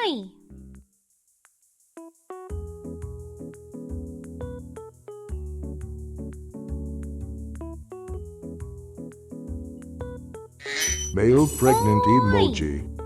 い。Male pregnant emoji.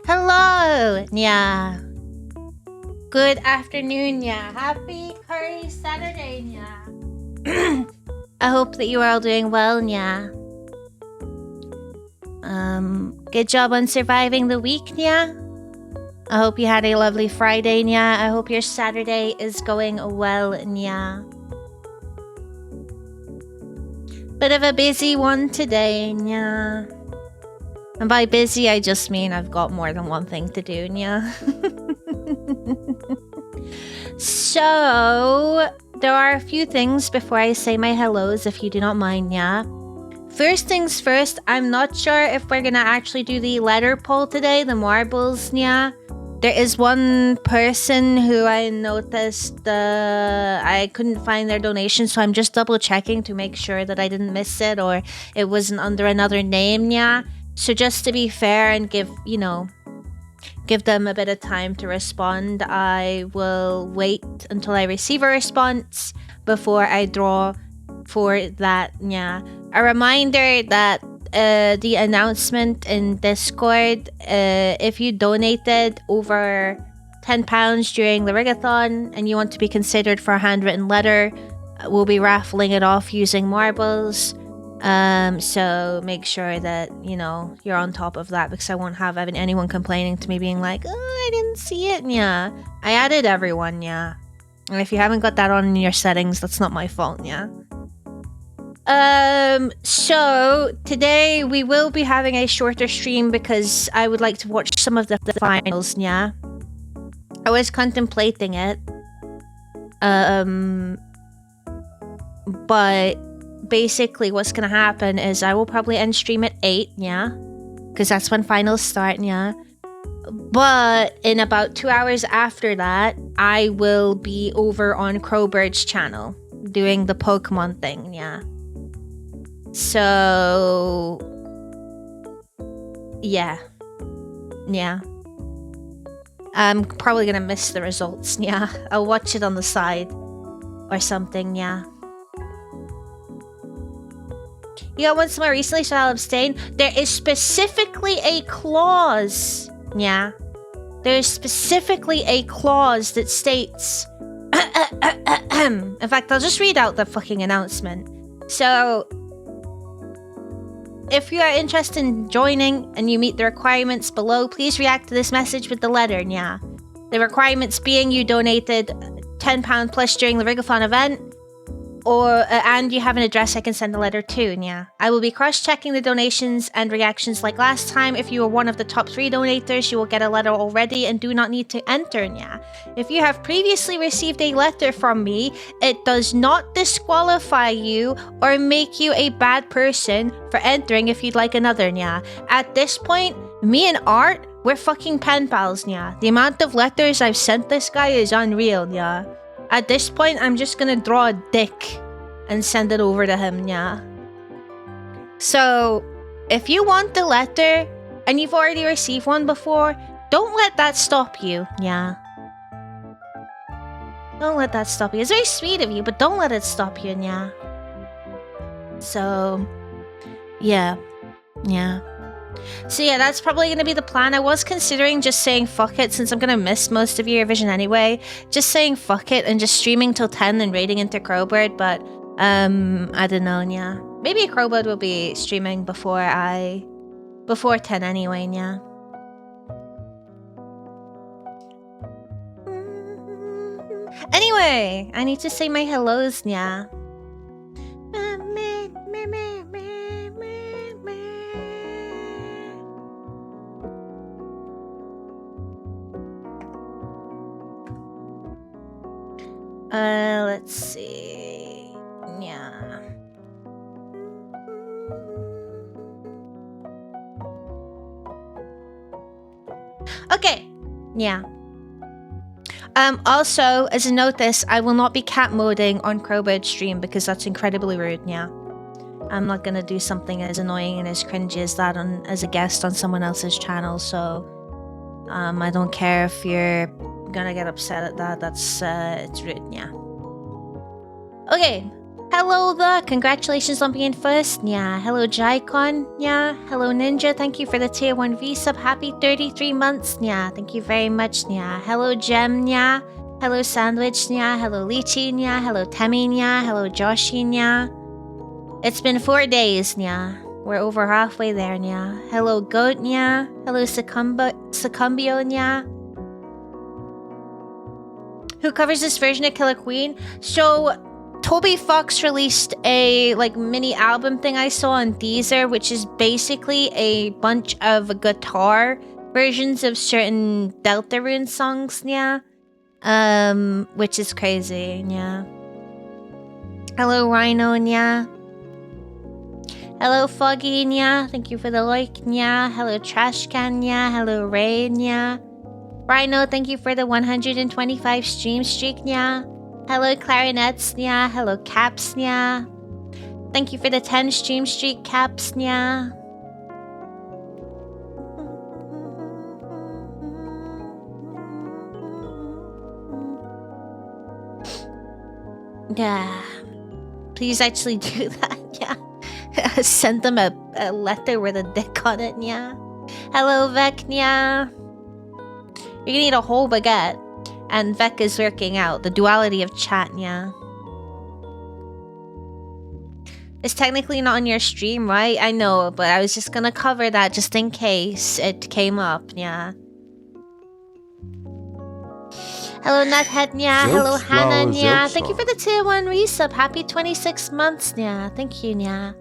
Hello, Nya. Good afternoon, Nya. Happy Curry Saturday, Nya. I hope that you are all doing well, Nya. Good job on surviving the week, Nya. I hope you had a lovely Friday, Nya. I hope your Saturday is going well, Nya. Bit of a busy one today, Nya. And by busy, I just mean I've got more than one thing to do, Nya. So, there are a few things before I say my hellos, if you do not mind, Nya. First things first, I'm not sure if we're gonna actually do the letter poll today, the marbles, Nya. There is one person who I noticed I couldn't find their donation, so I'm just double checking to make sure that I didn't miss it or it wasn't under another name, Nya. So just to be fair and give them a bit of time to respond, I will wait until I receive a response before I draw for that, Nya. A reminder that the announcement in Discord, if you donated over £10 during the Rigathon and you want to be considered for a handwritten letter, we'll be raffling it off using marbles. So make sure that, you're on top of that, because I won't have anyone complaining to me being like, oh, I didn't see it, yeah. I added everyone, yeah. And if you haven't got that on in your settings, that's not my fault, yeah. So today we will be having a shorter stream because I would like to watch some of the finals, yeah. I was contemplating it. But basically what's gonna happen is I will probably end stream at 8, yeah, because that's when finals start, yeah. But in about 2 hours after that, I will be over on Crowbird's channel doing the Pokemon thing, yeah. So yeah. I'm probably gonna miss the results, yeah. I'll watch it on the side or something, yeah. You got one more recently, so I'll abstain. There is specifically a clause, yeah. There's specifically a clause that states... In fact, I'll just read out the fucking announcement. So, if you are interested in joining and you meet the requirements below, please react to this message with the letter, yeah. The requirements being you donated £10 plus during the Rigathon event, and you have an address I can send a letter to, yeah. I will be cross-checking the donations and reactions like last time. If you are one of the top 3 donators, you will get a letter already and do not need to enter, yeah. If you have previously received a letter from me, it does not disqualify you or make you a bad person for entering if you'd like another, yeah. At this point, me and Art, we're fucking pen pals, yeah. The amount of letters I've sent this guy is unreal, yeah. At this point, I'm just gonna draw a dick and send it over to him, yeah. So, if you want the letter and you've already received one before, don't let that stop you, yeah. Don't let that stop you. It's very sweet of you, but don't let it stop you, yeah. So, yeah. So yeah, that's probably gonna be the plan. I was considering just saying fuck it, since I'm gonna miss most of Eurovision anyway. Just saying fuck it and just streaming till 10 and raiding into Crowbird, but I don't know, yeah. Maybe Crowbird will be streaming before 10 anyway, yeah. Anyway, I need to say my hellos, yeah. Let's see. Yeah. Okay. Yeah. Also, as a notice, I will not be cat moding on Crowbird stream because that's incredibly rude, yeah. I'm not gonna do something as annoying and as cringy as that as a guest on someone else's channel, so I don't care if you're gonna get upset at that. That's it's rude, yeah. Okay. Hello the congratulations on being first, yeah. Hello Jaicon, yeah. Hello Ninja, thank you for the tier 1 V-sub. Happy 33 months, yeah. Thank you very much, yeah. Hello Gem, yeah. Hello Sandwich, yeah. Hello Lychee, yeah. Hello Temmie, yeah. Hello Joshi, yeah. It's been 4 days, yeah. We're over halfway there, yeah. Hello Goat, yeah. Hello Sucumbio, yeah. Who covers this version of Killer Queen? So Toby Fox released a mini album thing I saw on Deezer, which is basically a bunch of guitar versions of certain Deltarune songs, yeah. Which is crazy, yeah. Hello Rhino, yeah. Hello Foggy, yeah. Thank you for the like, yeah. Hello Trashcan, yeah. Hello Rain, yeah. Rhino, thank you for the 125 stream streak, yeah. Hello Clarinets, yeah. Hello Caps, yeah. Thank you for the 10 stream streak, Caps, yeah. Yeah. Please actually do that, yeah. Send them a letter with a dick on it, yeah. Hello Vec, yeah. You're gonna eat a whole baguette. And Vec is working out. The duality of chat, yeah. It's technically not on your stream, right? I know, but I was just gonna cover that just in case it came up, yeah. Hello Nuthead, yeah. Hello Hannah, yeah. Thank you for the tier 1 resub. Happy 26 months, yeah. Thank you, yeah.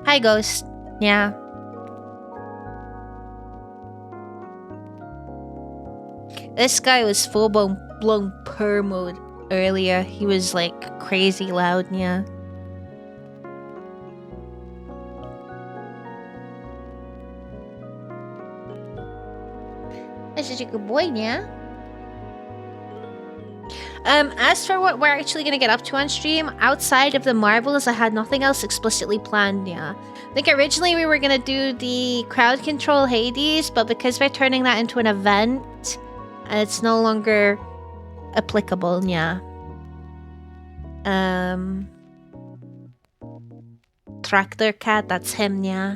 Hi Ghost, yeah. This guy was full-blown purr mode earlier. He was like crazy loud, yeah. That's such a good boy, yeah. As for what we're actually gonna get up to on stream, outside of the marbles, I had nothing else explicitly planned, yeah. I think originally we were gonna do the crowd control Hades, but because we're turning that into an event, it's no longer applicable, yeah. Tractor Cat, that's him, yeah.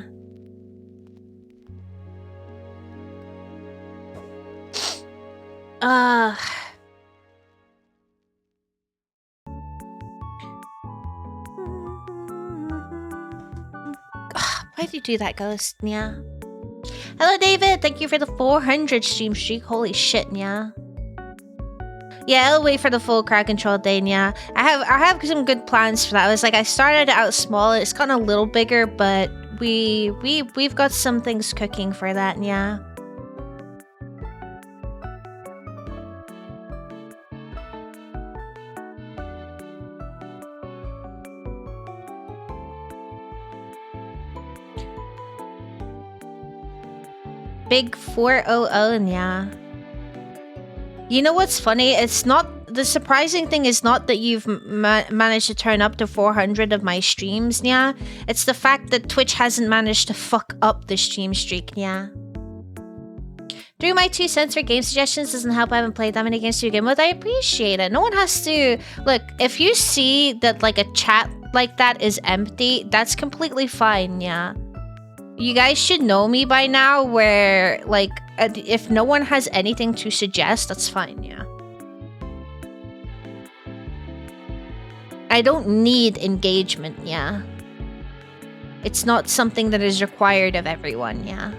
Why'd you do that, Ghost? Yeah. Hello, David. Thank you for the 400 stream streak. Holy shit, yeah. Yeah, I'll wait for the full crowd control day, yeah. I have some good plans for that. I started out small. It's gotten a little bigger, but we've got some things cooking for that, yeah. Big 400, yeah. You know what's funny? It's not... The surprising thing is not that you've managed to turn up to 400 of my streams, yeah. It's the fact that Twitch hasn't managed to fuck up the stream streak, yeah. Through my 2 cents for game suggestions doesn't help. I haven't played that many games to begin with. I appreciate it. No one has to... Look, if you see that a chat like that is empty, that's completely fine, yeah. You guys should know me by now where, like, if no one has anything to suggest, that's fine, yeah. I don't need engagement, yeah. It's not something that is required of everyone, yeah.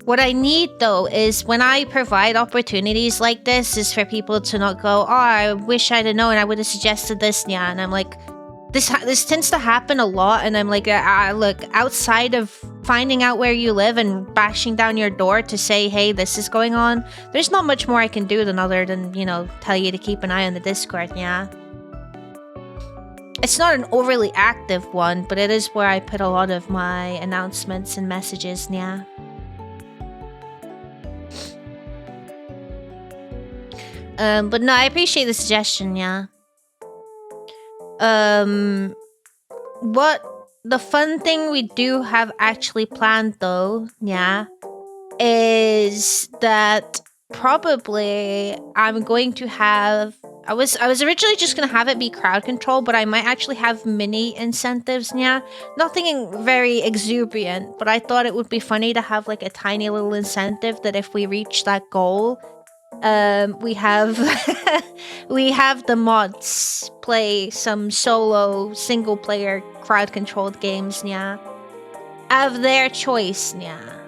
What I need, though, is when I provide opportunities like this, is for people to not go, oh, I wish I'd have known, I would have suggested this, yeah. And I'm like, this tends to happen a lot, and I'm like, look, outside of finding out where you live and bashing down your door to say, hey, this is going on, there's not much more I can do than other than, you know, tell you to keep an eye on the Discord, yeah. It's not an overly active one, but it is where I put a lot of my announcements and messages, yeah. But no, I appreciate the suggestion, yeah. What the fun thing we do have actually planned, though, yeah, is that probably I'm going to have... I was originally just gonna have it be crowd control, but I might actually have mini incentives, yeah. Nothing very exuberant, but I thought it would be funny to have like a tiny little incentive that if we reach that goal, we have we have the mods play some solo single player crowd controlled games, yeah, of their choice, yeah,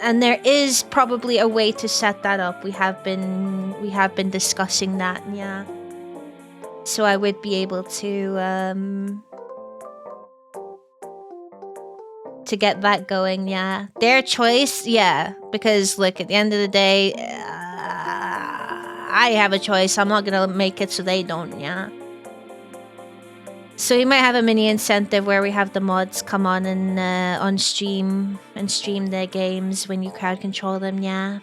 and there is probably a way to set that up. We have been discussing that, yeah, so I would be able to get that going, yeah. Their choice, yeah. Because, look, at the end of the day, I have a choice. I'm not gonna make it so they don't, yeah. So we might have a mini incentive where we have the mods come on and on stream and stream their games when you crowd control them, yeah.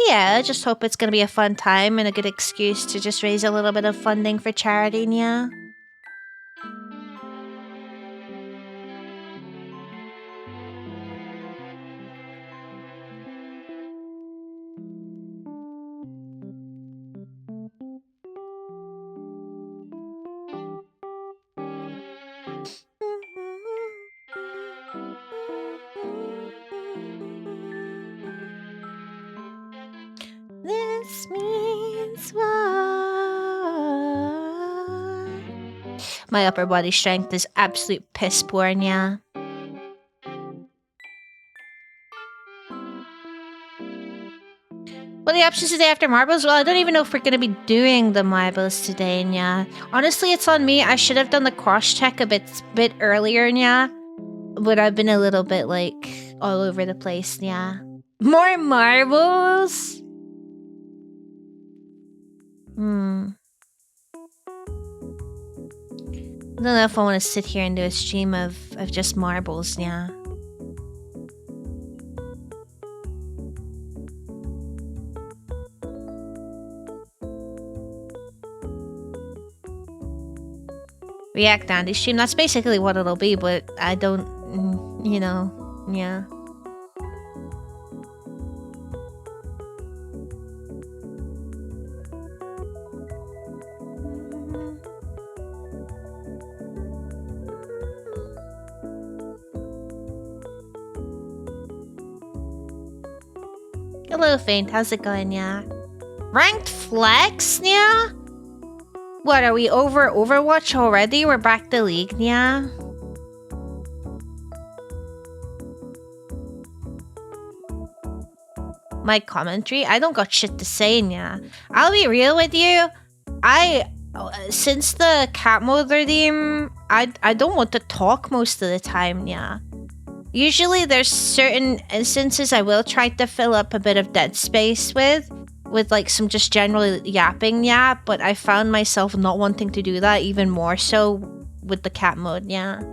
Yeah, I just hope it's gonna be a fun time and a good excuse to just raise a little bit of funding for charity, yeah. This means what? My upper body strength is absolute piss poor, yeah. What are the options today after marbles? Well, I don't even know if we're gonna be doing the marbles today, yeah. Honestly, it's on me. I should have done the cross check a bit earlier, yeah. But I've been a little bit like all over the place, yeah. More marbles? I don't know if I want to sit here and do a stream of just marbles, yeah. React Andy stream, that's basically what it'll be, but I don't, you know, yeah. Hello, Faint. How's it going, yeah? Ranked flex, yeah? What, are we over Overwatch already? We're back to League, yeah? My commentary? I don't got shit to say, yeah. I'll be real with you. Since the cat mode redeem, I don't want to talk most of the time, yeah. Usually there's certain instances I will try to fill up a bit of dead space with like some just general yapping, yeah, but I found myself not wanting to do that even more so with the cat mode, yeah.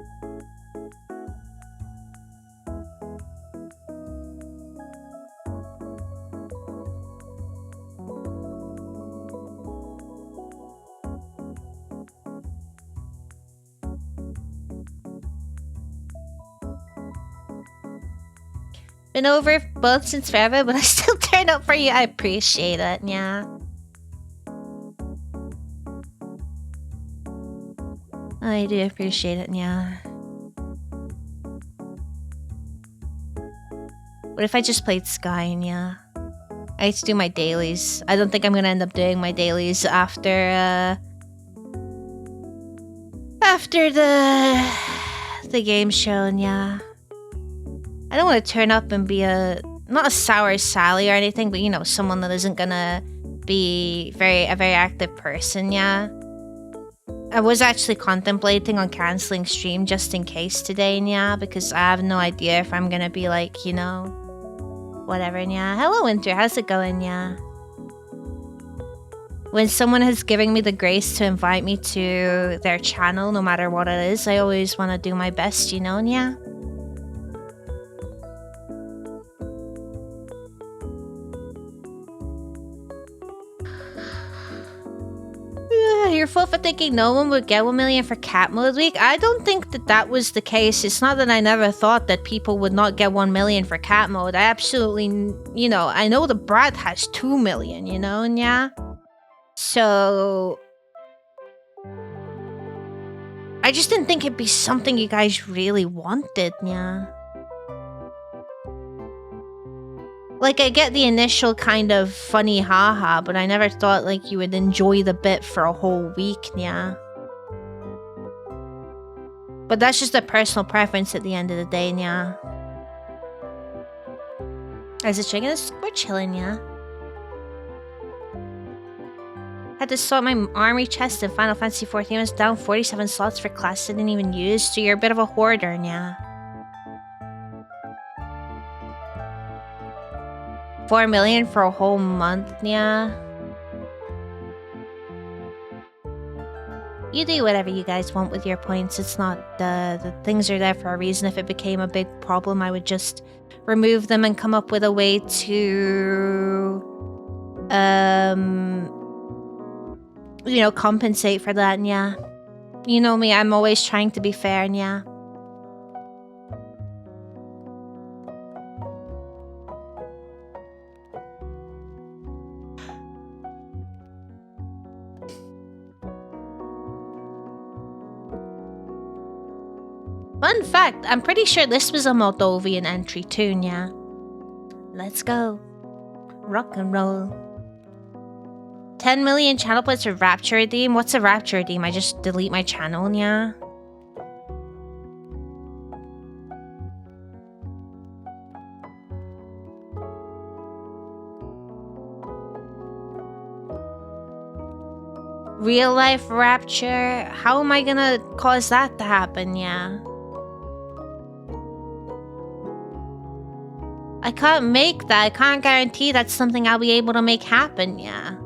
Been over both since forever, but I still turned up for you. I appreciate it, yeah. I do appreciate it, yeah. What if I just played Sky, yeah? I used to do my dailies. I don't think I'm gonna end up doing my dailies after the game show, yeah. I don't want to turn up and be not a sour Sally or anything, but you know, someone that isn't gonna be a very active person, yeah. I was actually contemplating on canceling stream just in case today, yeah, because I have no idea if I'm gonna be like, you know, whatever, yeah. Hello, Winter, how's it going, yeah? When someone has given me the grace to invite me to their channel, no matter what it is, I always want to do my best, you know, yeah? Your fault for thinking no one would get 1 million for Cat Mode Week. I don't think that was the case. It's not that I never thought that people would not get 1 million for Cat Mode. I absolutely, you know, I know the Brat has 2 million, you know, and yeah. So I just didn't think it'd be something you guys really wanted, yeah. Like, I get the initial kind of funny haha, but I never thought, like, you would enjoy the bit for a whole week, yeah. But that's just a personal preference at the end of the day, yeah. As a chicken, we're chilling, yeah. Had to sort my army chest in Final Fantasy XIV. I was down 47 slots for classes I didn't even use, so you're a bit of a hoarder, yeah. 4 million for a whole month, yeah. You do whatever you guys want with your points. It's not the things are there for a reason. If it became a big problem, I would just remove them and come up with a way to you know, compensate for that, and yeah. You know me, I'm always trying to be fair, and yeah. Fun fact, I'm pretty sure this was a Moldovan entry tune, yeah. Let's go. Rock and roll. 10 million channel points for Rapture Redeem? What's a Rapture Redeem? I just delete my channel, yeah. Real life Rapture? How am I gonna cause that to happen, yeah? I can't make that. I can't guarantee that's something I'll be able to make happen, yeah.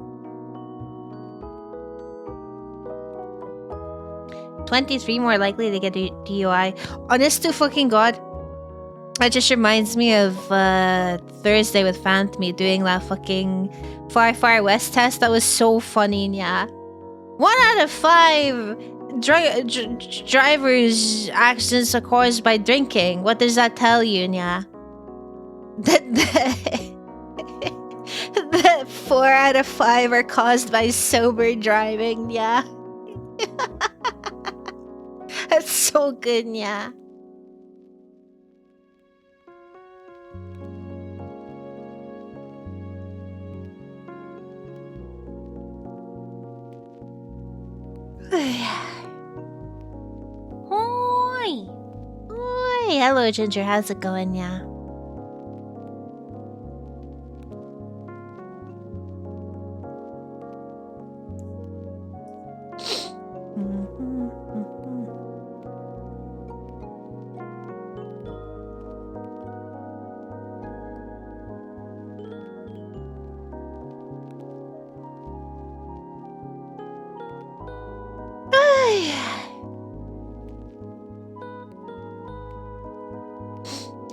23 more likely to get a DUI. Honest to fucking God. That just reminds me of Thursday with Phantom doing that fucking Far Far West test. That was so funny, yeah. 1 out of 5 drivers' accidents are caused by drinking. What does that tell you, yeah? That 4 out of 5 are caused by sober driving, yeah. That's so good, yeah. Hoi! Hoi! Hello, Ginger. How's it going, yeah?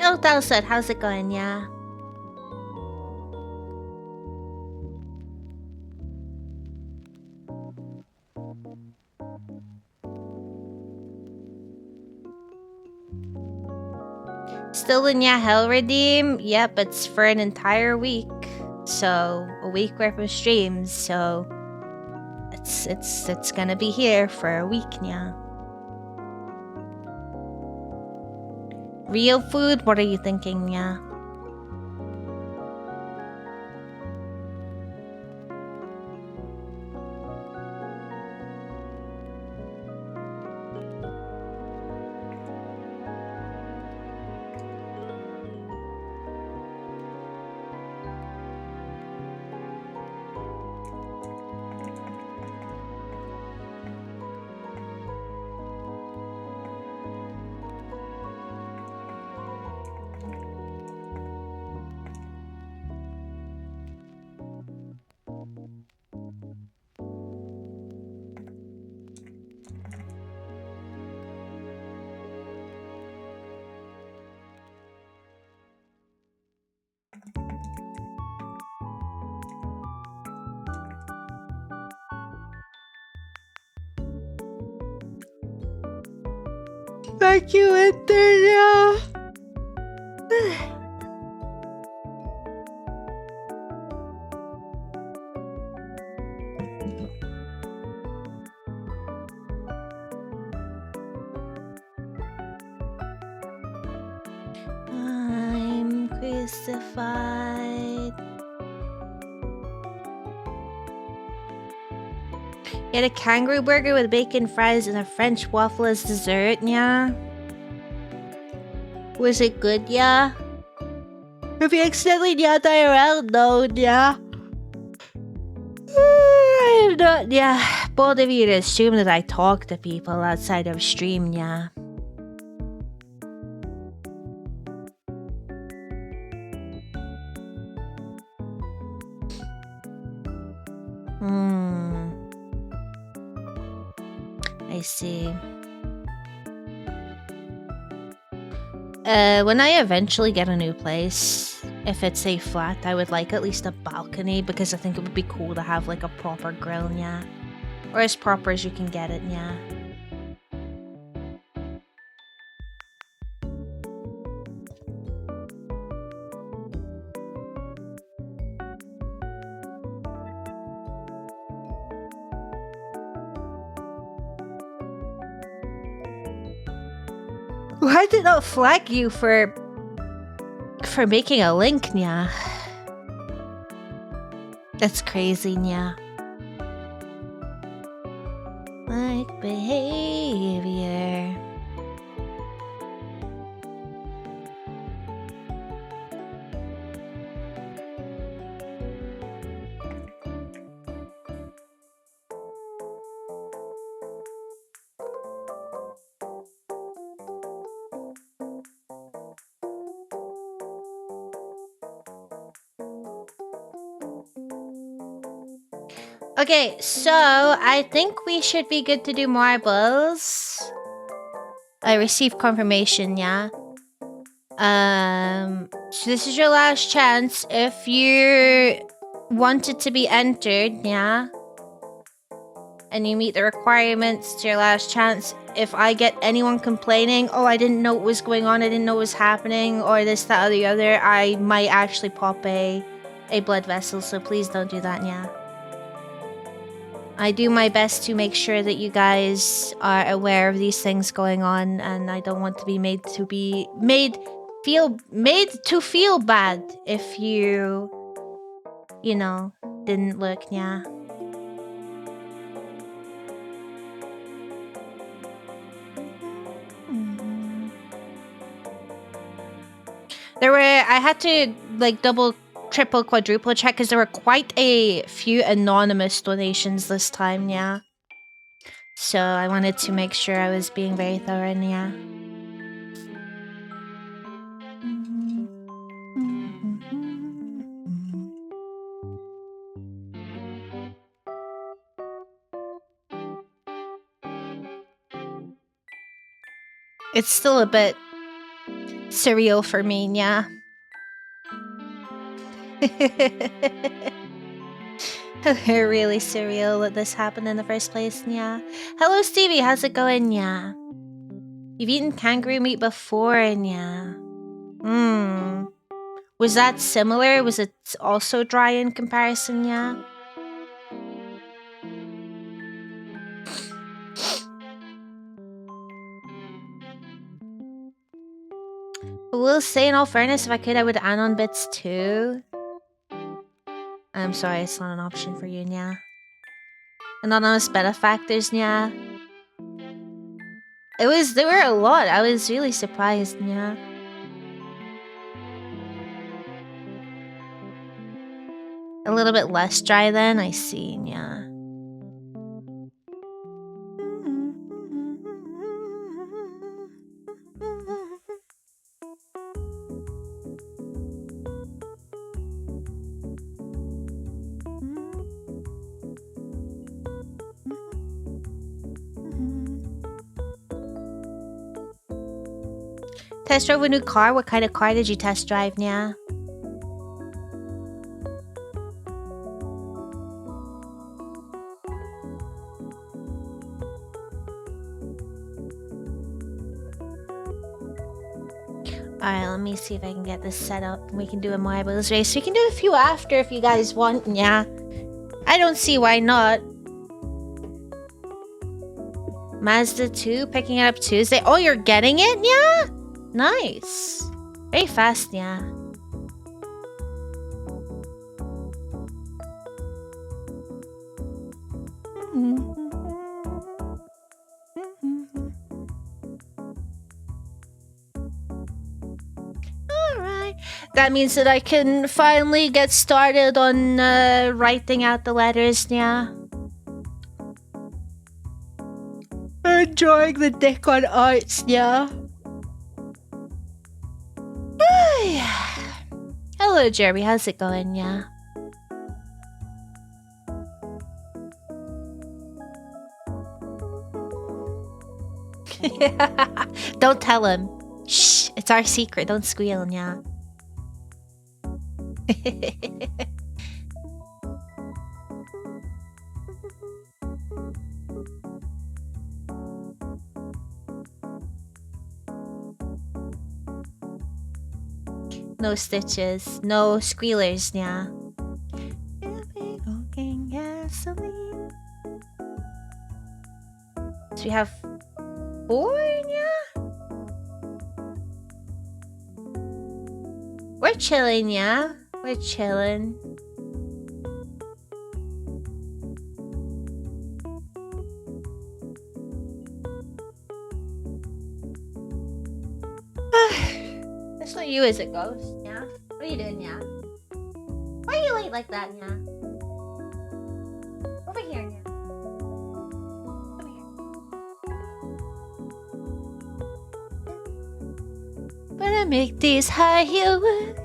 Oh, Dalsud, how's it going, yeah? still in your Hell Redeem? Yep, it's for an entire week. So, a week worth of streams, so it's gonna be here for a week now. Real food? What are you thinking, yeah? Thank you, Internia. I'm crucified. Get a kangaroo burger with bacon fries and a French waffle as dessert, yeah? Was it good, yeah? If you accidentally yeah around, no, yeah? I'm not, yeah. Both of you to assume that I talk to people outside of stream, yeah? I see. When I eventually get a new place, if it's a flat, I would like at least a balcony because I think it would be cool to have like a proper grill, yeah. Or as proper as you can get it, yeah. Why did not flag you for making a link, Nya? That's crazy, Nya. Like behavior. Okay, so I think we should be good to do marbles. I received confirmation, yeah. So this is your last chance. If you wanted to be entered, yeah, and you meet the requirements, it's your last chance. If I get anyone complaining, oh, I didn't know what was going on, I didn't know what was happening, or this, that, or the other, I might actually pop a blood vessel, so please don't do that, yeah. I do my best to make sure that you guys are aware of these things going on, and I don't want to be made to feel bad if you know, didn't look, yeah. I had to like double, triple, quadruple check because there were quite a few anonymous donations this time, yeah. So I wanted to make sure I was being very thorough, yeah. It's still a bit surreal for me, yeah. Really surreal that this happened in the first place, yeah. Hello, Stevie. How's it going, yeah? You've eaten kangaroo meat before, yeah. Was that similar? Was it also dry in comparison, yeah? I will say, in all fairness, if I could, I would anon bits too. I'm sorry, it's not an option for you, yeah. Anonymous beta factors, yeah. There were a lot. I was really surprised, yeah. A little bit less dry then, I see, yeah. Test drove a new car? What kind of car did you test drive, yeah? Alright, let me see if I can get this set up. We can do a marbles race. We can do a few after if you guys want, yeah. I don't see why not. Mazda 2, picking it up Tuesday. Oh, you're getting it, yeah? Nice. Very fast, yeah. Alright. That means that I can finally get started on writing out the letters, yeah. Enjoying the dick on arts, yeah. Hello, Jeremy. How's it going? Yeah. Don't tell him. Shh. It's our secret. Don't squeal, yeah. No stitches, no squealers, yeah. So we have 4, yeah? We're chilling, yeah? We're chilling. That's not you as a ghost, yeah? What are you doing, yeah? Why are you late like that, yeah? Over here, yeah. Over here. Better make these high heel work.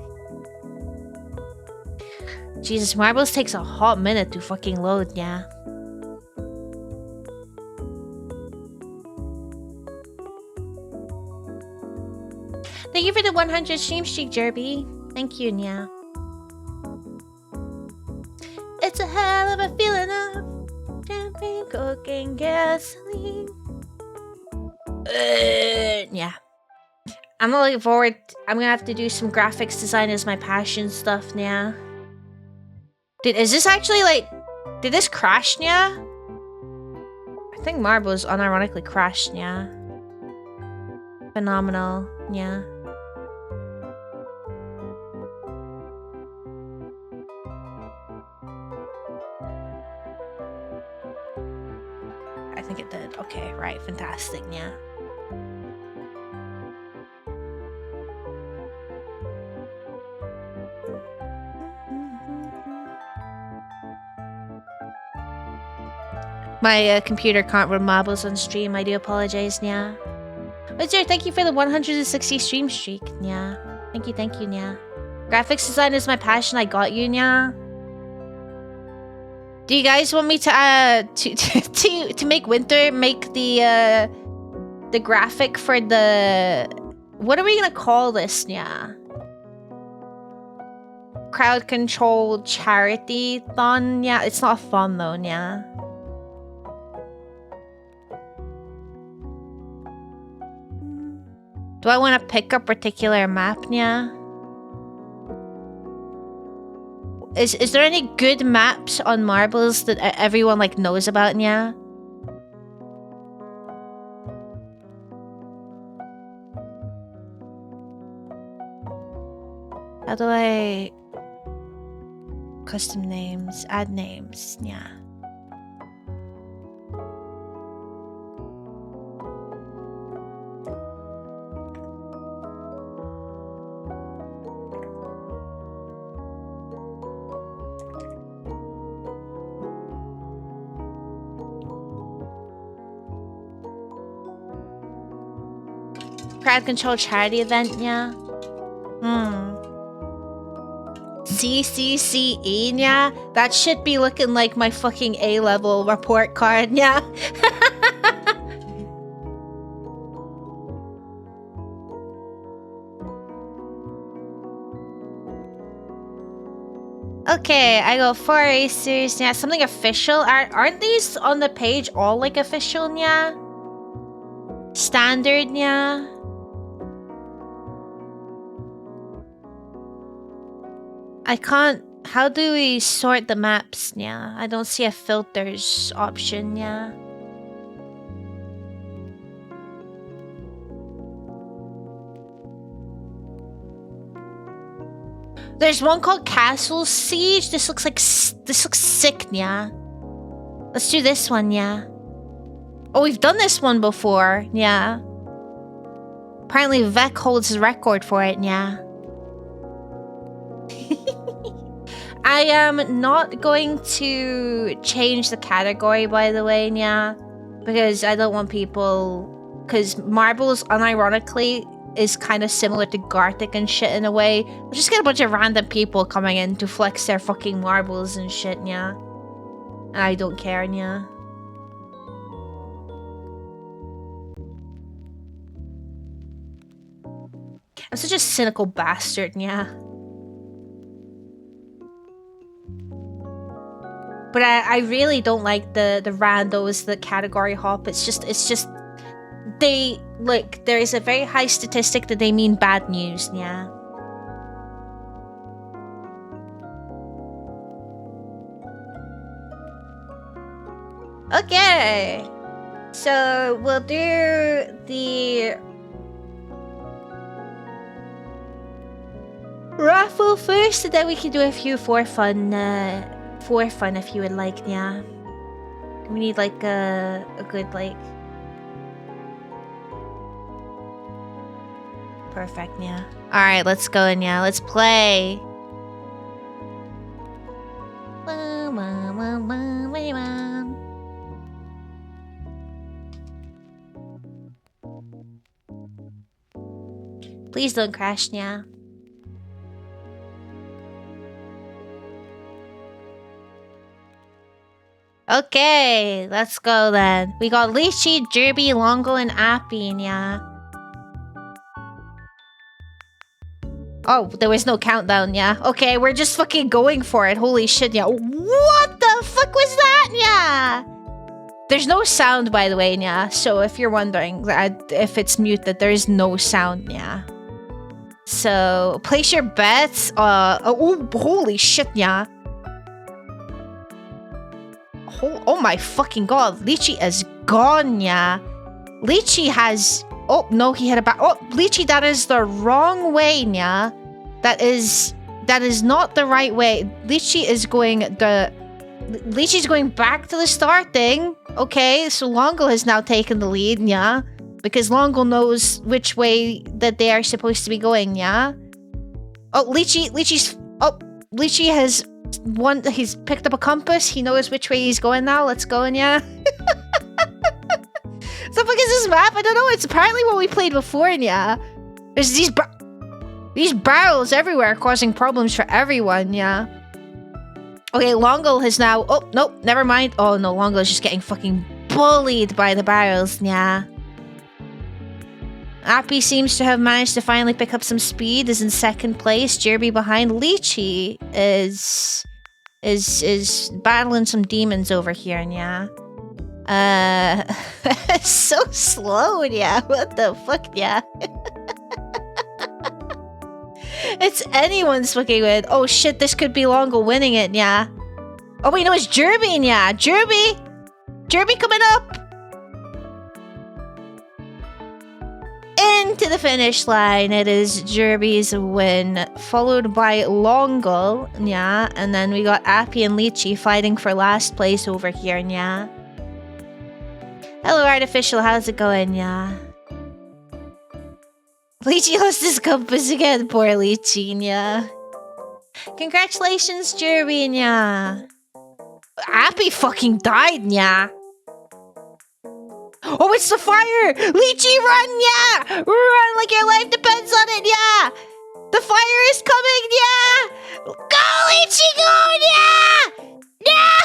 Jesus, Marbles takes a hot minute to fucking load, yeah. Thank you for the 100 stream streak, Jerby. Thank you, Nya. It's a hell of a feeling of champagne, cocaine, gasoline. Yeah. I'm not looking forward. I'm gonna have to do some graphics design as my passion stuff, Nya. Is this actually like... Did this crash, Nya? I think Marbles unironically crashed, Nya. Phenomenal, yeah. I think it did. Okay, right. Fantastic, yeah. My computer can't run Marbles on stream. I do apologize, yeah. Wizard, thank you for the 160 stream streak, yeah. Thank you, yeah. Graphics design is my passion. I got you, yeah. Do you guys want me to make Winter make the graphic for the... What are we gonna call this, yeah? Crowd control charity thon, yeah. It's not fun though, yeah. Do I want to pick a particular map, yeah? Is there any good maps on Marbles that everyone like knows about, yeah? How do I custom names, add names, yeah. Crowd control charity event, yeah. CCCE, yeah. That should be looking like my fucking A-level report card, yeah. Okay, I go 4 racers, yeah. Something official. Aren't these on the page all like official, yeah? Standard, yeah. I can't. How do we sort the maps, yeah? I don't see a filters option, yeah. There's one called Castle Siege. This looks sick, yeah. Let's do this one, yeah. Oh, we've done this one before, yeah. Apparently Vec holds the record for it, yeah. I am not going to change the category, by the way, yeah. Because I don't want people... Because Marbles, unironically, is kind of similar to Gartic and shit in a way. We'll just get a bunch of random people coming in to flex their fucking marbles and shit, yeah. And I don't care, yeah. I'm such a cynical bastard, yeah. But I really don't like the randos, the category hop. It's just they look, there is a very high statistic that they mean bad news, yeah. Okay. So we'll do the raffle first, and then we can do a few for fun if you would like, yeah. We need like a good like perfect, yeah. Alright, let's go in, yeah. Let's play. Please don't crash, yeah. Okay, let's go then. We got Lychee, Derby, Longo, and Appy, yeah. Oh, there was no countdown, yeah. Okay, we're just fucking going for it. Holy shit, yeah. What the fuck was that, yeah? There's no sound, by the way, yeah. So if you're wondering if it's muted, there is no sound, yeah. So place your bets. Oh, holy shit, yeah. Oh my fucking god, Lychee is gone, yeah. Lychee has... Oh, no, he had a back... Oh, Lychee, that is the wrong way, yeah. That is not the right way. Lychee is going Lychee's going back to the start thing. Okay, so Longo has now taken the lead, yeah. Because Longo knows which way that they are supposed to be going, yeah. Oh, Lychee has... he's picked up a compass. He knows which way he's going now. Let's go in, yeah. What the fuck is this map? I don't know. It's apparently what we played before, yeah. There's these barrels everywhere causing problems for everyone, yeah. Okay, Longo has now... Oh, nope, never mind. Oh, no, Longo's just getting fucking bullied by the barrels, yeah. Appy seems to have managed to finally pick up some speed, is in second place. Derby behind. Lychee is battling some demons over here, yeah. So slow, yeah. What the fuck, yeah. It's anyone's fucking win. Oh shit, this could be Longo winning it, yeah. Oh wait, no, it's Jerby, yeah. Jerby! Jerby coming up! Into the finish line. It is Jerby's win, followed by Longo, yeah. And then we got Appy and Lychee fighting for last place over here, yeah. Hello, Artificial, how's it going, yeah? Lychee lost his compass again, poor Lychee, yeah. Congratulations, Jerby, yeah. Appy fucking died, yeah. Oh, it's the fire! Lychee, run, yeah! Run like your life depends on it, yeah! The fire is coming, yeah! Go, Lychee, go, yeah! Yeah!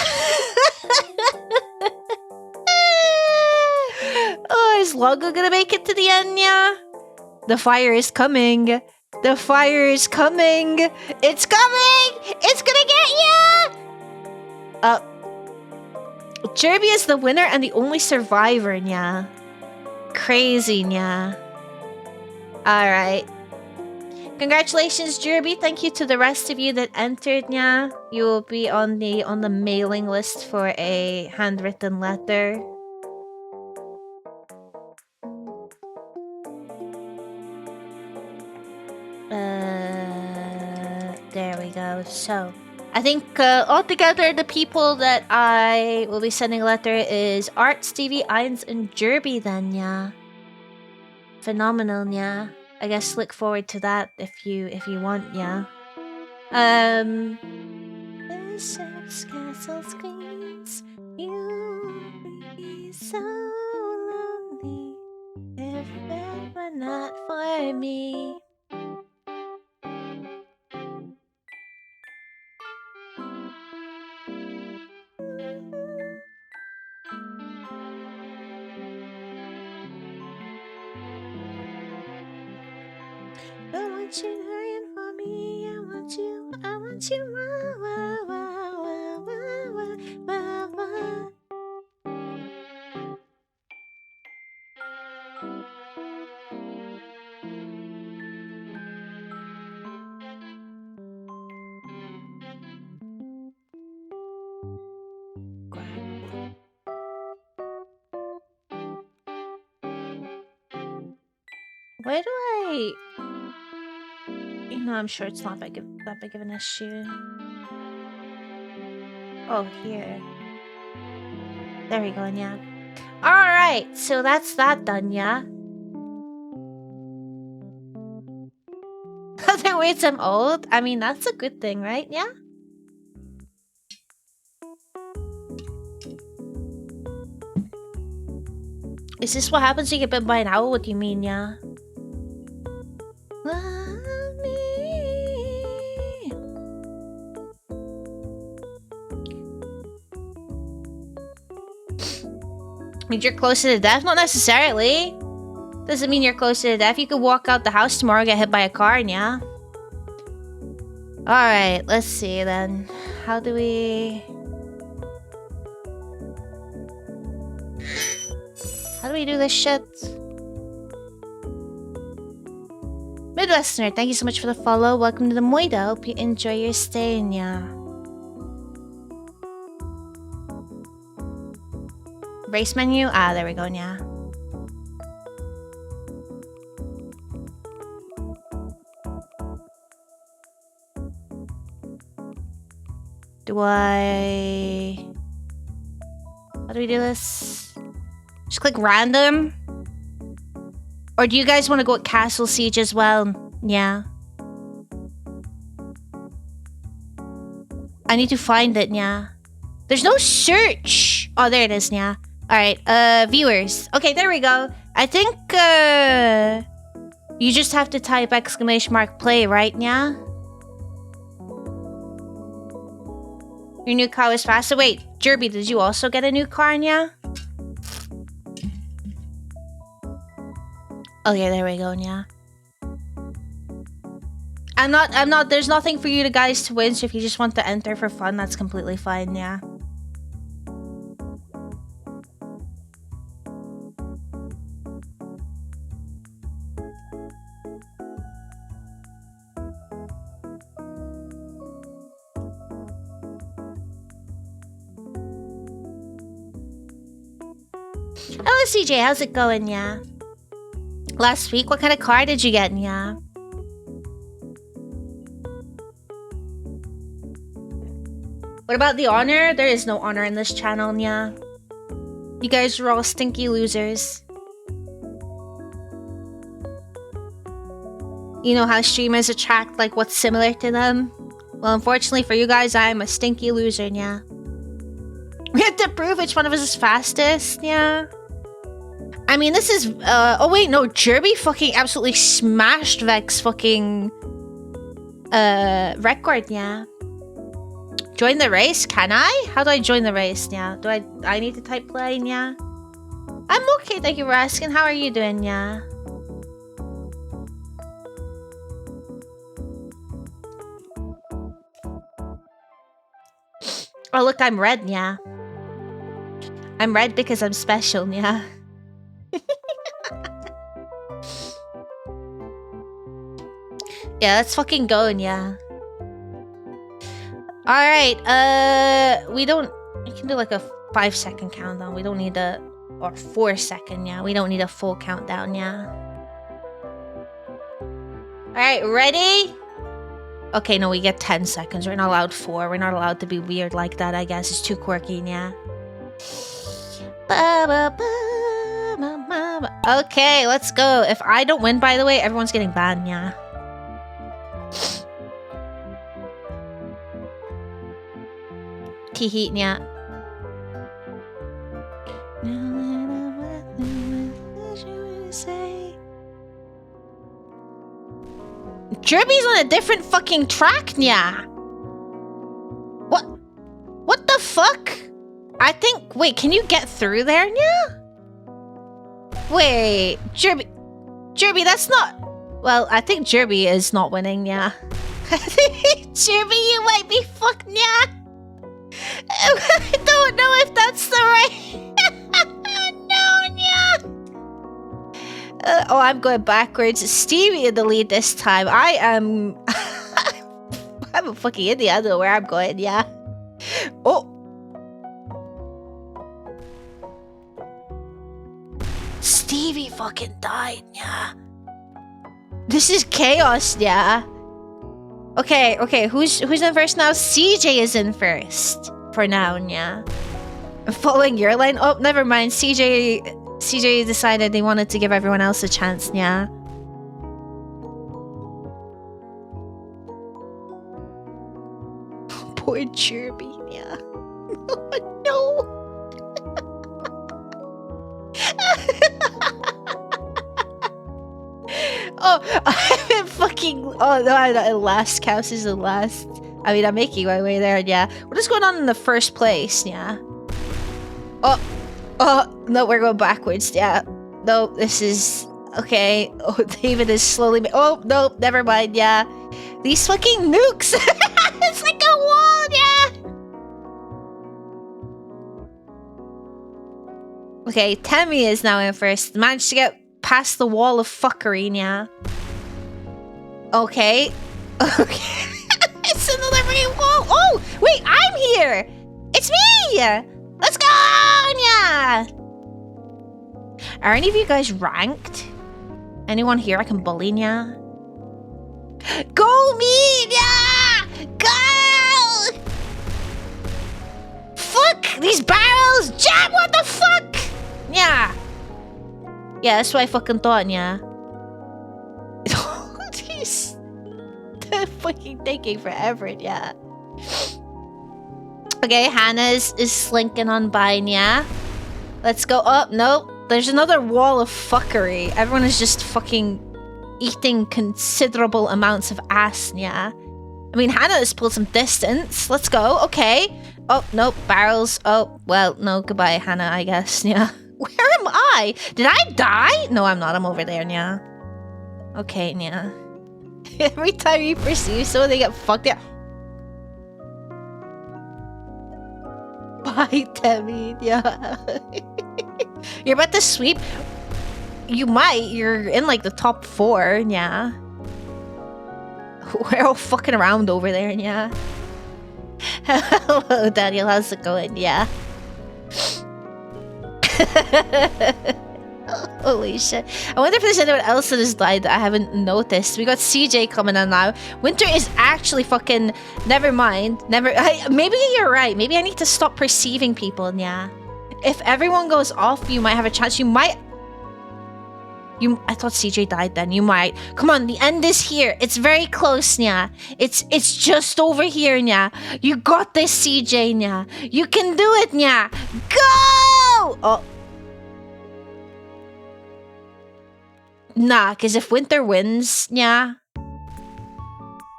Oh, is Longo gonna make it to the end, yeah? The fire is coming. The fire is coming. It's coming! It's gonna get you! Jerby is the winner and the only survivor, nya. Crazy, nya. Alright. Congratulations, Jerby. Thank you to the rest of you that entered, nya. You will be on the mailing list for a handwritten letter. There we go. So, I think altogether the people that I will be sending a letter is Art, Stevie, Irons, and Jerby then, yeah. Phenomenal, yeah. I guess look forward to that if you want, yeah. The six castle screams, you'll be so lonely if it were not for me. I want you hurrying for me. I want you, wah, wah, wah, wah, wah, wah, wah, wah. Where do I... You know, I'm sure it's not that big of an issue. Oh, here. There we go, yeah. Alright, so that's that done, yeah. Other words, I'm old. I mean, that's a good thing, right? Yeah? Is this what happens when you get bitten by an owl? What do you mean, yeah? Love me. Means you're closer to death? Not necessarily. Doesn't mean you're closer to death. You could walk out the house tomorrow and get hit by a car, yeah? Alright, let's see then. How do we... How do we do this shit? Midwesterner, thank you so much for the follow. Welcome to the Moida. Hope you enjoy your stay, yeah. Race menu? Ah, there we go, yeah. Do I... How do we do this? Just click random? Or do you guys want to go at Castle Siege as well? Yeah. I need to find it, yeah. There's no search! Oh, there it is, yeah. Alright, viewers. Okay, there we go. I think, you just have to type !play, right, yeah? Your new car was faster. Wait, Jerby, did you also get a new car, yeah? Oh yeah, there we go, yeah. I'm not, there's nothing for you guys to win, so if you just want to enter for fun, that's completely fine, yeah. Hello, CJ. How's it going, yeah? Last week, what kind of car did you get, yeah? What about the honor? There is no honor in this channel, yeah. You guys are all stinky losers. You know how streamers attract like what's similar to them? Well, unfortunately for you guys, I am a stinky loser, yeah. We have to prove which one of us is fastest, yeah. I mean, this is, oh wait, no, Jerby fucking absolutely smashed Vex fucking, record, yeah. Join the race? Can I? How do I join the race, yeah? Do I need to type play, yeah? I'm okay, thank you for asking. How are you doing, yeah? Oh, look, I'm red, yeah. I'm red because I'm special, yeah. Yeah, let's fucking go, yeah. Alright, we can do like a 5-second countdown. We don't need a, or 4-second, yeah. We don't need a full countdown, yeah. Alright, ready? Okay, no, we get 10 seconds. We're not allowed 4. We're not allowed to be weird like that, I guess. It's too quirky, yeah. Okay, let's go. If I don't win, by the way, everyone's getting banned, yeah. Teehee, yeah. Jerby's on a different fucking track, yeah. What the fuck? I think, wait, can you get through there, yeah? Wait, Jerby, that's not, well, I think Jerby is not winning, yeah. Jerby, you might be fucked, yeah. I don't know if that's the right... No, yeah. Oh, I'm going backwards. Stevie in the lead this time. I am... I'm a fucking idiot. I don't know where I'm going, yeah. Oh. Stevie fucking died, yeah. This is chaos, yeah. Okay, who's in first now? CJ is in first. For now, yeah. I'm following your line. Oh, never mind. CJ decided they wanted to give everyone else a chance, yeah. Poor Jerby, yeah. No. Oh, I'm in fucking... Oh, no, I'm not in last. Cows is in last. I mean, I'm making my way there, yeah. What is going on in the first place, yeah? Oh, no, we're going backwards, yeah. No, this is... Okay. Oh, David is slowly... Oh, no, never mind, yeah. These fucking nukes! It's like a wall, yeah! Okay, Temmie is now in first. Managed to get past the wall of fuckery, yeah. Okay. Okay. It's another freaking wall. Oh, wait, I'm here. It's me. Let's go, yeah. Are any of you guys ranked? Anyone here I can bully, yeah? Go me, yeah. Go. Fuck these barrels. Jam, what the fuck? Yeah. Yeah, that's what I fucking thought, yeah. Jeez. They're fucking taking forever, yeah. Okay, Hannah is slinking on by, yeah. Let's go up. Nope. There's another wall of fuckery. Everyone is just fucking eating considerable amounts of ass, yeah. I mean, Hannah has pulled some distance. Let's go. Okay. Oh, nope. Barrels. Oh, well, no. Goodbye, Hannah, I guess, yeah. Where am I? Did I die? No, I'm not. I'm over there, yeah. Okay, yeah. Every time you pursue someone, they get fucked up. Bye, Temmie, yeah. You're about to sweep? You might. You're in, like, the top 4, yeah. We're all fucking around over there, yeah. Hello, Daniel. How's it going? Yeah. Holy shit. I wonder if there's anyone else that has died that I haven't noticed. We got CJ coming in now. Winter is actually fucking... Never mind. Maybe you're right. Maybe I need to stop perceiving people, yeah. If everyone goes off, you might have a chance. I thought CJ died then. You might. Come on, the end is here. It's very close, Nya. It's just over here, Nya. You got this, CJ, Nya. You can do it, Nya. Go! Oh. Nah, because if Winter wins, Nya.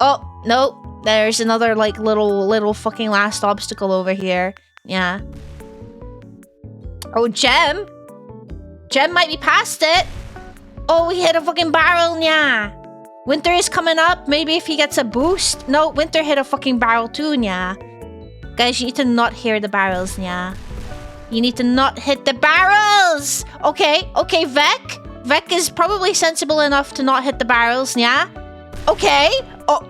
Oh, no. There's another, like, little fucking last obstacle over here. Yeah. Oh, Gem. Gem might be past it. Oh, we hit a fucking barrel, Nya. Winter is coming up. Maybe if he gets a boost. No, Winter hit a fucking barrel too, Nya. Guys, you need to not hear the barrels, Nya. You need to not hit the barrels. Okay, Vec. Vec is probably sensible enough to not hit the barrels, Nya. Okay. Oh.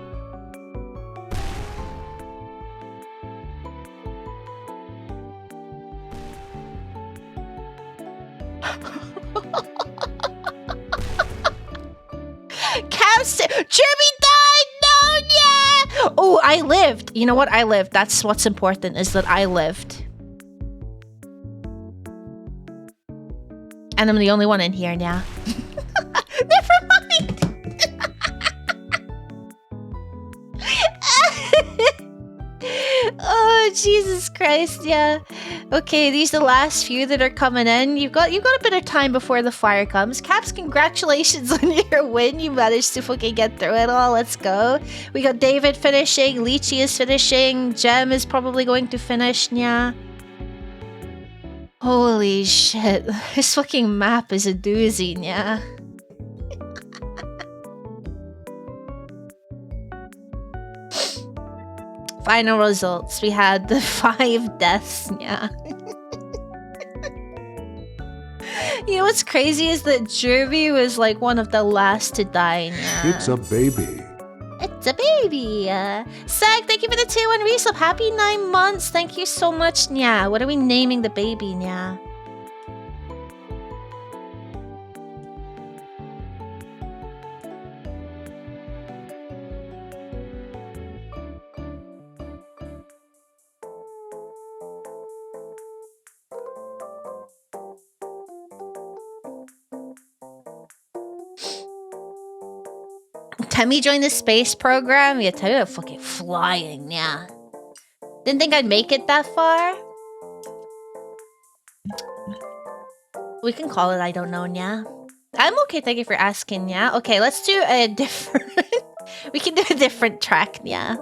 Jimmy died! No, yeah! Oh, I lived. You know what? I lived. That's what's important, is that I lived. And I'm the only one in here now. Never mind! Oh, Jesus Christ, yeah. Okay, these are the last few that are coming in. You've got a bit of time before the fire comes. Caps, congratulations on your win. You managed to fucking get through it all. Let's go. We got David finishing. Lychee is finishing. Gem is probably going to finish. Yeah. Holy shit. This fucking map is a doozy, yeah. Final results. We had the 5 deaths, yeah. You know what's crazy is that Jervy was like one of the last to die, yeah. It's a baby. It's a baby. Sag, thank you for the 2-1 resub. Happy 9 months. Thank you so much, Nya. What are we naming the baby, Nya? Temmie joined the space program? Yeah, Temmie was fucking flying, yeah. Didn't think I'd make it that far. We can call it I don't know, yeah. I'm okay, thank you for asking, yeah. Okay, let's do a different... We can do a different track, yeah.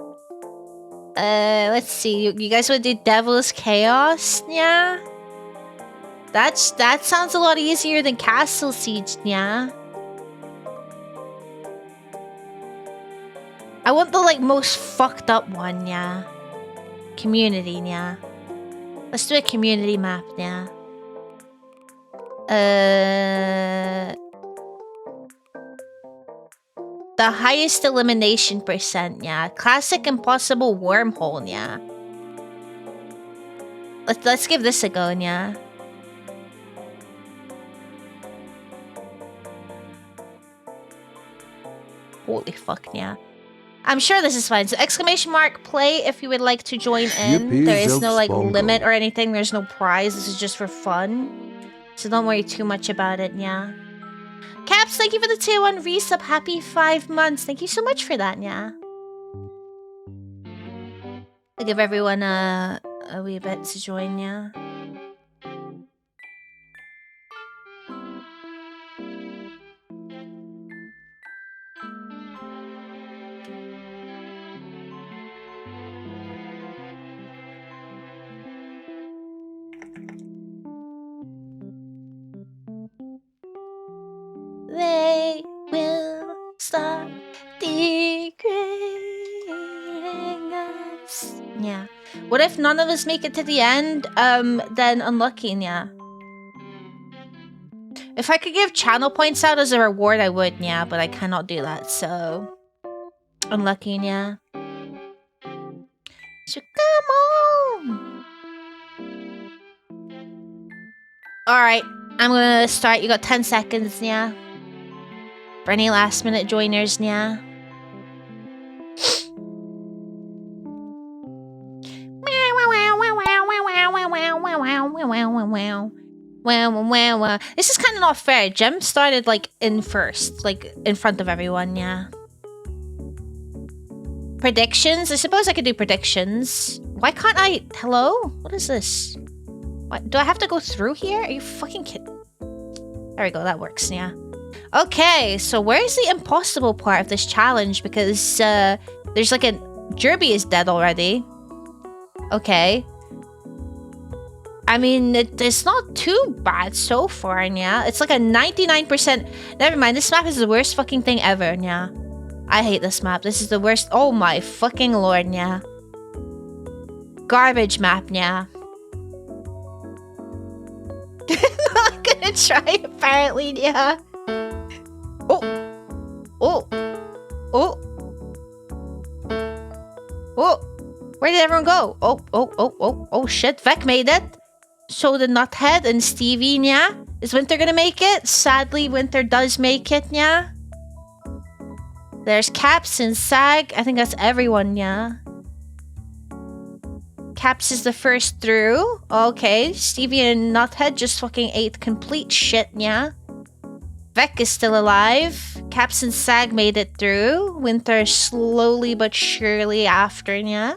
Let's see. You guys want to do Devil's Chaos, yeah? That sounds a lot easier than Castle Siege, yeah. I want the, like, most fucked up one, yeah. Community, yeah. Let's do a community map, yeah. The highest elimination percent, yeah. Classic impossible wormhole, yeah. Let's give this a go, yeah. Holy fuck, yeah. I'm sure this is fine. So exclamation mark play if you would like to join in. Yippee, There is no like Zilch limit or anything. There's no prize. This is just for fun. So don't worry too much about it, yeah. Caps, thank you for the 2-1 resub. Happy 5 months. Thank you so much for that, yeah. I'll give everyone a wee bit to join, yeah. They will stop degrading us. Yeah. What if none of us make it to the end? Then unlucky, yeah. If I could give channel points out as a reward, I would, yeah, but I cannot do that, so... Unlucky, yeah. So come on! Alright, I'm gonna start. You got 10 seconds, yeah. For any last minute joiners, yeah. This is kind of not fair. Jem started like in first, like in front of everyone, yeah. Predictions? I suppose I could do predictions. Why can't I? Hello? What is this? What? Do I have to go through here? Are you fucking kidding? There we go, that works, yeah. Okay, so where's the impossible part of this challenge? Because there's like a... Jerby is dead already. Okay. I mean, it's not too bad so far, yeah. It's like a 99%... Never mind, this map is the worst fucking thing ever, yeah. I hate this map. This is the worst... Oh my fucking lord, yeah. Garbage map, yeah. Not gonna try, apparently, yeah. Oh. Oh. Oh. Oh. Where did everyone go? Oh, shit. Vec made it. So did Nuthead and Stevie, yeah. Is Winter gonna make it? Sadly, Winter does make it, yeah. There's Caps and Sag. I think that's everyone, yeah. Caps is the first through. Okay, Stevie and Nuthead just fucking ate complete shit, yeah. Vec is still alive. Caps and Sag made it through. Winter slowly but surely after, yeah.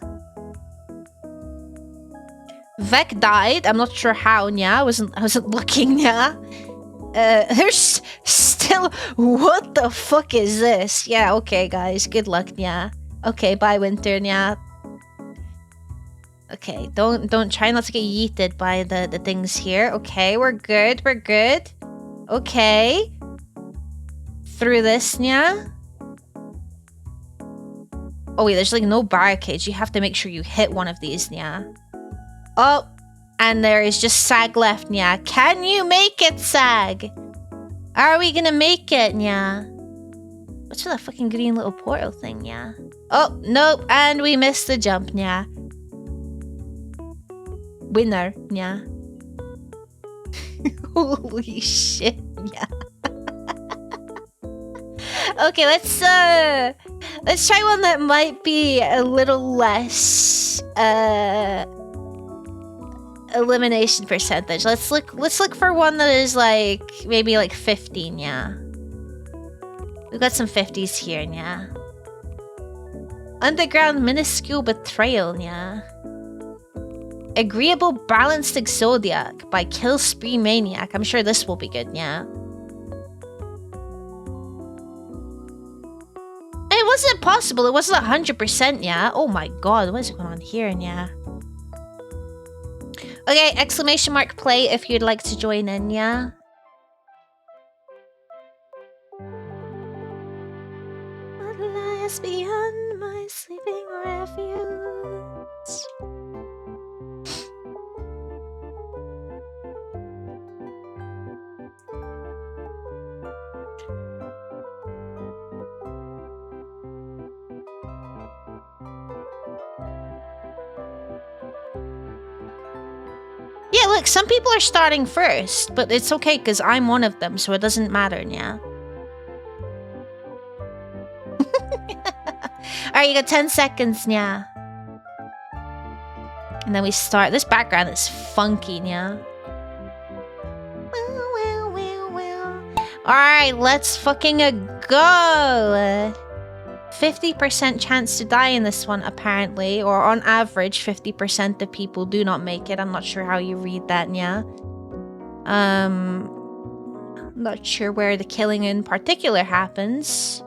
Vec died. I'm not sure how, yeah. I wasn't looking, yeah. There's still... What the fuck is this? Yeah, okay, guys. Good luck, yeah. Okay, bye, Winter, yeah. Okay, don't try not to get yeeted by the things here. Okay, we're good, we're good. Okay. Through this, yeah. Oh wait, there's like no barricades. You have to make sure you hit one of these, yeah. Oh, and there is just Sag left, yeah. Can you make it, Sag? Are we gonna make it, yeah? What's with that fucking green little portal thing, yeah? Oh, nope, and we missed the jump, yeah. Winner, yeah. Holy shit, yeah. Okay, let's try one that might be a little less elimination percentage. Let's look for one that is like maybe like 15, yeah. We've got some 50s here, yeah. Underground minuscule betrayal, yeah. Agreeable balanced exodiac by Kill Spree Maniac. I'm sure this will be good, yeah. It wasn't possible. It wasn't 100%, yeah. Oh my god, what is going on here, yeah. Okay, exclamation mark play if you'd like to join in, yeah. What lies beyond my sleeping refuge? Yeah, look, some people are starting first, but it's okay because I'm one of them, so it doesn't matter, yeah. Alright, you got 10 seconds, yeah. And then we start. This background is funky, yeah. Alright, let's fucking go! 50% chance to die in this one, apparently. Or on average, 50% of people do not make it. I'm not sure how you read that, yeah. Not sure where the killing in particular happens.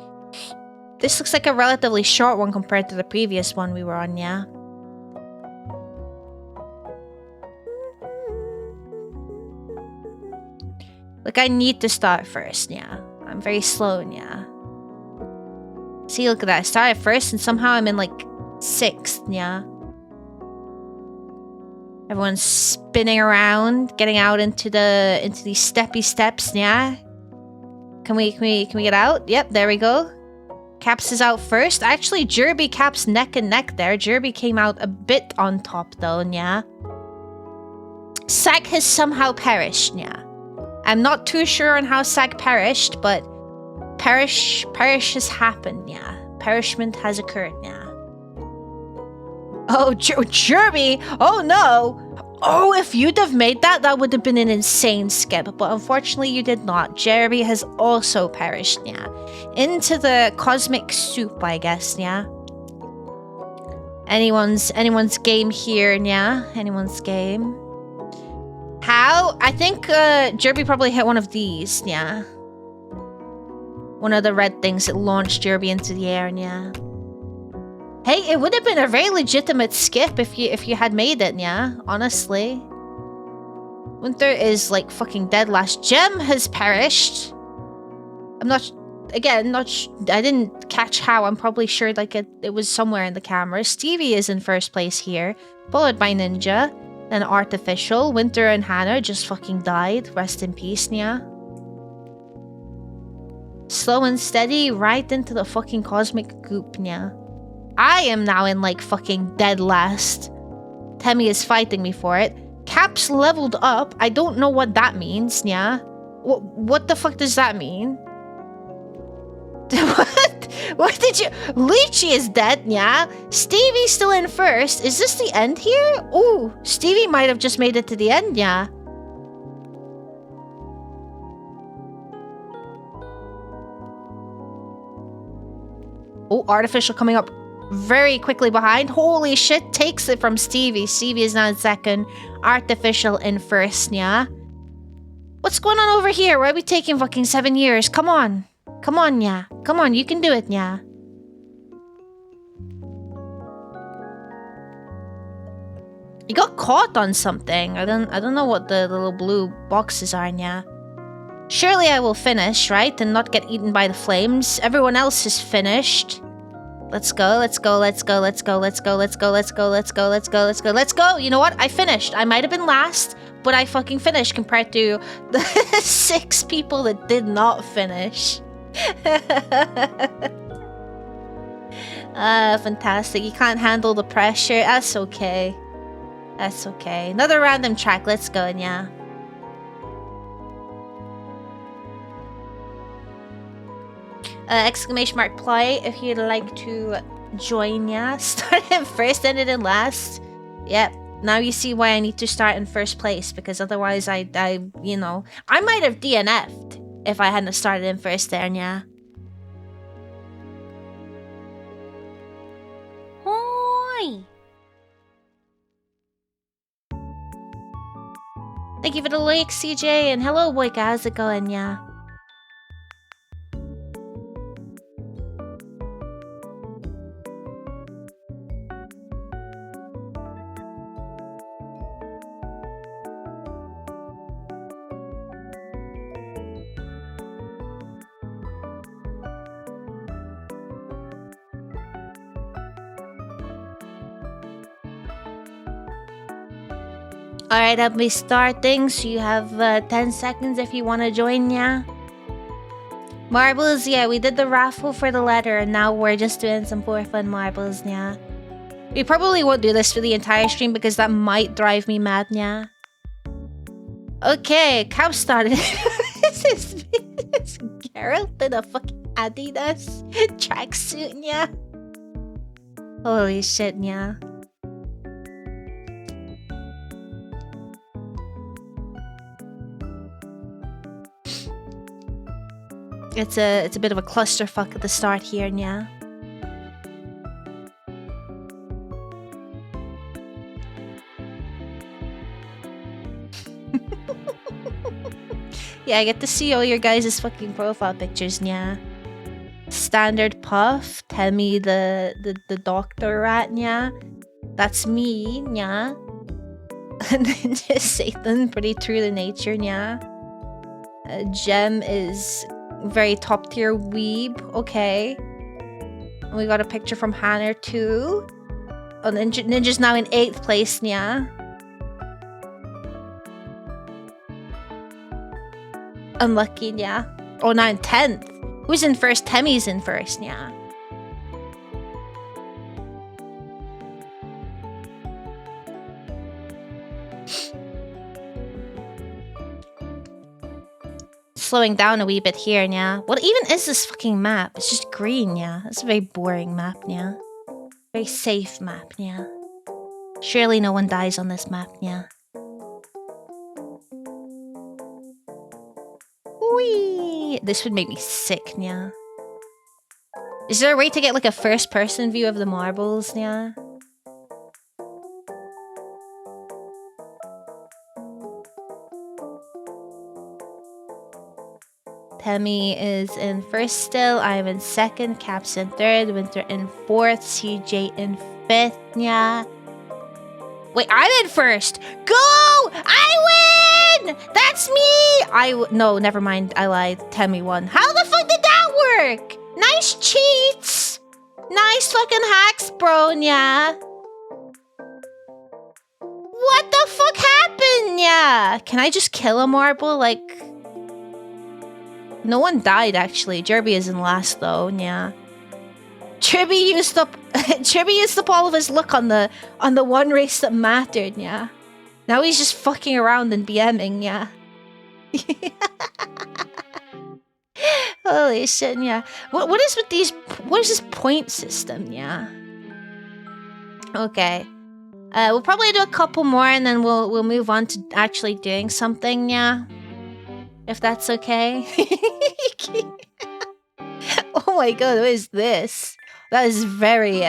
This looks like a relatively short one compared to the previous one we were on, yeah. Look, I need to start first, yeah. I'm very slow, yeah. See, look at that. I started first and somehow I'm in like 6th, yeah. Everyone's spinning around, getting out into these steppy steps, yeah. Can we get out? Yep, there we go. Caps is out first. Actually, Jerby Caps neck and neck there. Jerby came out a bit on top though, yeah. Sag has somehow perished, yeah. I'm not too sure on how Sag perished, but perish has happened, yeah. Perishment has occurred, yeah. Oh, Jeremy! Oh no! Oh, if you'd have made that, that would have been an insane skip. But unfortunately, you did not. Jeremy has also perished, yeah. Into the cosmic soup, I guess, yeah. Anyone's game here, yeah. Anyone's game. How? I think Jeremy probably hit one of these, yeah. One of the red things that launched Jeremy into the air, yeah. Hey, it would have been a very legitimate skip if you had made it, yeah, honestly. Winter is like fucking dead last. Gem has perished. I'm not, again, I didn't catch how. I'm probably sure like it was somewhere in the camera. Stevie is in first place here, followed by Ninja, then Artificial. Winter and Hannah just fucking died. Rest in peace, yeah. Slow and steady right into the fucking cosmic goop, yeah. I am now in like fucking dead last. Temmie is fighting me for it. Caps leveled up. I don't know what that means, yeah. What the fuck does that mean? What did you... Lychee is dead, yeah. Stevie's still in first. Is this the end here? Ooh, Stevie might have just made it to the end, yeah. Oh, Artificial coming up very quickly behind. Holy shit, takes it from Stevie. Stevie is now in second. Artificial in first, yeah. What's going on over here? Why are we taking fucking 7 years? Come on. Come on, yeah. Come on, you can do it, yeah. You got caught on something. I don't know what the little blue boxes are, yeah. Surely I will finish, right? And not get eaten by the flames. Everyone else is finished. Let's go, let's go, let's go, let's go, let's go, let's go, let's go, let's go, let's go, let's go, let's go. You know what? I finished. I might have been last, but I fucking finished compared to the 6 people that did not finish. Fantastic. You can't handle the pressure. That's okay. That's okay. Another random track. Let's go, yeah. Exclamation mark play if you'd like to join, yeah. Started in first, ended in last. Yep. Now you see why I need to start in first place, because otherwise I you know, I might have DNF'd if I hadn't started in first there, yeah. Hoi! Thank you for the like, CJ, and hello, Boyka. How's it going, yeah? Alright, I'll be starting, so you have 10 seconds if you want to join, yeah? Marbles, yeah, we did the raffle for the letter, and now we're just doing some for fun marbles, yeah? We probably won't do this for the entire stream, because that might drive me mad, yeah? Okay, cow started. This is Geralt in a fucking Adidas tracksuit, yeah? Holy shit, yeah. It's a bit of a clusterfuck at the start here, yeah. Yeah, I get to see all your guys' fucking profile pictures, yeah. Standard Puff, Temmie the doctor rat, yeah. That's me, yeah. And then just Satan, pretty true to nature, yeah. Gem is very top tier weeb, okay. And we got a picture from Hannah too. Oh, Ninja's now in 8th place, yeah. Unlucky, yeah. Oh, now in 10th. Who's in first? Temmie's in first, yeah. slowing down a wee bit here, yeah. What even is this fucking map? It's just green, yeah. It's a very boring map, yeah. Very safe map, yeah. Surely no one dies on this map, yeah. Whee! This would make me sick, yeah. Is there a way to get like a first-person view of the marbles, yeah? Temmie is in first still. I'm in second. Caps in third. Winter in fourth. CJ in fifth. Yeah. Wait, I'm in first. Go! I win! That's me! No, never mind. I lied. Temmie won. How the fuck did that work? Nice cheats! Nice fucking hacks, bro. Yeah. What the fuck happened? Yeah. Can I just kill a marble? Like... No one died, actually. Jerby is in last, though. Yeah. Tribby used up all of his luck on the one race that mattered. Yeah. Now he's just fucking around and BMing. Yeah. Holy shit. Yeah. What is with these? What is this point system? Yeah. Okay. We'll probably do a couple more, and then we'll move on to actually doing something. Yeah. If that's okay. Oh my god, what is this? That is very,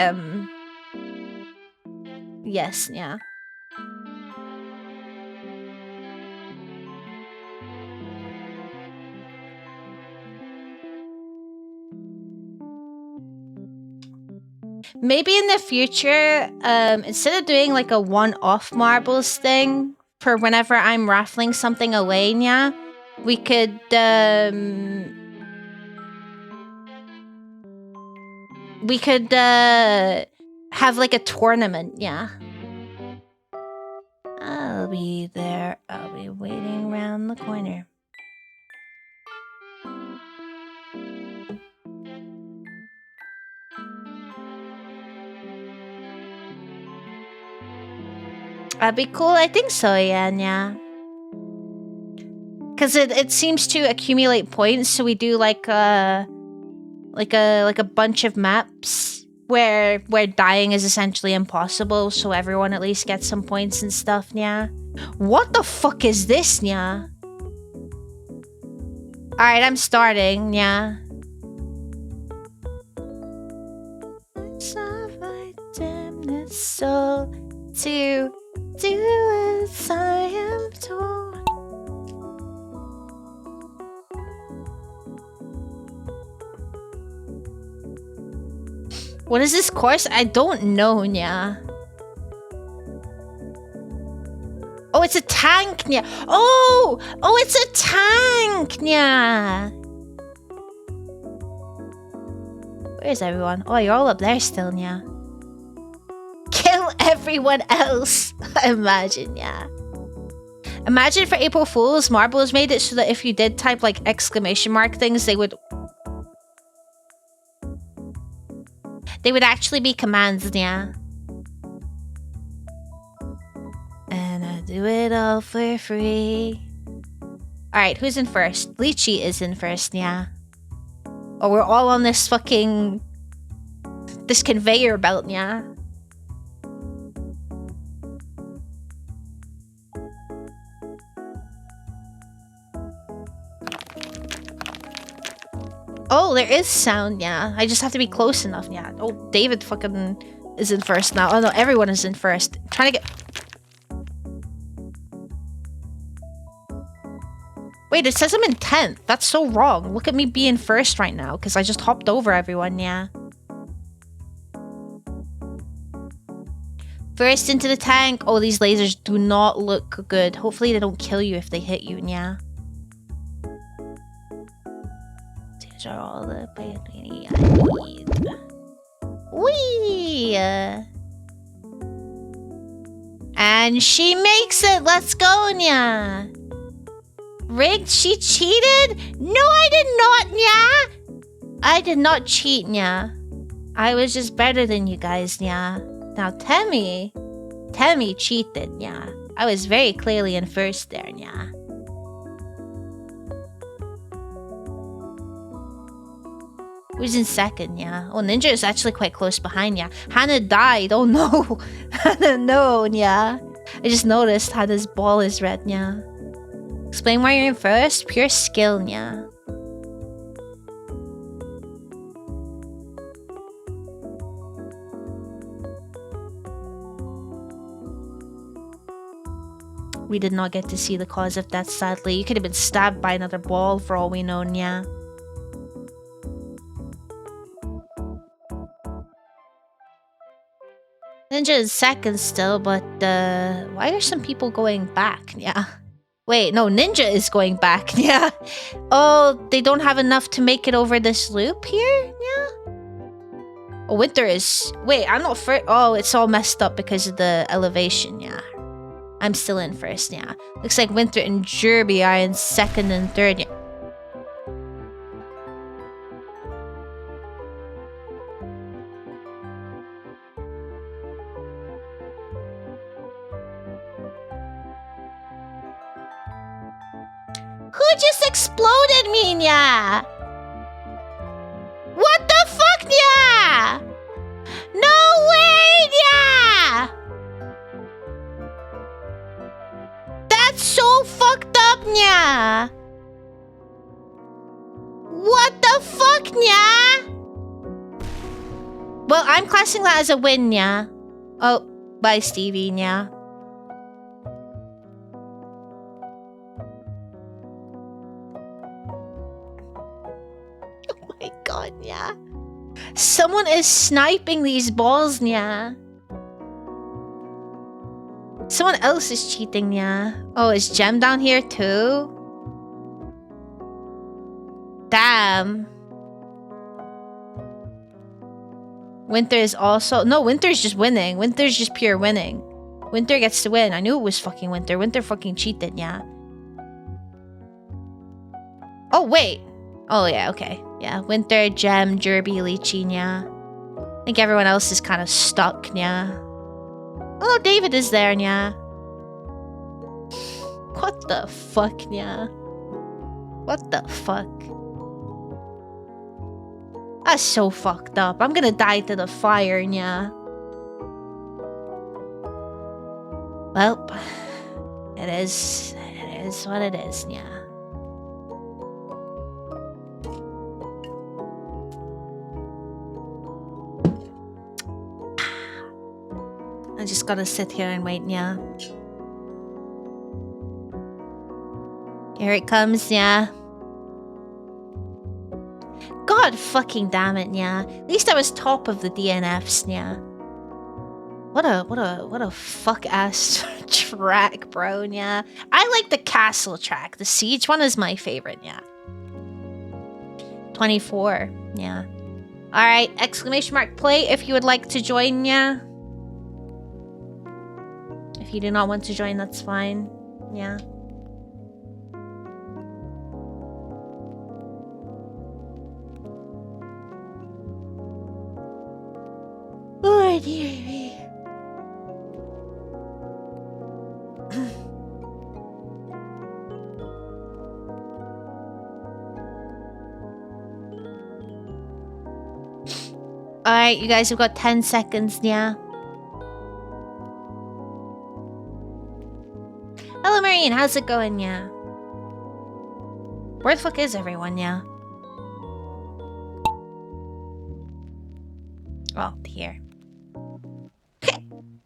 yes, yeah. Maybe in the future, instead of doing like a one-off marbles thing for whenever I'm raffling something away, yeah, we could, have like a tournament, yeah. I'll be there. I'll be waiting around the corner. That'd be cool. I think so, yeah. Because it seems to accumulate points, so we do like a bunch of maps where dying is essentially impossible, so everyone at least gets some points and stuff, yeah. What the fuck is this, yeah? Alright, I'm starting, yeah. So to do as I am told. What is this course? I don't know, yeah. Oh, it's a tank, yeah. Oh, it's a tank, yeah. Where's everyone? Oh, you're all up there still, yeah. Kill everyone else. Imagine, yeah. Imagine for April Fools, Marbles made it so that if you did type like exclamation mark things, they would actually be commands, yeah. And I do it all for free. Alright, who's in first? Lychee is in first, yeah. Oh, we're all on this fucking... this conveyor belt, yeah. Oh, there is sound, yeah. I just have to be close enough, yeah. Oh, David fucking is in first now. Oh no, everyone is in first. I'm trying to get... Wait, it says I'm in 10th. That's so wrong. Look at me being first right now, because I just hopped over everyone, yeah. First into the tank. Oh, these lasers do not look good. Hopefully they don't kill you if they hit you, yeah. These are all the ability I need. Whee! And she makes it! Let's go, Nya! Rigged? She cheated? No, I did not, Nya! I did not cheat, Nya. I was just better than you guys, Nya. Now, Temmie cheated, Nya. I was very clearly in first there, Nya. Who's in second, yeah? Oh, Ninja is actually quite close behind, yeah. Hannah died. Oh no. Hannah, no, yeah. I just noticed Hannah's ball is red, yeah. Explain why you're in first. Pure skill, yeah. We did not get to see the cause of death, sadly. You could have been stabbed by another ball for all we know, yeah. Ninja is second still, but why are some people going back? Yeah. Wait, no, Ninja is going back. Yeah. Oh, they don't have enough to make it over this loop here? Yeah. Oh, Winter is... Wait, I'm not first. Oh, it's all messed up because of the elevation, yeah. I'm still in first, yeah. Looks like Winter and Jerby are in second and third, yeah. Who just exploded me, nya? What the fuck, nya? No way, nya! That's so fucked up, nya! What the fuck, nya? Well, I'm classing that as a win, nya. Oh, bye, Stevie, nya. Oh my god, nya. Someone is sniping these balls, nya. Someone else is cheating, nya. Oh, is Gem down here too? Damn. Winter is also... No, Winter's just winning. Winter's just pure winning. Winter gets to win. I knew it was fucking Winter. Winter fucking cheated, yeah. Oh, wait. Oh, yeah, okay. Yeah, Winter, Gem, Jerby, Lychee, yeah. I think everyone else is kind of stuck, yeah. Oh, David is there, yeah. What the fuck, yeah? What the fuck? That's so fucked up. I'm gonna die to the fire, yeah. Well, it is what it is, yeah. I just gotta sit here and wait, yeah. Here it comes, yeah. God fucking damn it, yeah. At least I was top of the DNFs, yeah. What a fuck ass track, bro, yeah. I like the castle track. The siege one is my favorite, yeah. 24, yeah. Alright, exclamation mark play if you would like to join, yeah. If you do not want to join, that's fine, yeah. Oh, dear me. Alright, you guys have got 10 seconds, yeah. Hello, Marine, how's it going, yeah? Where the fuck is everyone, yeah? Oh, here.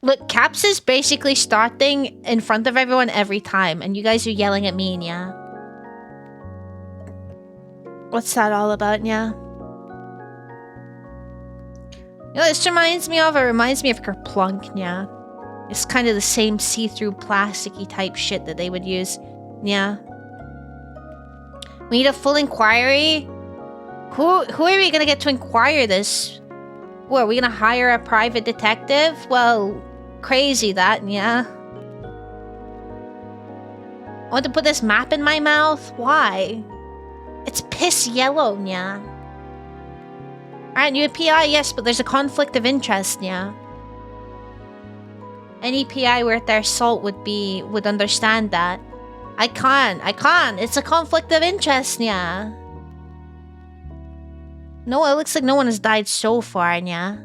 Look, Caps is basically starting in front of everyone every time, and you guys are yelling at me, yeah? What's that all about, yeah? You know, this reminds me of Kerplunk, yeah? It's kind of the same see-through plasticky type shit that they would use, yeah? We need a full inquiry? Who are we gonna get to inquire this? What, are we gonna hire a private detective? Well, crazy that, yeah. I want to put this map in my mouth? Why? It's piss yellow, yeah. Alright, new PI, yes, but there's a conflict of interest, yeah. Any PI worth their salt would understand that. I can't. It's a conflict of interest, yeah. No, it looks like no one has died so far, yeah.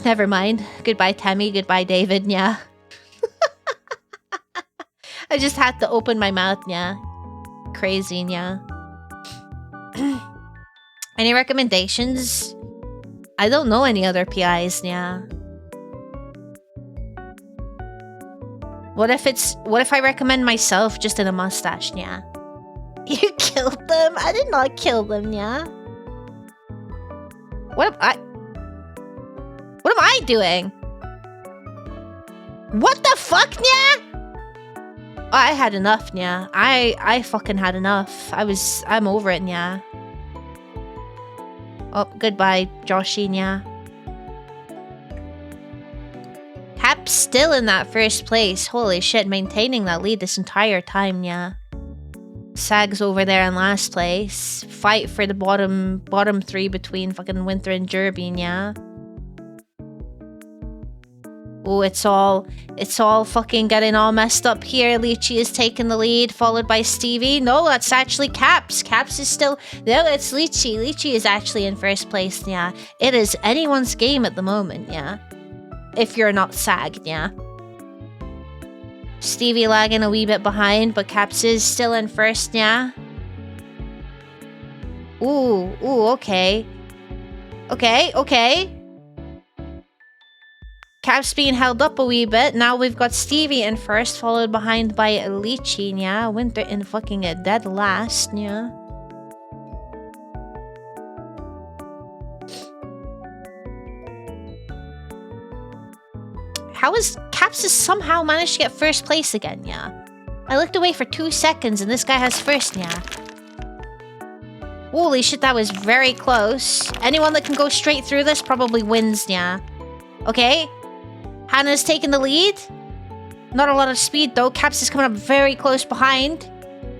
Never mind. Goodbye, Tammy. Goodbye, David, yeah. I just had to open my mouth, yeah. Crazy, yeah. Any recommendations? I don't know any other PIs, yeah. What if I recommend myself just in a mustache, yeah? You killed them? I did not kill them, yeah. What am I doing? What the fuck, yeah? Oh, I had enough, yeah. I fucking had enough. I'm over it, yeah. Oh, goodbye, Joshy, yeah. Cap's still in that first place. Holy shit, maintaining that lead this entire time, yeah. Sag's over there in last place. Fight for the bottom three between fucking Winter and Jerby, yeah. Oh, it's all fucking getting all messed up here. Lychee is taking the lead, followed by Stevie. No, that's actually Caps. Caps is still... No, it's Lychee. Lychee is actually in first place, yeah. It is anyone's game at the moment, yeah. If you're not Sag, yeah. Stevie lagging a wee bit behind, but Caps is still in first, yeah. Ooh, okay. Okay. Caps being held up a wee bit. Now we've got Stevie in first, followed behind by Lychee, yeah. Winter in fucking a dead last, yeah. How is Caps has somehow managed to get first place again, yeah? I looked away for 2 seconds and this guy has first, yeah. Holy shit, that was very close. Anyone that can go straight through this probably wins, yeah. Okay. Hannah's taking the lead. Not a lot of speed though. Caps is coming up very close behind.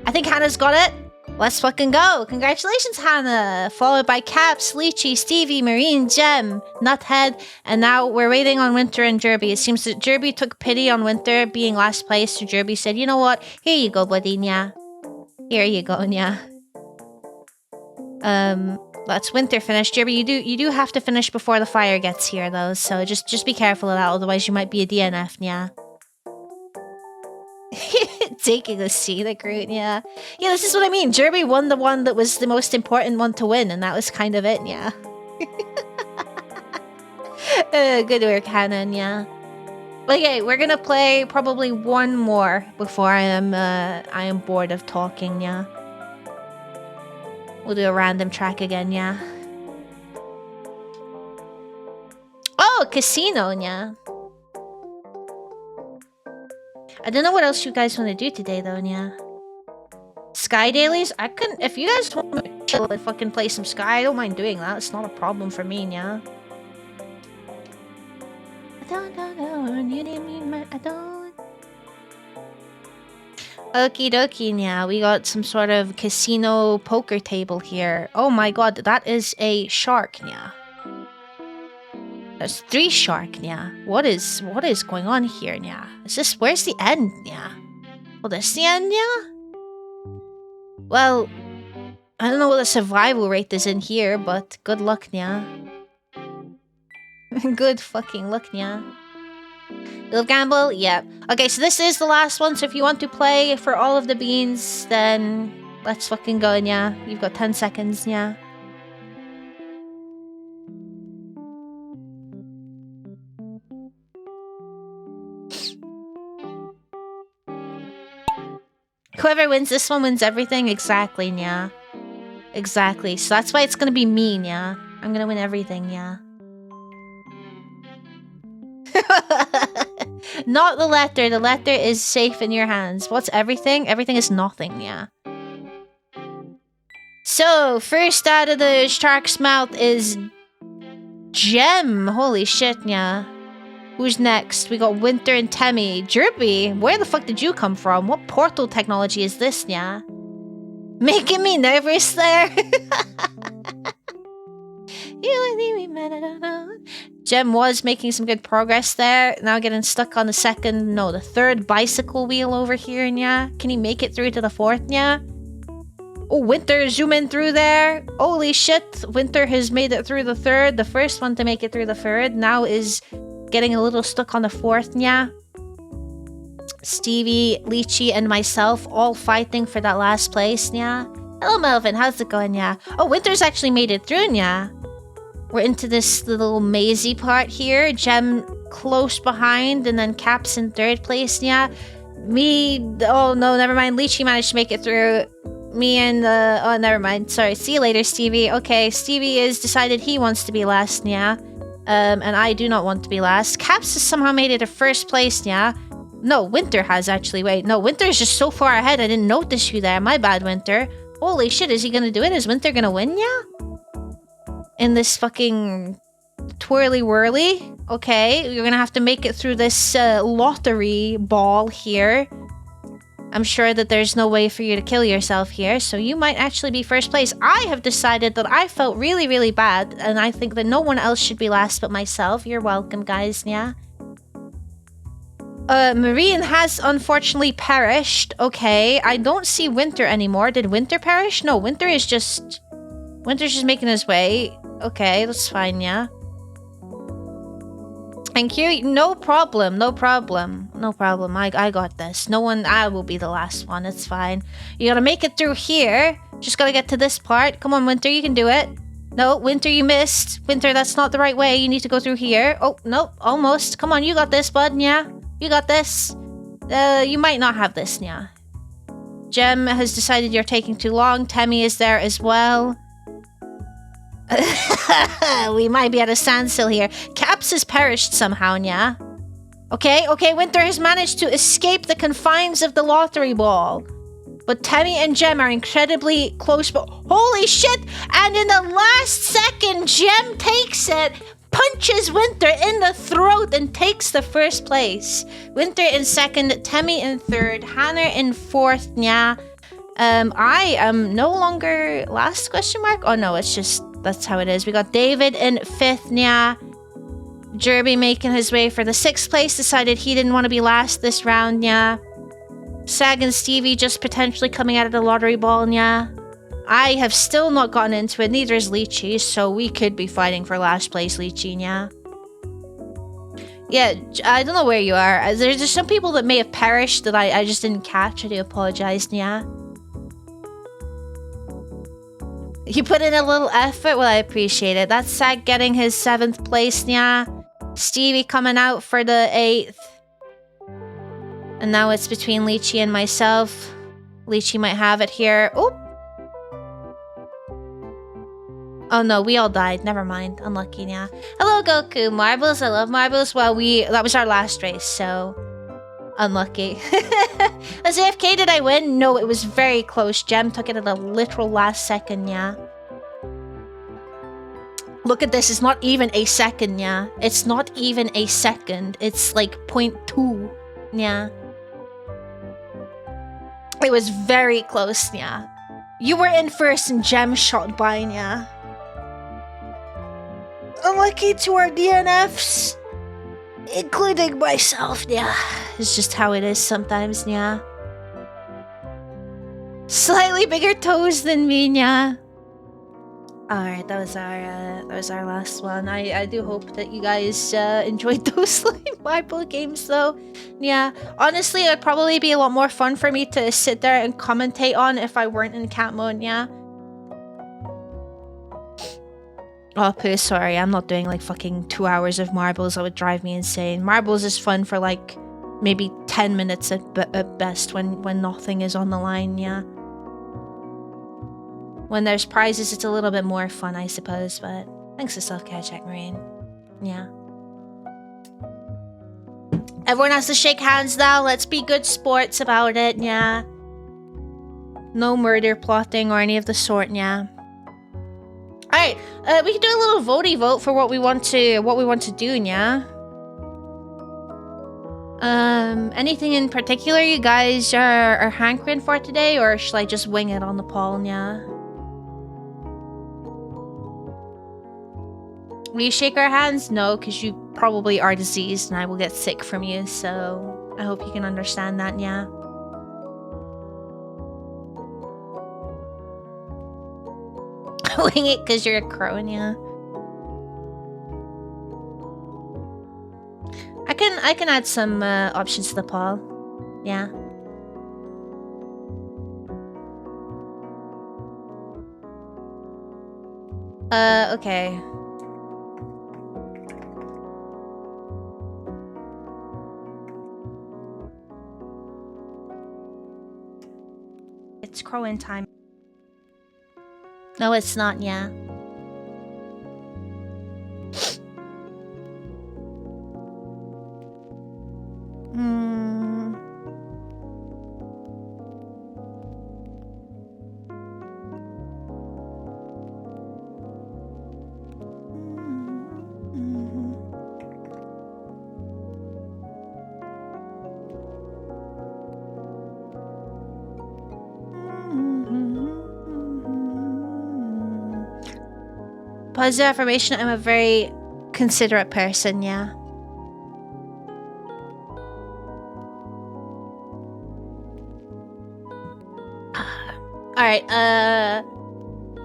I think Hannah's got it. Let's fucking go. Congratulations, Hannah. Followed by Caps, Lychee, Stevie, Marine, Gem, Nuthead. And now we're waiting on Winter and Jerby. It seems that Jerby took pity on Winter being last place. So Jerby said, you know what? Here you go, buddy, nya. Here you go, nya. That's Winter finished. Jerby, you do have to finish before the fire gets here, though. So just be careful of that. Otherwise, you might be a DNF, nya. Taking a scenic route, yeah. Yeah, this is what I mean. Jerby won the one that was the most important one to win, and that was kind of it, yeah. Good work, Hannah, yeah. Okay, we're gonna play probably one more before I am bored of talking, yeah. We'll do a random track again, yeah. Oh, casino, yeah. I don't know what else you guys want to do today, though, yeah. Sky dailies? I couldn't... If you guys want to chill and fucking play some Sky, I don't mind doing that. It's not a problem for me, yeah. I don't know. You didn't mean my... I don't... Okie dokie, yeah. We got some sort of casino poker table here. Oh my god, that is a shark, yeah. There's 3 shark, yeah. What is going on here, yeah? Is this... Where's the end, yeah? Well, this the end, yeah? Well, I don't know what the survival rate is in here, but good luck, yeah. Good fucking luck, yeah. You'll gamble? Yeah. Okay, so this is the last one, so if you want to play for all of the beans, then let's fucking go, yeah. You've got 10 seconds, yeah. Whoever wins this one wins everything. Exactly, yeah. Exactly. So that's why it's gonna be me, yeah. I'm gonna win everything, yeah. Not the letter. The letter is safe in your hands. What's everything? Everything is nothing, yeah. So, first out of the shark's mouth is... Gem. Holy shit, yeah. Who's next? We got Winter and Temmie. Jerby, where the fuck did you come from? What portal technology is this, yeah? Making me nervous there. Jem was making some good progress there. Now getting stuck on the third bicycle wheel over here, yeah. Can he make it through to the fourth, yeah? Oh, Winter zooming through there. Holy shit, Winter has made it through the third. The first one to make it through the third now is getting a little stuck on the fourth, yeah. Stevie, Lychee, and myself all fighting for that last place, yeah. Hello, Melvin. How's it going, yeah? Oh, Winter's actually made it through, yeah. We're into this little mazy part here. Jem close behind, and then Caps in third place, yeah. Me... Oh, no, never mind. Lychee managed to make it through. Me and... Oh, never mind. Sorry. See you later, Stevie. Okay, Stevie has decided he wants to be last, yeah. And I do not want to be last. Caps has somehow made it to first place, yeah. No, Winter has, actually. Wait, no, Winter is just so far ahead. I didn't notice you there. My bad, Winter. Holy shit, is he gonna do it? Is Winter gonna win, yeah? In this fucking twirly-whirly? Okay, you're gonna have to make it through this lottery ball here. I'm sure that there's no way for you to kill yourself here, so you might actually be first place. I have decided that I felt really, really bad, and I think that no one else should be last but myself. You're welcome, guys, yeah? Marine has unfortunately perished. Okay, I don't see Winter anymore. Did Winter perish? No, Winter's just making his way. Okay, that's fine, yeah. Thank you. No problem, no problem. No problem. I got this. I will be the last one. It's fine. You gotta make it through here. Just gotta get to this part. Come on, Winter, you can do it. No, Winter, you missed. Winter, that's not the right way. You need to go through here. Oh, nope, almost. Come on, you got this, bud, yeah. You got this. You might not have this, yeah. Jem has decided you're taking too long. Temmie is there as well. We might be at a standstill here. Caps has perished somehow, yeah. Okay, Winter has managed to escape the confines of the lottery ball. But Temmie and Jem are incredibly close. But holy shit! And in the last second, Jem takes it, punches Winter in the throat, and takes the first place. Winter in second, Temmie in third, Hannah in fourth, yeah. I am no longer last, question mark? Oh no, it's just, that's how it is. We got David in fifth, yeah. Jerby making his way for the sixth place, decided he didn't want to be last this round, yeah. Sag and Stevie just potentially coming out of the lottery ball, yeah. I have still not gotten into it, neither is Lychee, so we could be fighting for last place, Lychee, yeah. Yeah, I don't know where you are. There's just some people that may have perished that I just didn't catch. I do apologize, yeah. You put in a little effort? Well, I appreciate it. That's Sag getting his 7th place, yeah. Stevie coming out for the 8th. And now it's between Lychee and myself. Lychee might have it here. Oh! Oh no, we all died. Never mind. Unlucky, yeah. Hello, Goku. Marbles. I love marbles. Well, that was our last race, so... Unlucky. As AFK, did I win? No, it was very close. Jem took it at the literal last second, yeah. Look at this. It's not even a second, yeah. It's not even a second. It's like 0.2, yeah. It was very close, yeah. You were in first and Jem shot by, yeah. Unlucky to our DNFs. Including myself, yeah. It's just how it is sometimes, yeah. Slightly bigger toes than me, yeah. Alright, that was our last one. I do hope that you guys enjoyed those marble games though. Yeah. Honestly, it would probably be a lot more fun for me to sit there and commentate on if I weren't in cat mode, yeah. Oh, Pooh, sorry, I'm not doing like fucking 2 hours of marbles. That would drive me insane. Marbles is fun for like maybe 10 minutes at best when nothing is on the line, yeah. When there's prizes, it's a little bit more fun, I suppose, but thanks to self-care check, Marine. Yeah. Everyone has to shake hands now. Let's be good sports about it, yeah. No murder plotting or any of the sort, yeah. Alright, we can do a little votey vote for what we want to do, yeah. Anything in particular you guys are hankering for today, or should I just wing it on the poll, yeah? Will you shake our hands? No, because you probably are diseased and I will get sick from you, so I hope you can understand that, yeah. Wing it because you're a crone, yeah. I can add some options to the poll. Yeah. Okay. It's crowing time. No, it's not, yeah. Positive affirmation, I'm a very considerate person, yeah. Alright,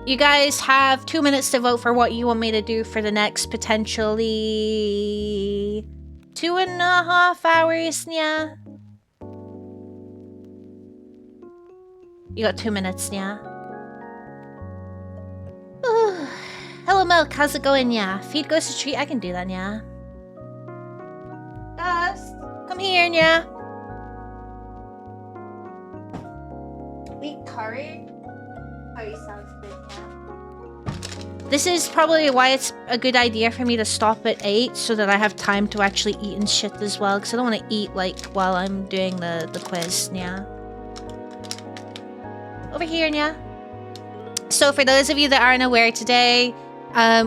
you guys have 2 minutes to vote for what you want me to do for the next potentially 2.5 hours, yeah. You got 2 minutes, yeah. Hello, Milk. How's it going, yeah? Feed Ghost a treat? I can do that, yeah. Dust, come here, yeah. Wheat curry? Curry sounds good, yeah. This is probably why it's a good idea for me to stop at 8 so that I have time to actually eat and shit as well, because I don't want to eat, like, while I'm doing the quiz, yeah. Over here, yeah. So for those of you that aren't aware today,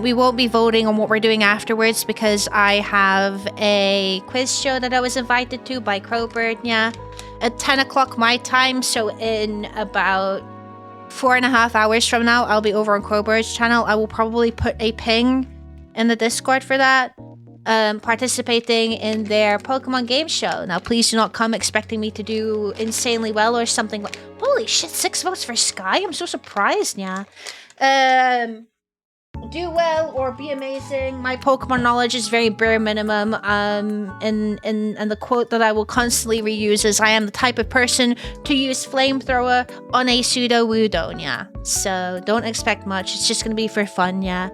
we won't be voting on what we're doing afterwards because I have a quiz show that I was invited to by Crowbird, yeah, at 10 o'clock my time. So in about 4.5 hours from now, I'll be over on Crowbird's channel. I will probably put a ping in the Discord for that, participating in their Pokemon game show. Now, please do not come expecting me to do insanely well or something like... Holy shit, 6 votes for Sky? I'm so surprised, yeah. Do well or be amazing. My Pokemon knowledge is very bare minimum. And the quote that I will constantly reuse is, I am the type of person to use flamethrower on a pseudo Woodone, yeah. So don't expect much. It's just gonna be for fun, yeah.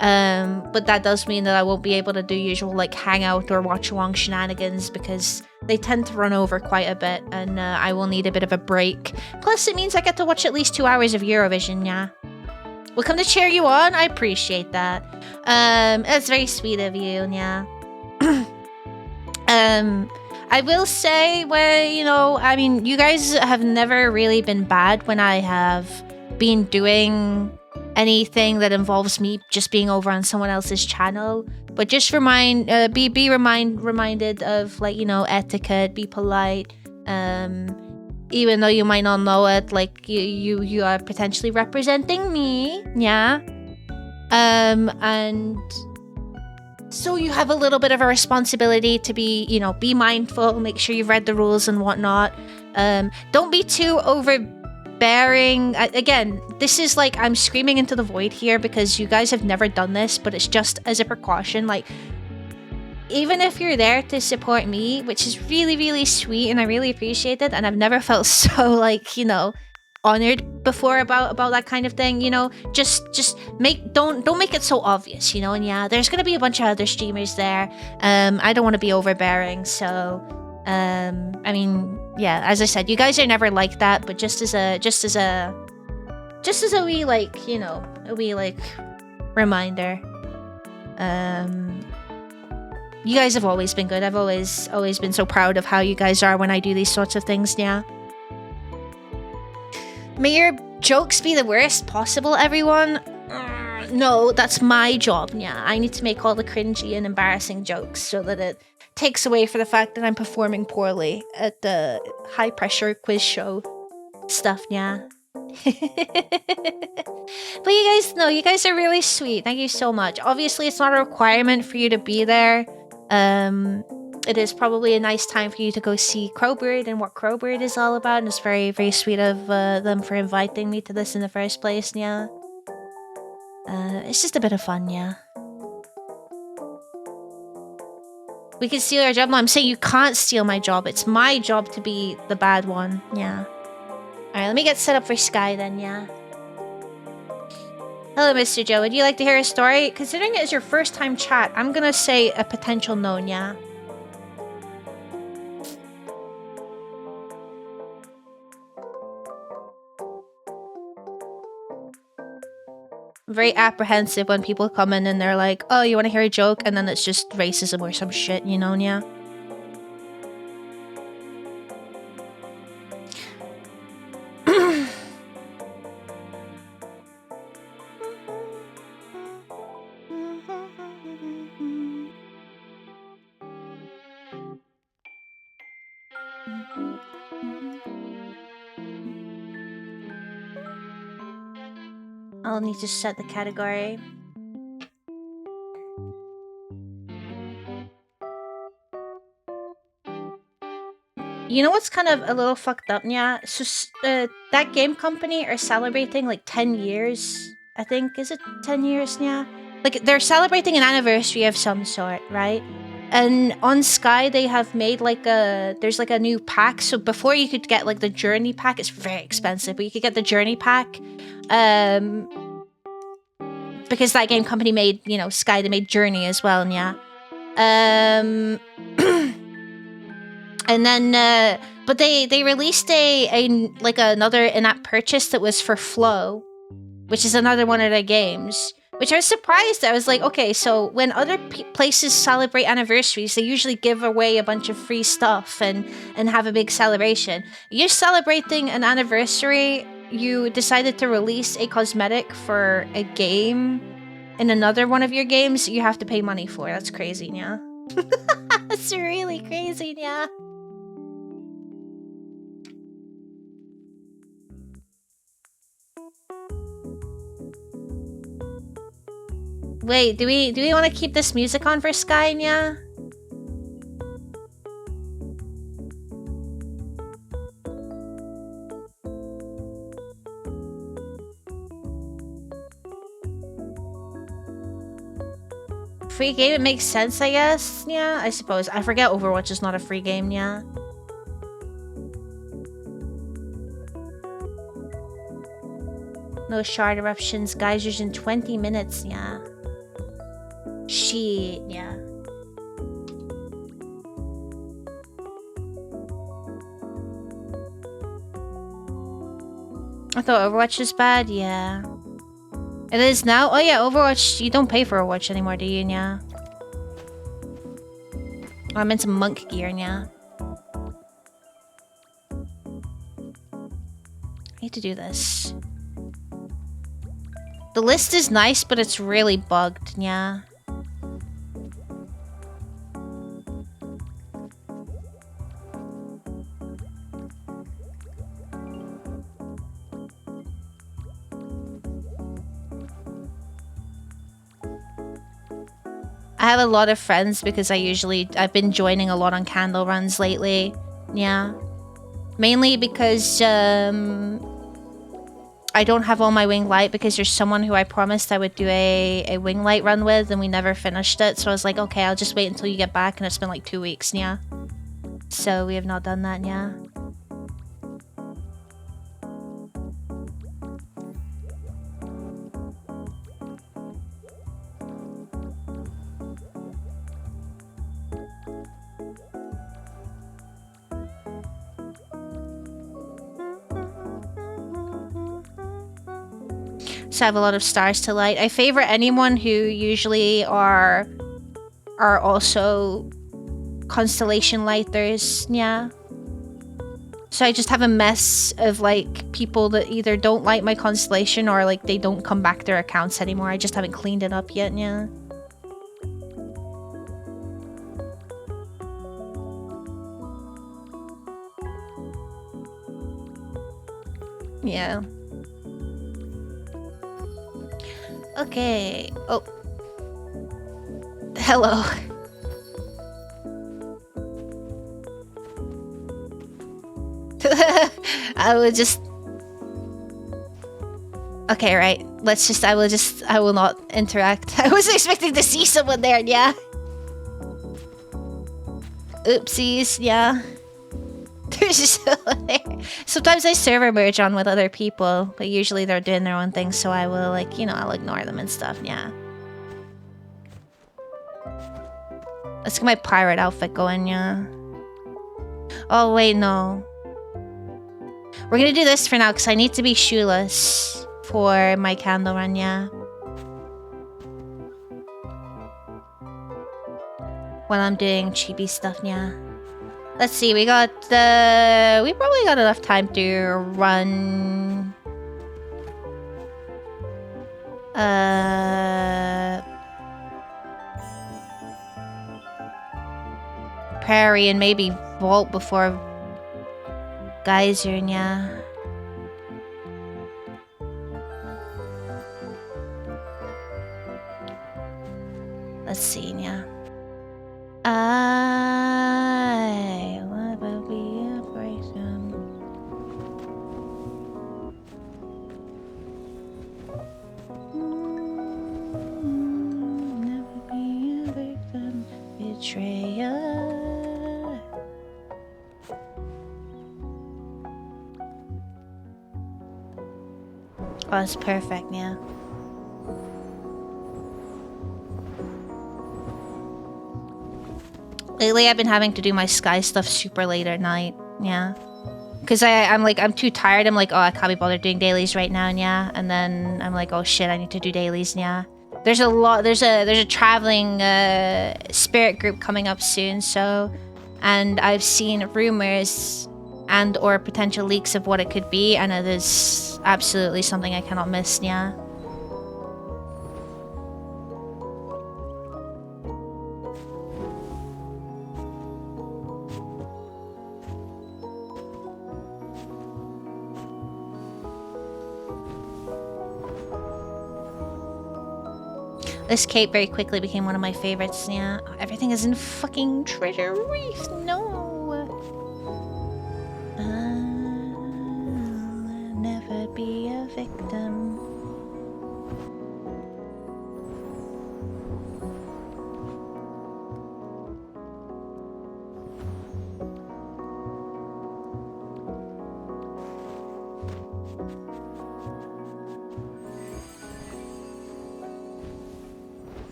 But that does mean that I won't be able to do usual like hangout or watch along shenanigans because they tend to run over quite a bit and I will need a bit of a break. Plus it means I get to watch at least 2 hours of Eurovision, yeah. Welcome to cheer you on. I appreciate that. That's very sweet of you, yeah. I will say, well, you know, I mean, you guys have never really been bad when I have been doing anything that involves me just being over on someone else's channel. But just be reminded of, like, you know, etiquette, be polite. Even though you might not know it, like you are potentially representing me, yeah. And so you have a little bit of a responsibility to be, you know, be mindful, make sure you've read the rules and whatnot. Don't be too overbearing. Again, this is like I'm screaming into the void here because you guys have never done this, but it's just as a precaution, like. Even if you're there to support me, which is really, really sweet and I really appreciate it, and I've never felt so, like, you know, honored before about that kind of thing, you know, just don't make it so obvious, you know. And yeah, there's gonna be a bunch of other streamers there. I don't want to be overbearing, so I mean, yeah, as I said, you guys are never like that, but just as a wee, like, you know, a wee, like, reminder. You guys have always been good. I've always been so proud of how you guys are when I do these sorts of things, yeah. May your jokes be the worst possible, everyone. No, that's my job, yeah. I need to make all the cringy and embarrassing jokes so that it takes away for the fact that I'm performing poorly at the high-pressure quiz show stuff, yeah. But you guys know, you guys are really sweet. Thank you so much. Obviously, it's not a requirement for you to be there. It is probably a nice time for you to go see Crowbird and what Crowbird is all about. And it's very, very sweet of them for inviting me to this in the first place, yeah. It's just a bit of fun, yeah. We can steal our job. No, I'm saying you can't steal my job. It's my job to be the bad one, yeah. Alright, let me get set up for Sky then, yeah. Hello, Mr. Joe. Would you like to hear a story? Considering it is your first time chat, I'm gonna say a potential no, yeah. I'm very apprehensive when people come in and they're like, oh, you want to hear a joke? And then it's just racism or some shit, you know, yeah. I'll need to set the category. You know what's kind of a little fucked up, yeah? So, that game company are celebrating like 10 years, I think. Is it 10 years, yeah? Like, they're celebrating an anniversary of some sort, right? And on Sky, they have made like there's like a new pack. So before you could get like the Journey pack, it's very expensive, but you could get the Journey pack. Because that game company made, you know, Sky, they made Journey as well, yeah. And then, but they released like another in-app purchase that was for Flow, which is another one of their games. Which I was surprised at. I was like, okay, so when other places celebrate anniversaries, they usually give away a bunch of free stuff and have a big celebration. You're celebrating an anniversary. You decided to release a cosmetic for a game in another one of your games you have to pay money for. That's crazy, yeah. That's really crazy, yeah. Wait, do we want to keep this music on for Sky, yeah? Free game, it makes sense, I guess. Yeah, I suppose. I forget Overwatch is not a free game, yeah. No shard eruptions, geysers in 20 minutes, yeah. Shit, yeah. I thought Overwatch was bad, yeah. It is now? Oh yeah, Overwatch, you don't pay for Overwatch anymore, do you, yeah? Oh, I'm into monk gear, yeah. I need to do this. The list is nice, but it's really bugged, yeah. I have a lot of friends because I've been joining a lot on candle runs lately. Yeah. Mainly because I don't have all my wing light because there's someone who I promised I would do a wing light run with and we never finished it. So I was like, okay, I'll just wait until you get back, and it's been like 2 weeks, yeah. So we have not done that, yeah. So I have a lot of stars to light. I favorite anyone who usually are also constellation lighters, yeah. So I just have a mess of like people that either don't like my constellation or like they don't come back to their accounts anymore. I just haven't cleaned it up yet, yeah. Yeah. Okay. Oh. Hello. I will just... Okay, right. I will not interact. I was expecting to see someone there, yeah. Oopsies, yeah. There's just someone there. Sometimes I server merge on with other people, but usually they're doing their own thing, so I will, like, you know, I'll ignore them and stuff, yeah. Let's get my pirate outfit going, yeah. Oh, wait, no. We're gonna do this for now, because I need to be shoeless for my candle run, yeah. While I'm doing chibi stuff, yeah. Let's see, we probably got enough time to run... Prairie and maybe Vault before Geyser, yeah. Let's see, yeah. I wanna be a person. Never be a victim, betrayer. Oh, that's perfect, yeah. Lately, I've been having to do my Sky stuff super late at night, yeah. Because I'm too tired. I'm like, oh, I can't be bothered doing dailies right now, yeah. And then I'm like, oh shit, I need to do dailies, yeah. There's a traveling spirit group coming up soon, so, and I've seen rumors and or potential leaks of what it could be, and it is absolutely something I cannot miss, yeah. This cape very quickly became one of my favorites, yeah. Everything is in fucking Treasure Reef, no! I'll never be a victim.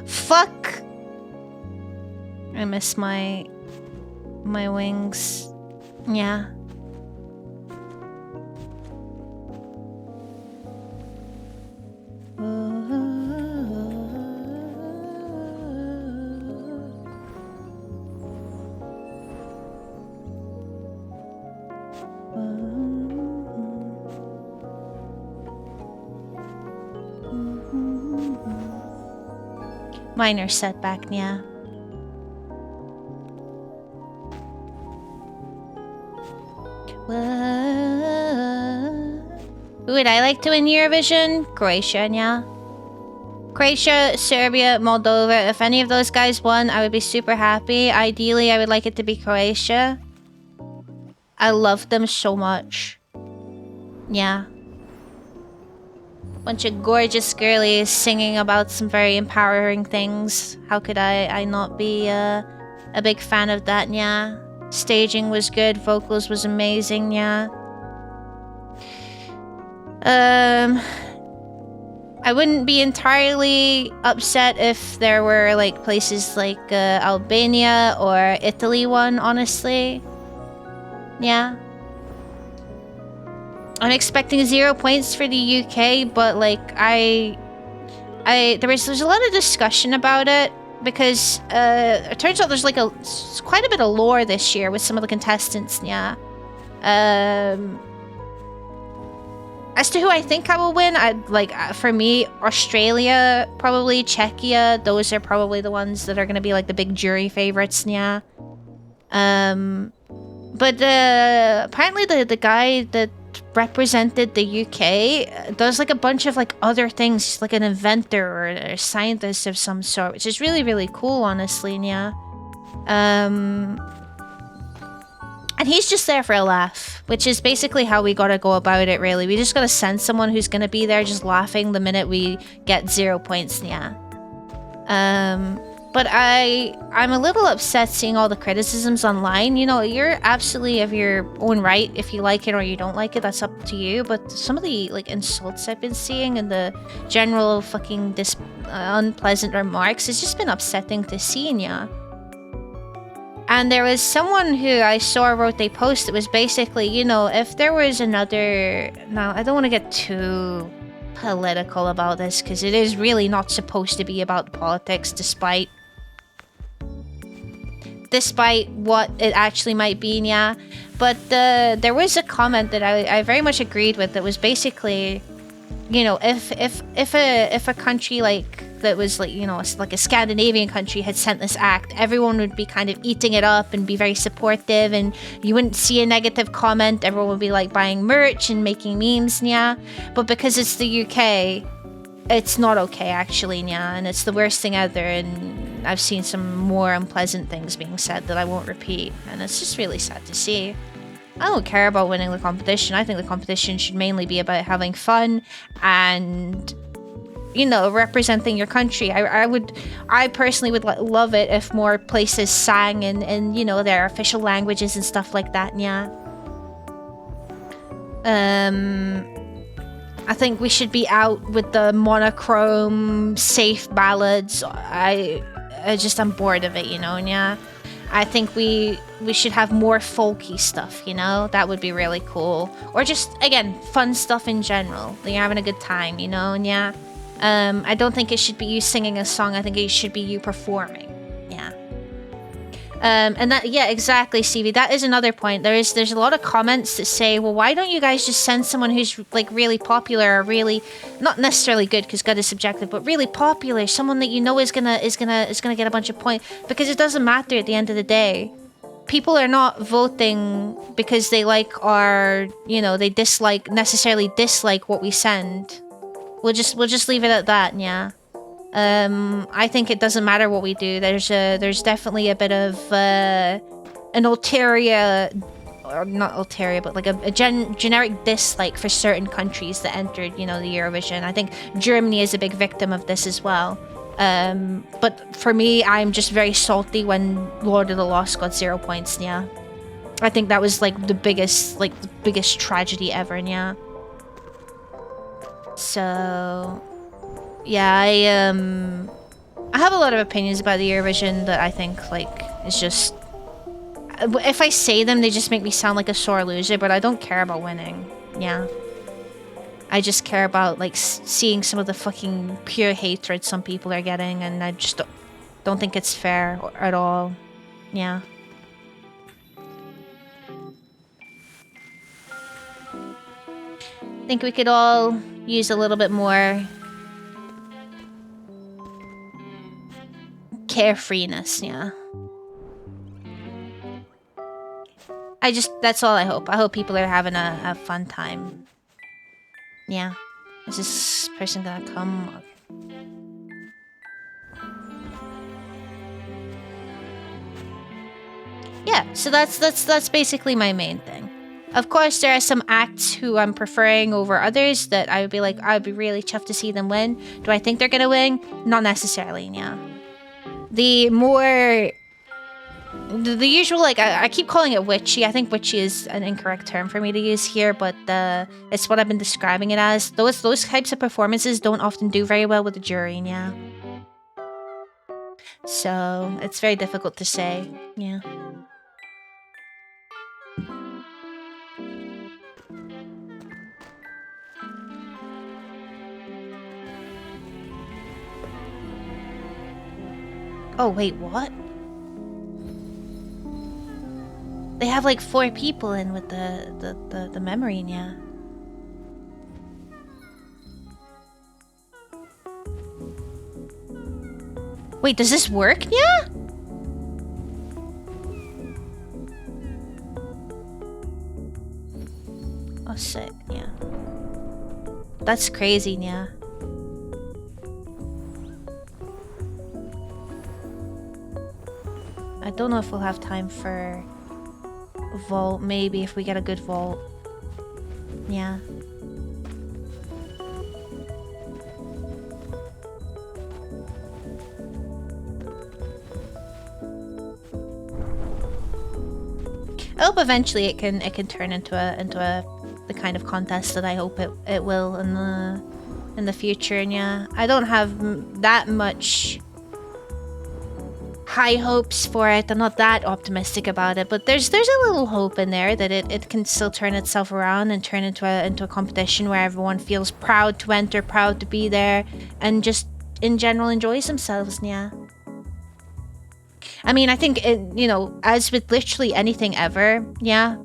Fuck! I miss my wings. Yeah. Minor setback, yeah. Who would I like to win Eurovision? Croatia, yeah. Croatia, Serbia, Moldova. If any of those guys won, I would be super happy. Ideally, I would like it to be Croatia. I love them so much. Yeah. Bunch of gorgeous girlies singing about some very empowering things. How could I not be a big fan of that, yeah? Staging was good, vocals was amazing, yeah. I wouldn't be entirely upset if there were like places like Albania or Italy won, honestly. Yeah. I'm expecting 0 points for the UK, but like there's a lot of discussion about it because it turns out there's like quite a bit of lore this year with some of the contestants, yeah. As to who I think I will win, for me, Australia, probably Czechia, those are probably the ones that are gonna be like the big jury favorites, yeah. But apparently the guy that represented the UK does like a bunch of like other things. He's like an inventor or a scientist of some sort, which is really, really cool, honestly, yeah. And he's just there for a laugh, which is basically how we gotta go about it, really. We just gotta send someone who's gonna be there just laughing the minute we get 0 points, yeah. But I'm a little upset seeing all the criticisms online. You know, you're absolutely of your own right. If you like it or you don't like it, that's up to you. But some of the, like, insults I've been seeing and the general fucking unpleasant remarks, it's just been upsetting to see, yeah. And there was someone who I saw wrote a post that was basically, you know, if there was another... Now, I don't want to get too political about this, because it is really not supposed to be about politics, despite what it actually might be, yeah. But there was a comment that I very much agreed with that was basically, you know, if a country like that was like, you know, like a Scandinavian country had sent this act, everyone would be kind of eating it up and be very supportive, and you wouldn't see a negative comment. Everyone would be like buying merch and making memes, yeah. But because it's the UK, it's not okay, actually, yeah, and it's the worst thing ever, and I've seen some more unpleasant things being said that I won't repeat, and it's just really sad to see. I don't care about winning the competition. I think the competition should mainly be about having fun and, you know, representing your country. I personally would love it if more places sang in, you know, their official languages and stuff like that, yeah. I think we should be out with the monochrome, safe ballads. I'm bored of it, you know, yeah. I think we should have more folky stuff, you know? That would be really cool. Or just, again, fun stuff in general. You're having a good time, you know, and yeah. I don't think it should be you singing a song. I think it should be you performing. Yeah. And that, yeah, exactly, Stevie. That is another point. There's a lot of comments that say, well, why don't you guys just send someone who's like really popular or really not necessarily good, because good is subjective, but really popular, someone that you know is gonna get a bunch of points, because it doesn't matter at the end of the day. People are not voting because they like our, you know, they necessarily dislike what we send. We'll just leave it at that, yeah. I think it doesn't matter what we do. There's definitely a bit of an ulterior, or not ulterior, but like a generic dislike for certain countries that entered, you know, the Eurovision. I think Germany is a big victim of this as well. But for me, I'm just very salty when Lord of the Lost got 0 points, yeah. I think that was like the biggest tragedy ever, yeah. So yeah, I have a lot of opinions about the Eurovision that I think, like, is just... If I say them, they just make me sound like a sore loser, but I don't care about winning. Yeah. I just care about, like, seeing some of the fucking pure hatred some people are getting, and I just don't think it's fair at all. Yeah. I think we could all use a little bit more carefreeness, yeah. That's all I hope. I hope people are having a fun time. Yeah. Is this person gonna come? Yeah, so that's basically my main thing. Of course, there are some acts who I'm preferring over others that I would be like, I'd be really chuffed to see them win. Do I think they're gonna win? Not necessarily, yeah. The usual, like, I keep calling it witchy. I think witchy is an incorrect term for me to use here, but it's what I've been describing it as. Those types of performances don't often do very well with the jury, yeah. So, it's very difficult to say, yeah. Oh, wait, what? They have like 4 people in with the memory, yeah. Wait, does this work, yeah? Oh, sick, yeah. That's crazy, yeah. I don't know if we'll have time for vault. Maybe if we get a good vault. Yeah. I hope eventually it can turn into the kind of contest that I hope it will in the future. And yeah, I don't have that much high hopes for it. I'm not that optimistic about it, but there's a little hope in there that it can still turn itself around and turn into a competition where everyone feels proud to enter, proud to be there, and just in general enjoys themselves. Yeah. I mean, I think you know, as with literally anything ever, yeah.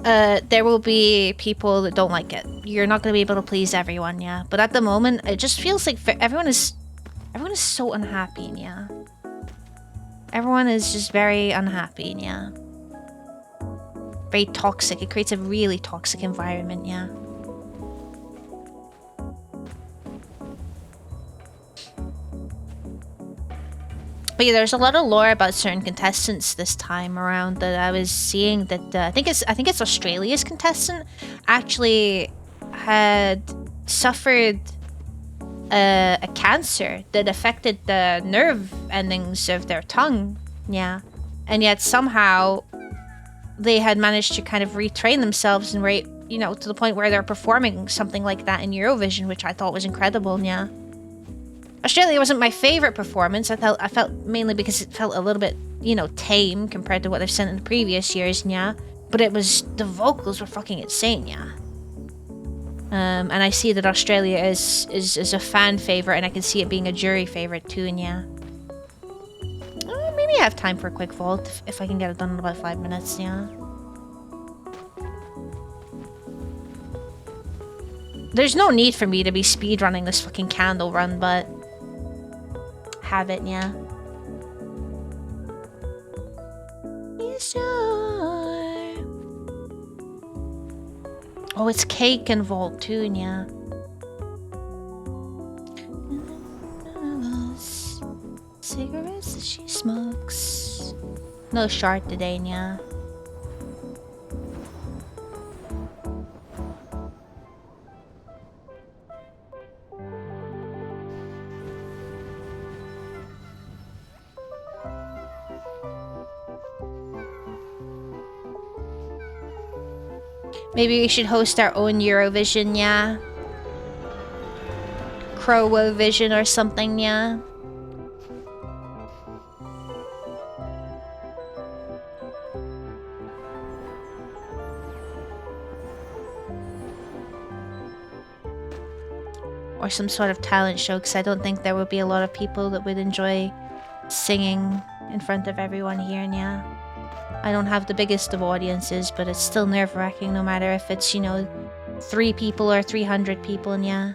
There will be people that don't like it. You're not gonna be able to please everyone, yeah. But at the moment, it just feels like everyone is so unhappy, yeah. Everyone is just very unhappy, yeah. Very toxic. It creates a really toxic environment, yeah. But yeah, there's a lot of lore about certain contestants this time around that I was seeing that I think it's Australia's contestant actually had suffered a cancer that affected the nerve endings of their tongue, yeah, and yet somehow they had managed to kind of retrain themselves and you know, to the point where they're performing something like that in Eurovision, which I thought was incredible, yeah. Australia wasn't my favorite performance. I felt mainly because it felt a little bit, you know, tame compared to what they've sent in the previous years, yeah. But the vocals were fucking insane, yeah. And I see that Australia is a fan favorite, and I can see it being a jury favorite too, and yeah. Maybe I have time for a quick vault if I can get it done in about 5 minutes, yeah. There's no need for me to be speedrunning this fucking candle run, but have it, yeah. Oh, it's cake and vault too, yeah. Cigarettes that she smokes. No shard today, yeah. Maybe we should host our own Eurovision, yeah. Crowovision or something, yeah. Or some sort of talent show, because I don't think there would be a lot of people that would enjoy singing in front of everyone here, and yeah. I don't have the biggest of audiences, but it's still nerve-wracking no matter if it's, you know, 3 people or 300 people, and yeah.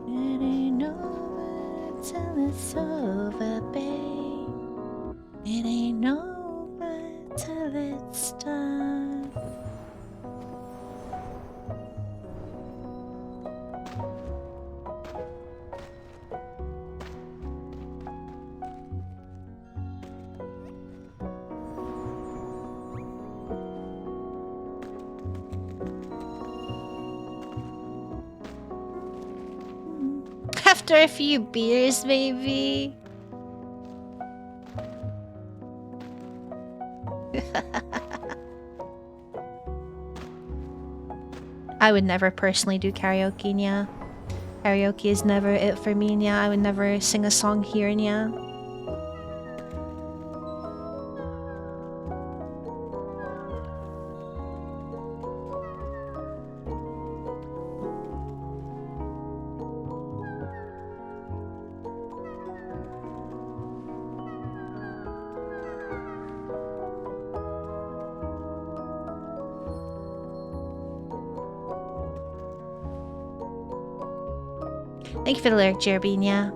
It ain't over till it's over, babe. It ain't over till it's done. After a few beers, maybe. I would never personally do karaoke, Nya. Karaoke is never it for me, Nya. I would never sing a song here, Nya. Thank you for the lyric, Jerby, Nya.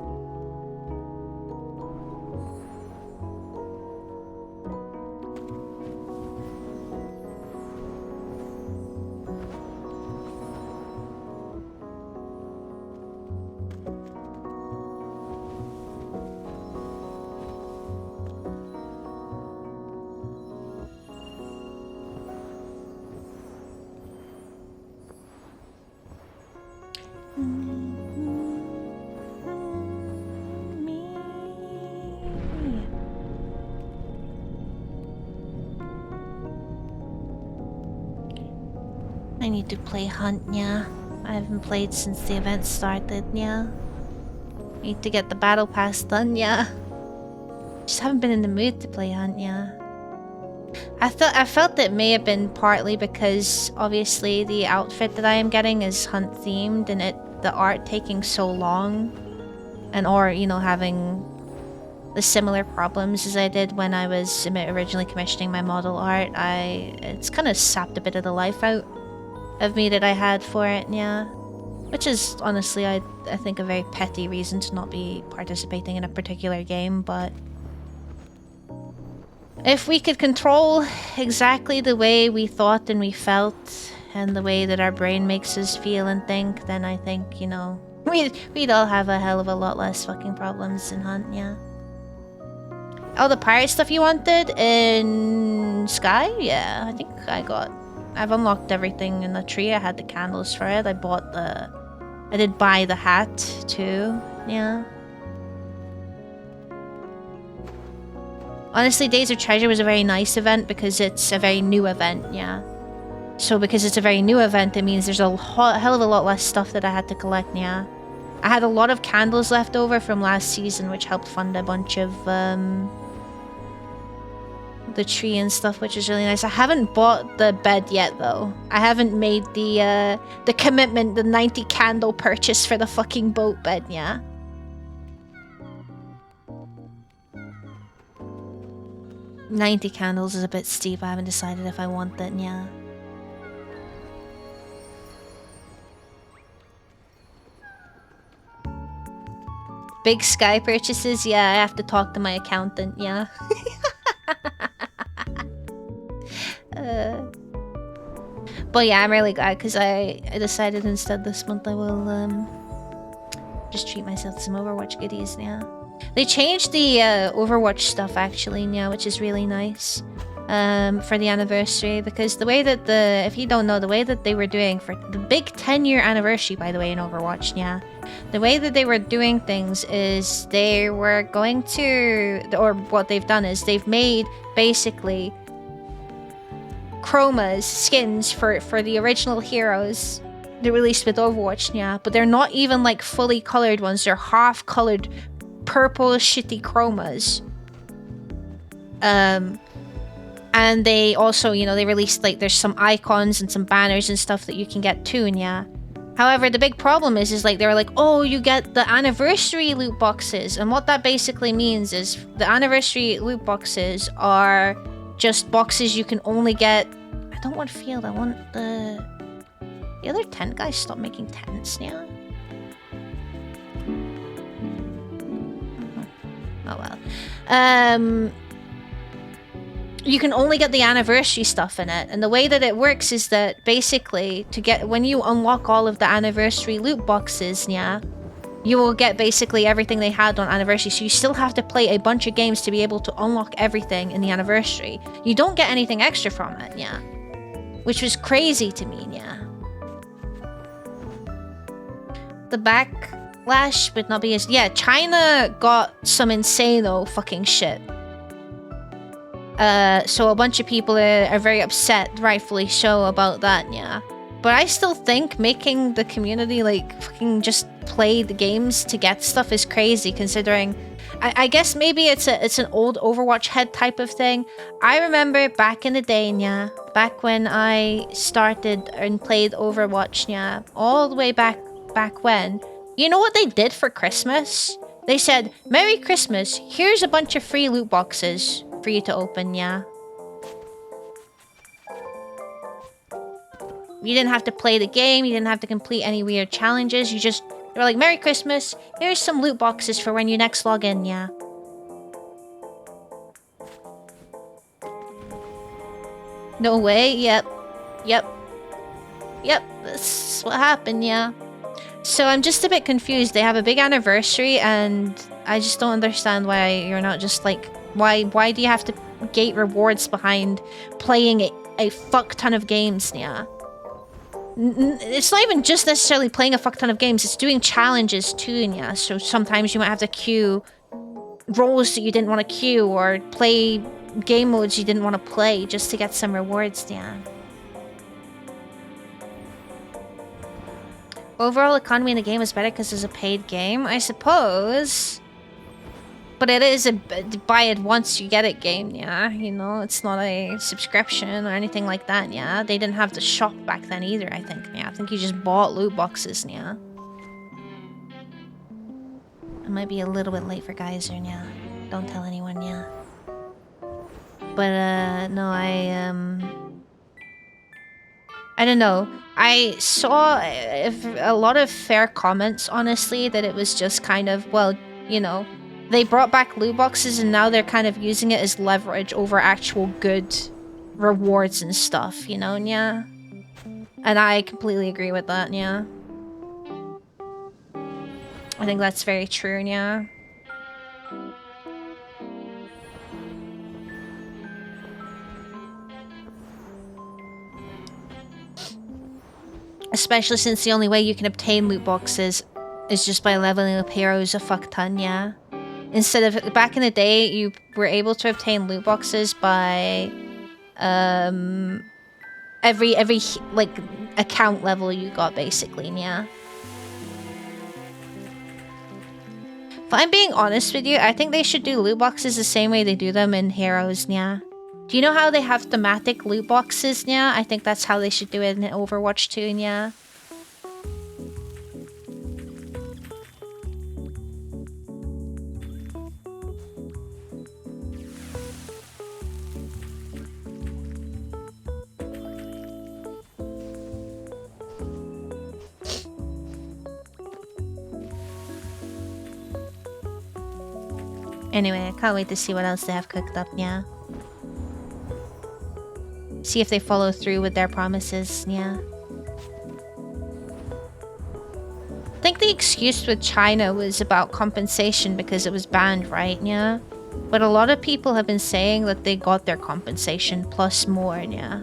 I need to play Hunt, yeah. I haven't played since the event started, yeah. Need to get the battle pass done, yeah. Just haven't been in the mood to play Hunt, yeah. I felt it may have been partly because obviously the outfit that I am getting is Hunt themed, and the art taking so long, and or you know having the similar problems as I did when I was originally commissioning my model art. It's kind of sapped a bit of the life out of me that I had for it, yeah. Which is honestly, I think, a very petty reason to not be participating in a particular game, but if we could control exactly the way we thought and we felt, and the way that our brain makes us feel and think, then I think, you know, we'd all have a hell of a lot less fucking problems in Hunt, yeah. Oh, the pirate stuff you wanted in Sky? Yeah, I think I've unlocked everything in the tree. I had the candles for it. I did buy the hat too, yeah. Honestly, Days of Treasure was a very nice event because it's a very new event, yeah. So because it's a very new event, it means there's a hell of a lot less stuff that I had to collect, yeah. I had a lot of candles left over from last season, which helped fund a bunch of the tree and stuff, which is really nice. I haven't bought the bed yet, though. I haven't made the commitment, the 90 candle purchase for the fucking boat bed, yeah. $90 candles is a bit steep. I haven't decided if I want that, yeah. Big Sky purchases? Yeah, I have to talk to my accountant, yeah. But yeah, I'm really glad because I decided instead this month I will just treat myself to some Overwatch goodies, yeah. They changed the Overwatch stuff actually, yeah, which is really nice for the anniversary, because the way that if you don't know, the way that they were doing for the big 10-year anniversary, by the way, in Overwatch, yeah, the way that they were doing things is they were going to, or what they've done is they've made basically chromas, skins for the original heroes they released with Overwatch, yeah, but they're not even like fully colored ones, they're half colored purple shitty chromas. And they also, you know, they released like there's some icons and some banners and stuff that you can get too, yeah. However, the big problem is like they were like, oh, you get the anniversary loot boxes, and what that basically means is the anniversary loot boxes are just boxes you can only get. I don't want field, I want the other tent guys stop making tents, yeah. Oh well. You can only get the anniversary stuff in it, and the way that it works is that basically when you unlock all of the anniversary loot boxes, yeah, you will get basically everything they had on anniversary, so you still have to play a bunch of games to be able to unlock everything in the anniversary. You don't get anything extra from it, yeah, which was crazy to me, yeah. The backlash would not be as... Yeah, China got some insane-o fucking shit. So a bunch of people are very upset, rightfully so, about that, yeah. But I still think making the community, like, fucking just play the games to get stuff is crazy, considering... I guess maybe it's an old Overwatch head type of thing. I remember back in the day, yeah, back when I started and played Overwatch, yeah, all the way back when, you know what they did for Christmas? They said, Merry Christmas, here's a bunch of free loot boxes for you to open, yeah. You didn't have to play the game, you didn't have to complete any weird challenges, they were like, Merry Christmas, here's some loot boxes for when you next log in, yeah. No way, yep, that's what happened, yeah. So I'm just a bit confused. They have a big anniversary, and I just don't understand why you're not just like... Why do you have to gate rewards behind playing a fuck ton of games, yeah? It's not even just necessarily playing a fuck ton of games, it's doing challenges too, yeah. So sometimes you might have to queue roles that you didn't want to queue or play game modes you didn't want to play just to get some rewards, yeah. Overall economy in the game is better because it's a paid game, I suppose. But it is a buy it once you get it game, yeah. You know, it's not a subscription or anything like that, yeah. They didn't have the shop back then either, I think, yeah. I think you just bought loot boxes, yeah. I might be a little bit late for Geyser, yeah. Don't tell anyone, yeah. But, no, I don't know. I saw a lot of fair comments, honestly, that it was just kind of, well, you know, they brought back loot boxes and now they're kind of using it as leverage over actual good rewards and stuff, you know, yeah? And I completely agree with that, yeah. I think that's very true, yeah. Especially since the only way you can obtain loot boxes is just by leveling up heroes a fuck ton, yeah. Instead of back in the day, you were able to obtain loot boxes by every like account level you got, basically, yeah. If I'm being honest with you, I think they should do loot boxes the same way they do them in Heroes, yeah. Do you know how they have thematic loot boxes, yeah? I think that's how they should do it in Overwatch 2, yeah. Anyway, I can't wait to see what else they have cooked up, yeah. See if they follow through with their promises, yeah. I think the excuse with China was about compensation because it was banned, right, yeah? But a lot of people have been saying that they got their compensation plus more, yeah.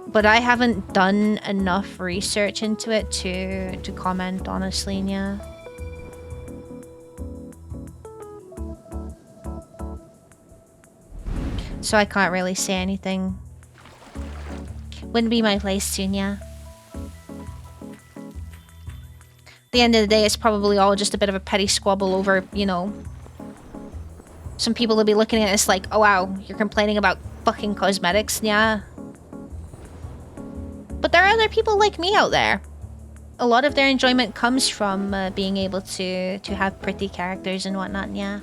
But I haven't done enough research into it to comment, honestly, yeah. So I can't really say anything. Wouldn't be my place to, yeah. At the end of the day, it's probably all just a bit of a petty squabble over, you know... Some people will be looking at us like, oh wow, you're complaining about fucking cosmetics, yeah. But there are other people like me out there. A lot of their enjoyment comes from being able to have pretty characters and whatnot, yeah.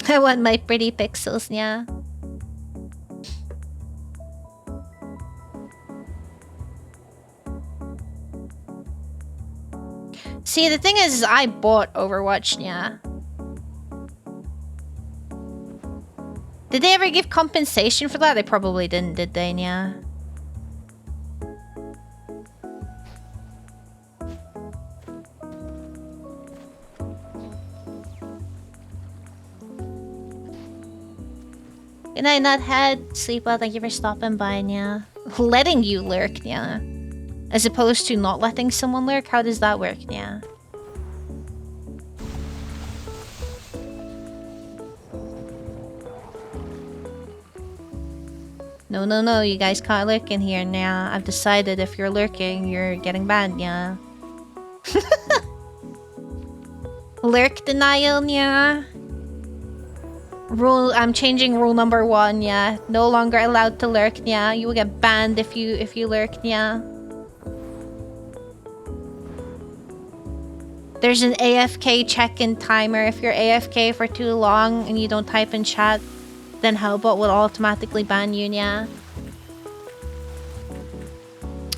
I want my pretty pixels, yeah. See, the thing is I bought Overwatch, yeah. Did they ever give compensation for that? They probably didn't, did they, yeah? Good night, Nuthead. Sleep well, thank you for stopping by, yeah. Letting you lurk, yeah. As opposed to not letting someone lurk? How does that work, yeah? No, no, no, you guys can't lurk in here now. I've decided if you're lurking, you're getting banned, yeah. Lurk denial, yeah. I'm changing rule number 1, yeah. No longer allowed to lurk, yeah. You will get banned if you lurk, yeah. There's an AFK check-in timer. If you're AFK for too long and you don't type in chat, then Hellbot will automatically ban you, yeah.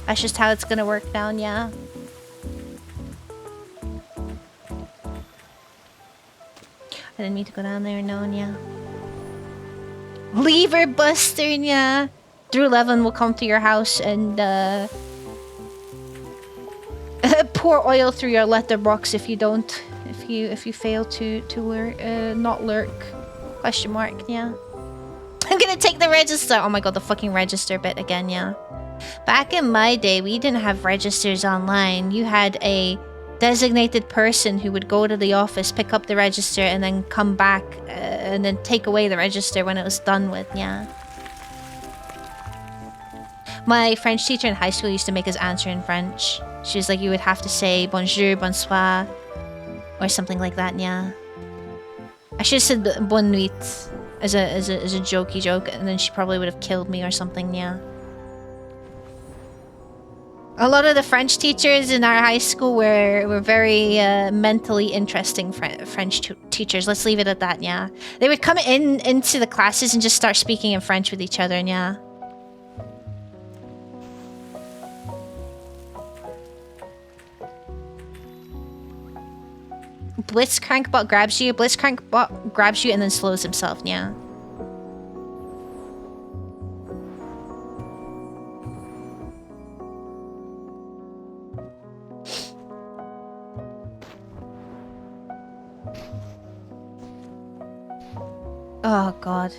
That's just how it's gonna work now, yeah. I didn't mean to go down there, no, yeah. Lever Buster, yeah. Drew Levin will come to your house and pour oil through your letterbox if you don't if you fail to lurk, not lurk. Question mark, yeah. I'm gonna take the register. Oh my god, the fucking register bit again, yeah. Back in my day, we didn't have registers online. You had a designated person who would go to the office, pick up the register, and then come back and then take away the register when it was done with, yeah. My French teacher in high school used to make us answer in French. She was like, you would have to say bonjour, bonsoir, or something like that, yeah. I should have said bonne nuit as a jokey joke, and then she probably would have killed me or something, yeah. A lot of the French teachers in our high school were very mentally interesting French teachers. Let's leave it at that, yeah. They would come into the classes and just start speaking in French with each other, yeah. Blitzcrankbot grabs you. Blitzcrankbot grabs you and then slows himself, yeah. Oh god.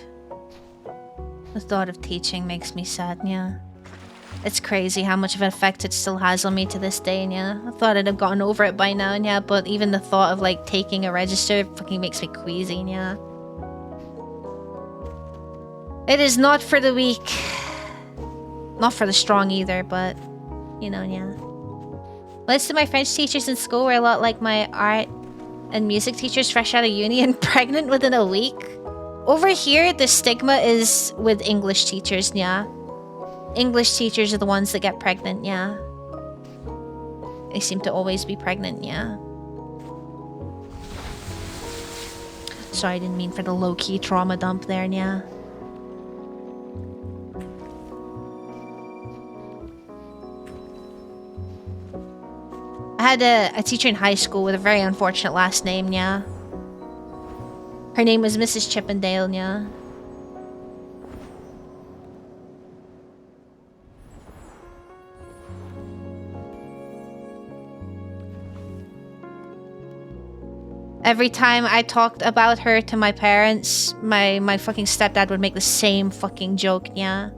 The thought of teaching makes me sad, yeah. It's crazy how much of an effect it still has on me to this day, yeah. I thought I'd have gotten over it by now, yeah, but even the thought of like taking a register fucking makes me queasy, yeah. It is not for the weak. Not for the strong either, but you know, yeah. Most of my French teachers in school were a lot like my art and music teachers fresh out of uni and pregnant within a week. Over here, the stigma is with English teachers, yeah. English teachers are the ones that get pregnant, yeah. They seem to always be pregnant, yeah. Sorry, I didn't mean for the low-key trauma dump there, yeah. I had a teacher in high school with a very unfortunate last name, yeah. Her name was Mrs. Chippendale, yeah. Every time I talked about her to my parents, my fucking stepdad would make the same fucking joke, yeah.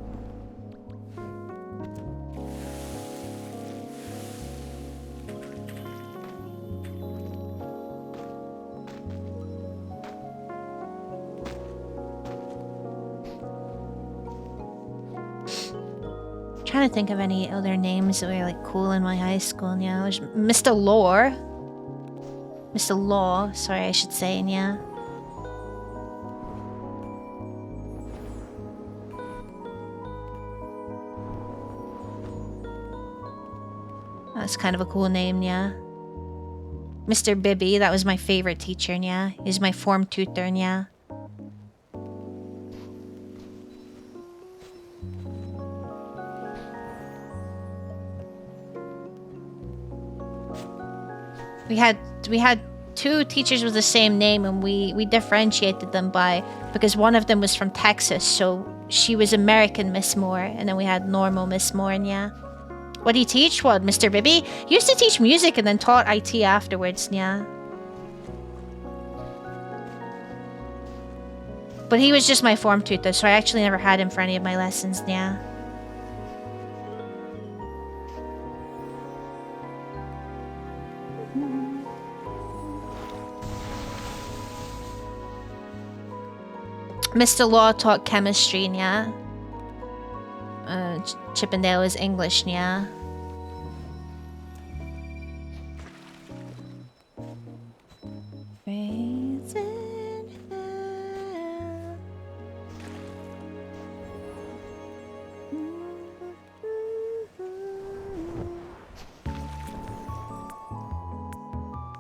Trying to think of any other names that were like cool in my high school, yeah. Mr. Lore. Mr. Law, sorry, I should say, yeah. That's kind of a cool name, yeah. Mr. Bibby, that was my favorite teacher, yeah. He's my form tutor, yeah. We had two teachers with the same name, and we differentiated them because one of them was from Texas, so she was American Miss Moore, and then we had normal Miss Moore, and yeah. What do you teach? What, Mr. Bibby? He used to teach music and then taught IT afterwards, yeah. But he was just my form tutor, so I actually never had him for any of my lessons, yeah. Mr. Law taught chemistry, yeah. Chippendale is English, yeah.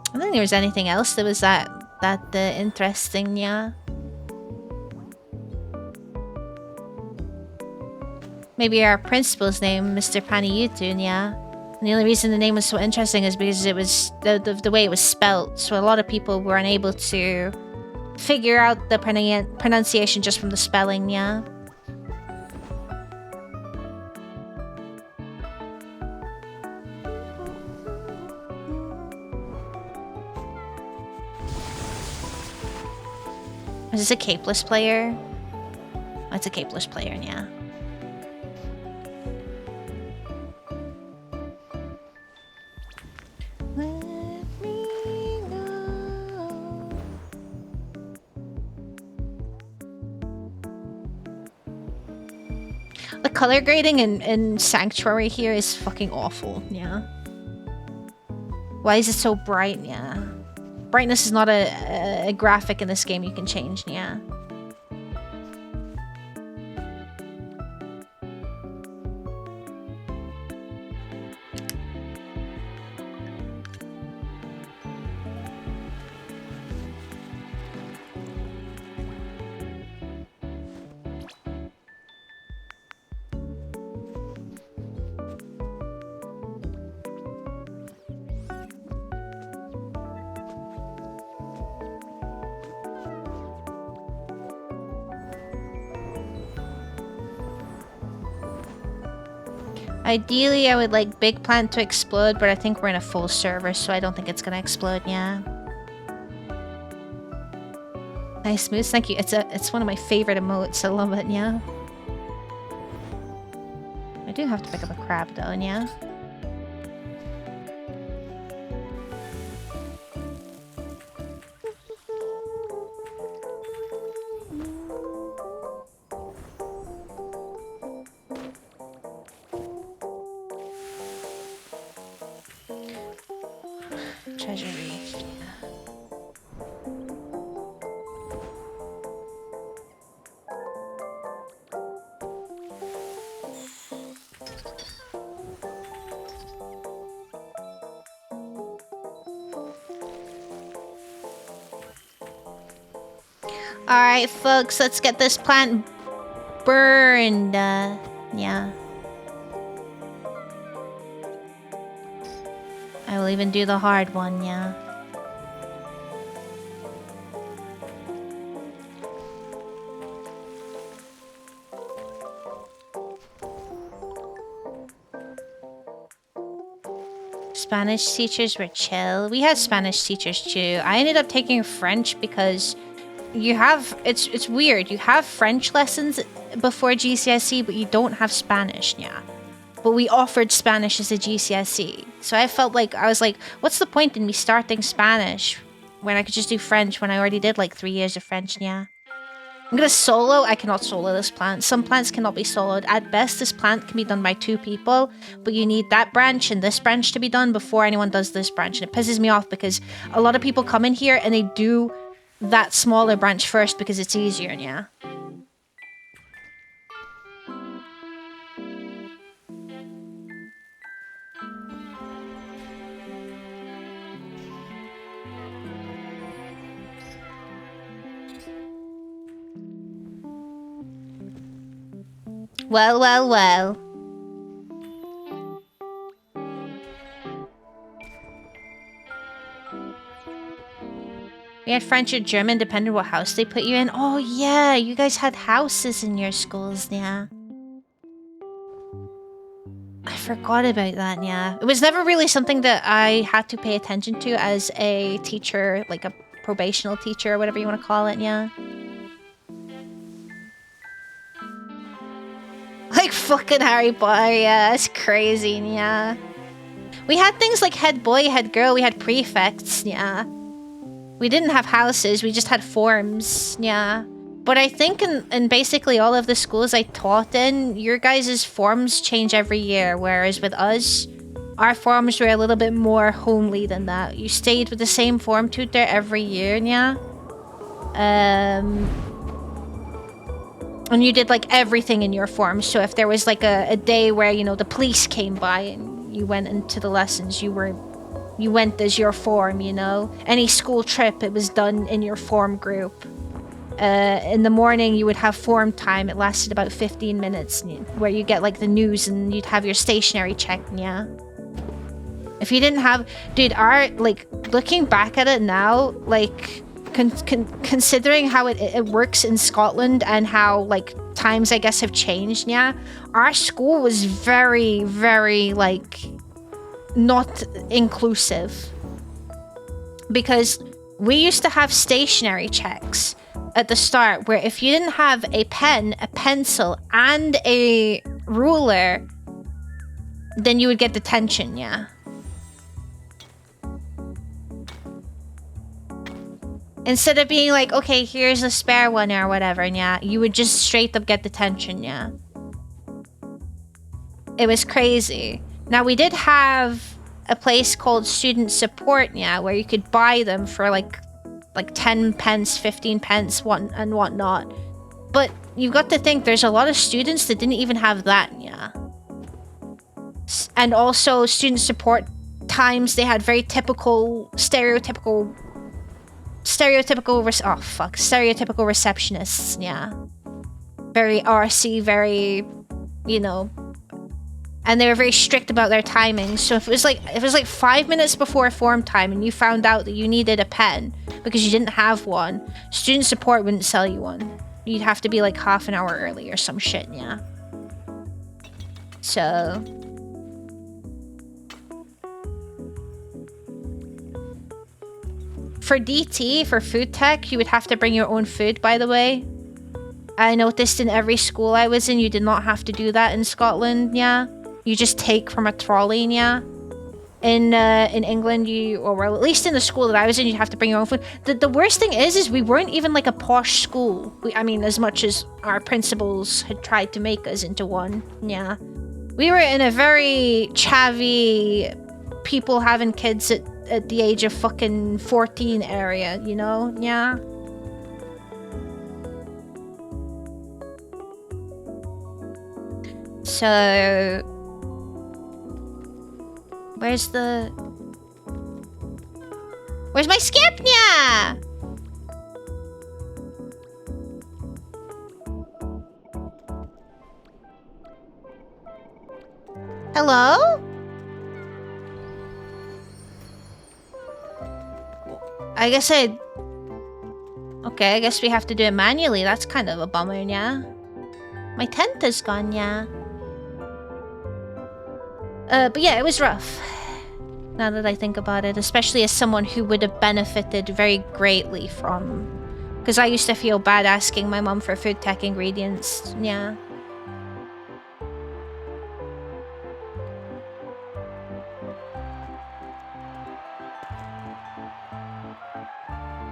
I don't think there was anything else that was that interesting, yeah. Maybe our principal's name, Mr. Panayutun, yeah. And the only reason the name was so interesting is because it was the way it was spelt. So a lot of people were unable to figure out the pronunciation just from the spelling, yeah. Is this a capeless player? Oh, it's a capeless player, yeah. Let me know. The color grading in Sanctuary here is fucking awful, yeah. Why is it so bright, yeah? Brightness is not a graphic in this game you can change, yeah. Ideally, I would like Big Plant to explode, but I think we're in a full server, so I don't think it's gonna explode, yeah. Nice moves, thank you. It's one of my favorite emotes, I love it, yeah. I do have to pick up a crab though, yeah. Treasure Reef, yeah. Alright, folks, let's get this plant burned. Yeah. I will even do the hard one, yeah. Spanish teachers were chill. We had Spanish teachers too. I ended up taking French because you have it's weird. You have French lessons before GCSE, but you don't have Spanish, yeah. But we offered Spanish as a GCSE. So I felt like, I was like, what's the point in me starting Spanish when I could just do French when I already did like 3 years of French, yeah. I'm gonna solo. I cannot solo this plant. Some plants cannot be soloed. At best, this plant can be done by 2 people, but you need that branch and this branch to be done before anyone does this branch. And it pisses me off because a lot of people come in here and they do that smaller branch first because it's easier, yeah. Well, well, well. We had French or German, depending on what house they put you in. Oh, yeah, you guys had houses in your schools, yeah. I forgot about that, yeah. It was never really something that I had to pay attention to as a teacher, like a probational teacher or whatever you want to call it, yeah. Like fucking Harry Potter, yeah, it's crazy, yeah. We had things like head boy, head girl, we had prefects, yeah. We didn't have houses, we just had forms, yeah. But I think in basically all of the schools I taught in, your guys' forms change every year, whereas with us, our forms were a little bit more homely than that. You stayed with the same form tutor every year, yeah. And you did like everything in your form. So if there was like a day where, you know, the police came by and you went into the lessons, you went as your form, you know. Any school trip, it was done in your form group. In the morning, you would have form time. It lasted about 15 minutes, where you get like the news and you'd have your stationery checked, yeah. If you didn't have, dude, like looking back at it now, like considering how it works in Scotland and how like times I guess have changed, yeah. Our school was very, very like not inclusive because we used to have stationery checks. at the start, where if you didn't have a pen, a pencil, and a ruler, then you would get detention, yeah. Instead of being like, okay, here's a spare one or whatever, yeah, you would just straight up get detention, yeah. It was crazy. Now, we did have a place called Student Support, yeah, where you could buy them for like 10 pence, 15 pence, and whatnot. But you've got to think, there's a lot of students that didn't even have that, yeah. And also, student support times, they had very typical, stereotypical receptionists, yeah. Very RC, very, you know, and they were very strict about their timings. So if it was like 5 minutes before form time and you found out that you needed a pen because you didn't have one, student support wouldn't sell you one. You'd have to be like half an hour early or some shit, yeah. So for DT, for food tech, you would have to bring your own food, by the way. I noticed in every school I was in, you did not have to do that in Scotland, yeah. You just take from a trolley, yeah. In England, or at least in the school that I was in, you'd have to bring your own food. The worst thing is we weren't even like a posh school. I mean, as much as our principals had tried to make us into one, yeah. We were in a very chavvy, people having kids at the age of fucking 14 area, you know, yeah. So where's my Skipnia? Hello? I guess okay, I guess we have to do it manually. That's kind of a bummer, yeah. My tent is gone, yeah. But yeah, it was rough. Now that I think about it, especially as someone who would have benefited very greatly from... Because I used to feel bad asking my mom for food tech ingredients, yeah.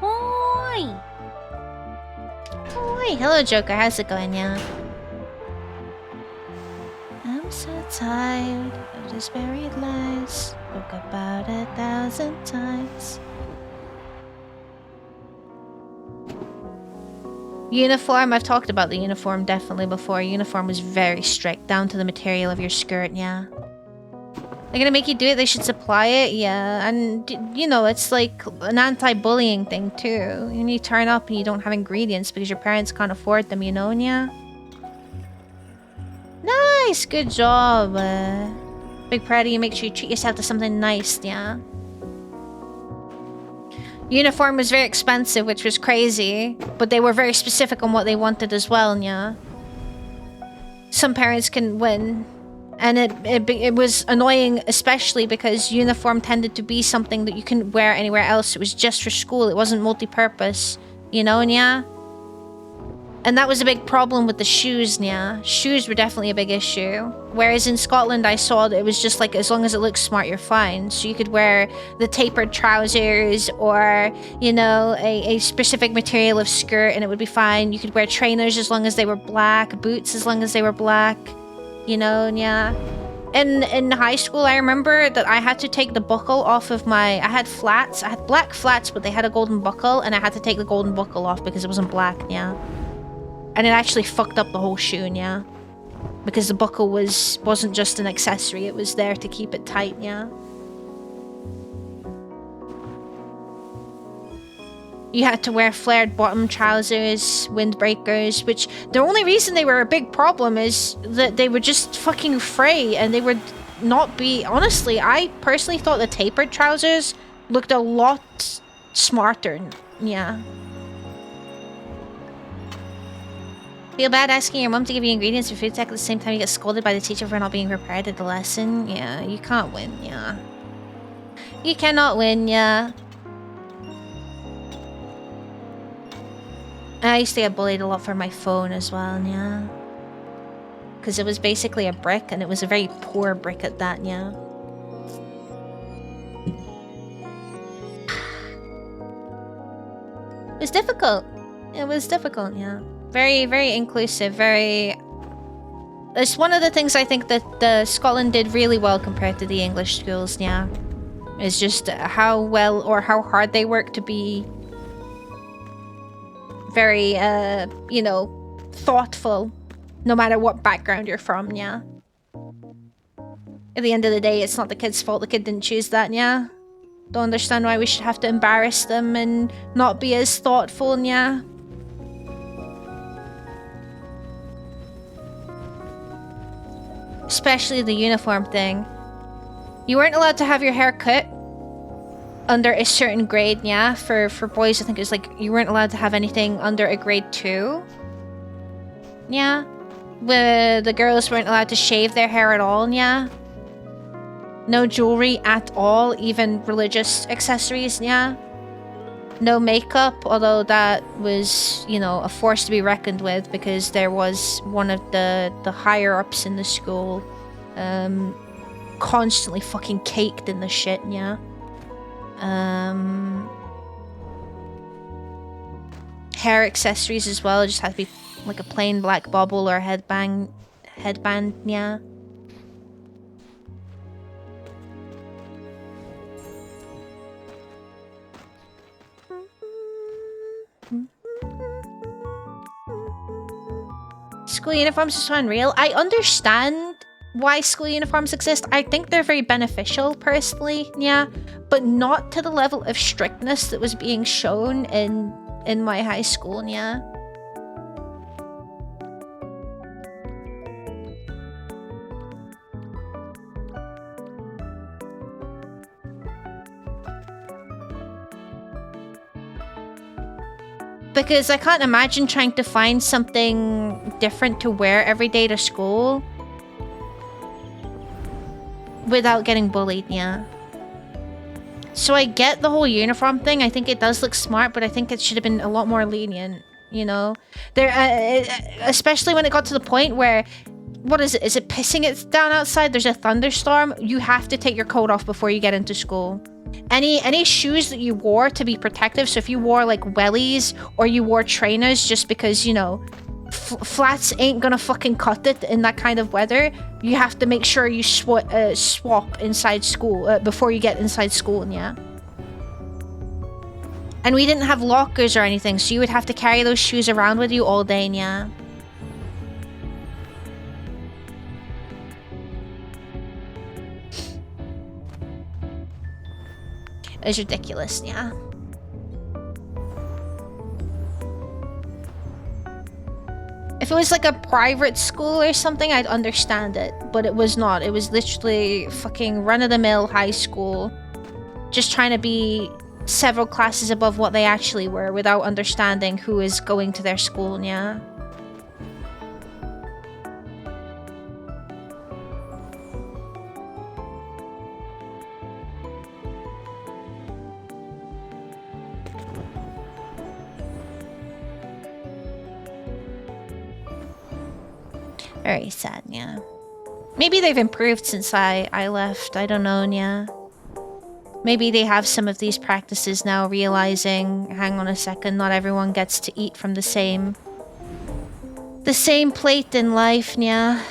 Oi! Oi! Hello, Joker. How's it going, yeah? I'm so tired of this buried lies. Spoke about 1,000 times. Uniform, I've talked about the uniform definitely before. Uniform was very strict, down to the material of your skirt, yeah. They're gonna make you do it, they should supply it, yeah. And, you know, it's like an anti-bullying thing too. When you turn up and you don't have ingredients because your parents can't afford them, you know, yeah? Nice, good job. Big proud of you. Make sure you treat yourself to something nice, yeah. Uniform was very expensive, which was crazy, but they were very specific on what they wanted as well, yeah. Some parents can win, and it was annoying, especially because uniform tended to be something that you couldn't wear anywhere else. It was just for school. It wasn't multi-purpose, you know, yeah. And that was a big problem with the shoes, yeah. Shoes were definitely a big issue. Whereas in Scotland, I saw that it was just like, as long as it looks smart, you're fine. So you could wear the tapered trousers or, you know, a specific material of skirt and it would be fine. You could wear trainers as long as they were black, boots as long as they were black, you know, yeah. In high school, I remember that I had to take the buckle off of I had flats. I had black flats, but they had a golden buckle, and I had to take the golden buckle off because it wasn't black, yeah. And it actually fucked up the whole shoe, yeah. Because the buckle wasn't just an accessory, it was there to keep it tight, yeah. You had to wear flared bottom trousers, windbreakers, which the only reason they were a big problem is that they would just fucking fray and they would not be... Honestly, I personally thought the tapered trousers looked a lot smarter, yeah. Feel bad asking your mom to give you ingredients for food tech at the same time you get scolded by the teacher for not being prepared at the lesson? Yeah, you can't win, yeah. You cannot win, yeah. I used to get bullied a lot for my phone as well, yeah. Because it was basically a brick, and it was a very poor brick at that, yeah. It was difficult. It was difficult, yeah. Very, very inclusive, very... It's one of the things I think that the Scotland did really well compared to the English schools, yeah. It's just how well or how hard they work to be very, you know, thoughtful, no matter what background you're from, yeah. At the end of the day, it's not the kid's fault. The kid didn't choose that, yeah. Don't understand why we should have to embarrass them and not be as thoughtful, yeah. Especially the uniform thing. You weren't allowed to have your hair cut under a certain grade, yeah. For boys, I think it's like you weren't allowed to have anything under a grade 2. Yeah. The girls weren't allowed to shave their hair at all, yeah. No jewelry at all, even religious accessories, yeah. No makeup, although that was, you know, a force to be reckoned with because there was one of the higher-ups in the school constantly fucking caked in the shit, yeah. Hair accessories as well, just had to be like a plain black bobble or headband, yeah. School uniforms are so unreal. I understand why school uniforms exist. I think they're very beneficial, personally, yeah, but not to the level of strictness that was being shown in my high school, yeah. Because I can't imagine trying to find something different to wear every day to school without getting bullied, yeah. So I get the whole uniform thing. I think it does look smart, but I think it should have been a lot more lenient, you know? There, especially when it got to the point where, what is it? Is it pissing it down outside? There's a thunderstorm. You have to take your coat off before you get into school. Any shoes that you wore to be protective, so if you wore like wellies or you wore trainers just because, you know, flats ain't gonna fucking cut it in that kind of weather, you have to make sure you swap inside school before you get inside school, yeah. And we didn't have lockers or anything, so you would have to carry those shoes around with you all day, yeah. It's ridiculous, yeah. If it was like a private school or something, I'd understand it. But it was not. It was literally fucking run-of-the-mill high school. Just trying to be several classes above what they actually were without understanding who is going to their school, yeah. Very sad, yeah. Maybe they've improved since I left. I don't know, yeah. Maybe they have some of these practices now, realizing, hang on a second, not everyone gets to eat from the same plate in life, yeah.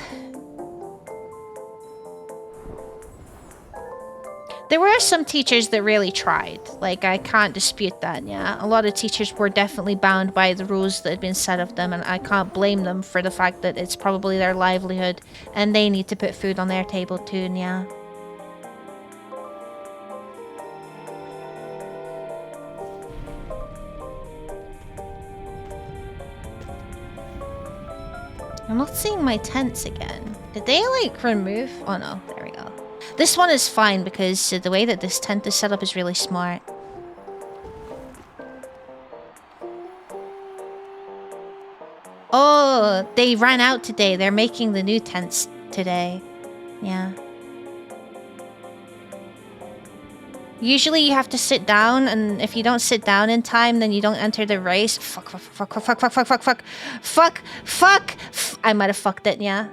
There were some teachers that really tried. Like, I can't dispute that, yeah. A lot of teachers were definitely bound by the rules that had been set of them, and I can't blame them for the fact that it's probably their livelihood, and they need to put food on their table too, yeah. I'm not seeing my tents again. Did they, like, remove? Oh no, there we go. This one is fine because the way that this tent is set up is really smart. Oh, they ran out today. They're making the new tents today. Yeah. Usually you have to sit down, and if you don't sit down in time, then you don't enter the race. Fuck. I might have fucked it, yeah.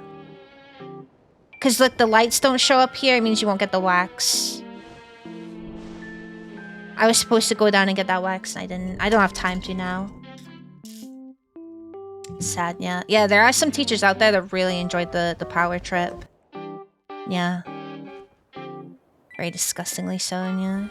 Because look, the lights don't show up here, it means you won't get the wax. I was supposed to go down and get that wax, and I didn't. I don't have time to now. Sad, yeah. Yeah, there are some teachers out there that really enjoyed the power trip. Yeah. Very disgustingly so, yeah.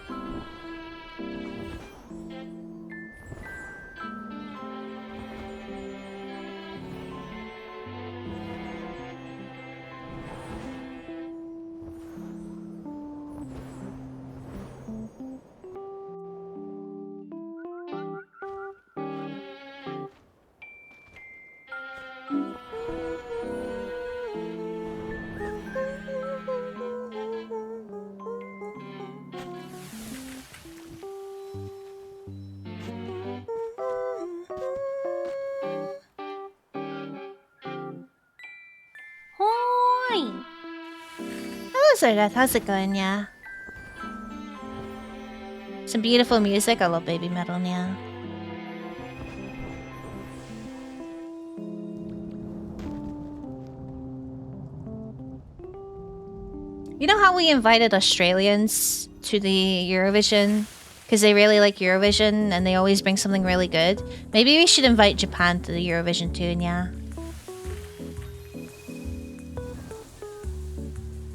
How's it going, yeah? Some beautiful music. I love baby metal, yeah. You know how we invited Australians to the Eurovision? Because they really like Eurovision and they always bring something really good. Maybe we should invite Japan to the Eurovision too, yeah.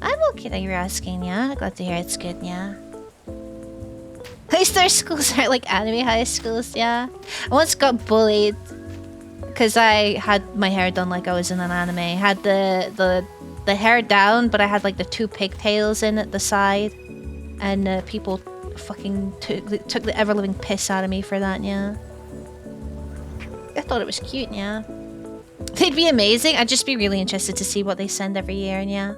I'm okay that you're asking, yeah. Glad to hear it's good, yeah. At least our schools aren't like anime high schools, yeah. I once got bullied because I had my hair done like I was in an anime. I had the hair down, but I had like the two pigtails in at the side. And people fucking took the ever-living piss out of me for that, yeah. I thought it was cute, yeah. They'd be amazing. I'd just be really interested to see what they send every year, and yeah.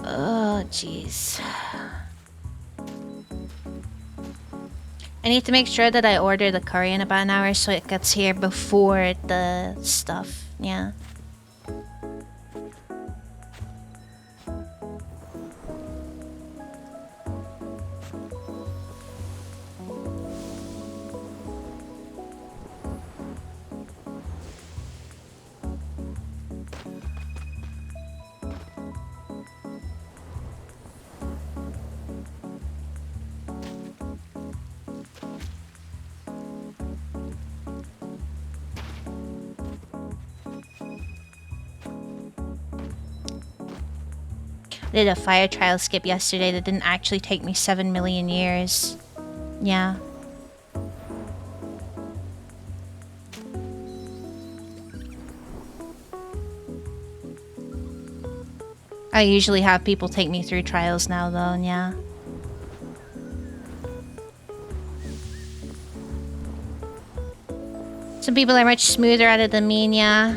Oh, jeez. I need to make sure that I order the curry in about an hour so it gets here before the stuff, yeah. I did a fire trial skip yesterday that didn't actually take me 7 million years. Yeah. I usually have people take me through trials now though, and yeah. Some people are much smoother at it than me, and yeah.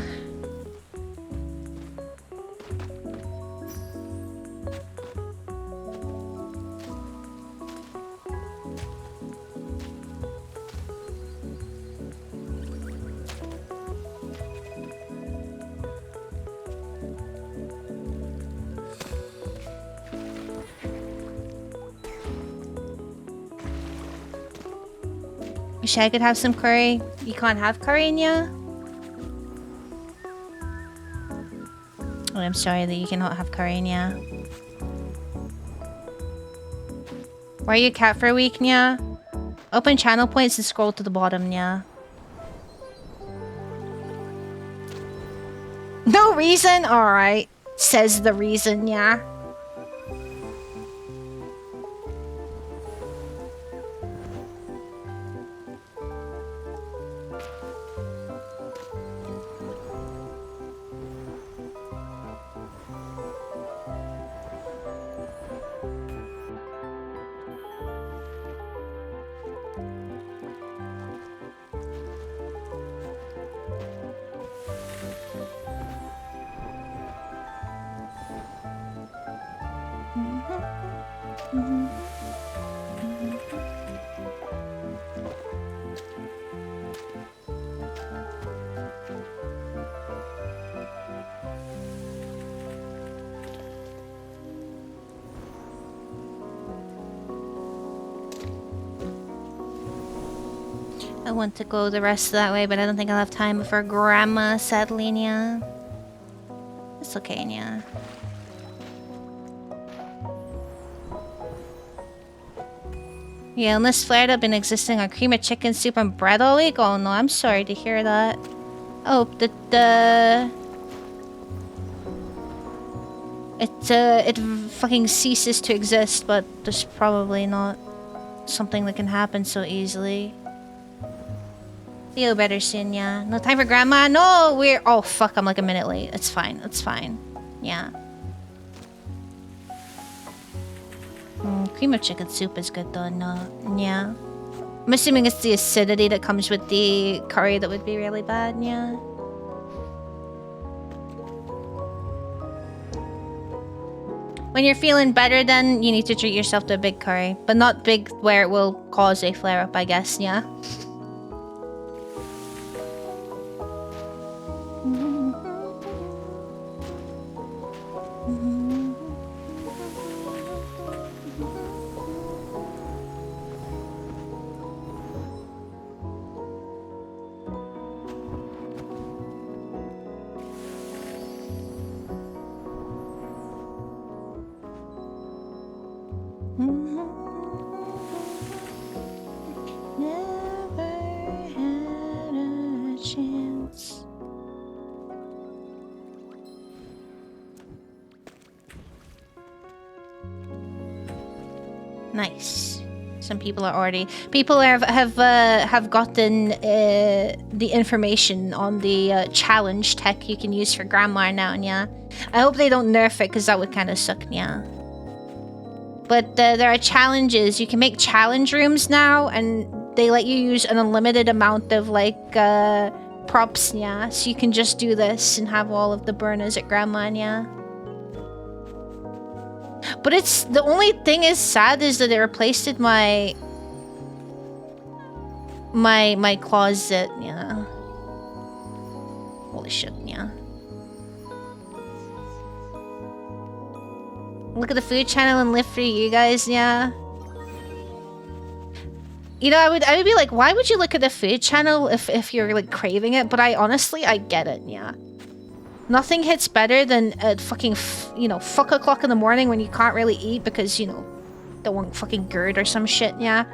Wish I could have some curry. You can't have curry in ya? Oh, I'm sorry that you cannot have curry in ya. Why are you cat for a week, Nya? Open channel points and scroll to the bottom, Nya. No reason? Alright. Says the reason, yeah. I want to go the rest of that way, but I don't think I'll have time for Grandma, sadly, yeah. It's okay, yeah. Yeah, illness flared up, been existing on cream of chicken soup and bread all week? Oh no, I'm sorry to hear that. Oh, it fucking ceases to exist, but there's probably not something that can happen so easily. Feel better soon, yeah. No time for Grandma? No, we're... Oh, fuck, I'm like a minute late. It's fine, it's fine. Yeah. Cream of chicken soup is good though, no. Yeah. I'm assuming it's the acidity that comes with the curry that would be really bad, yeah. When you're feeling better, then you need to treat yourself to a big curry. But not big where it will cause a flare-up, I guess, yeah. Nice. Some people are already... People have gotten the information on the challenge tech you can use for Grandma now, yeah. I hope they don't nerf it, because that would kind of suck, yeah. But there are challenges. You can make challenge rooms now, and they let you use an unlimited amount of, like, props, yeah. So you can just do this and have all of the burners at Grandma, yeah. But it's... The only thing is sad is that it replaced it my closet, yeah. Holy shit, yeah. Look at the food channel and live for you guys, yeah. You know, I would be like, why would you look at the food channel if you're like craving it? But I get it, yeah. Nothing hits better than at fucking, you know, fuck o'clock in the morning when you can't really eat because, you know, don't want fucking GERD or some shit, yeah.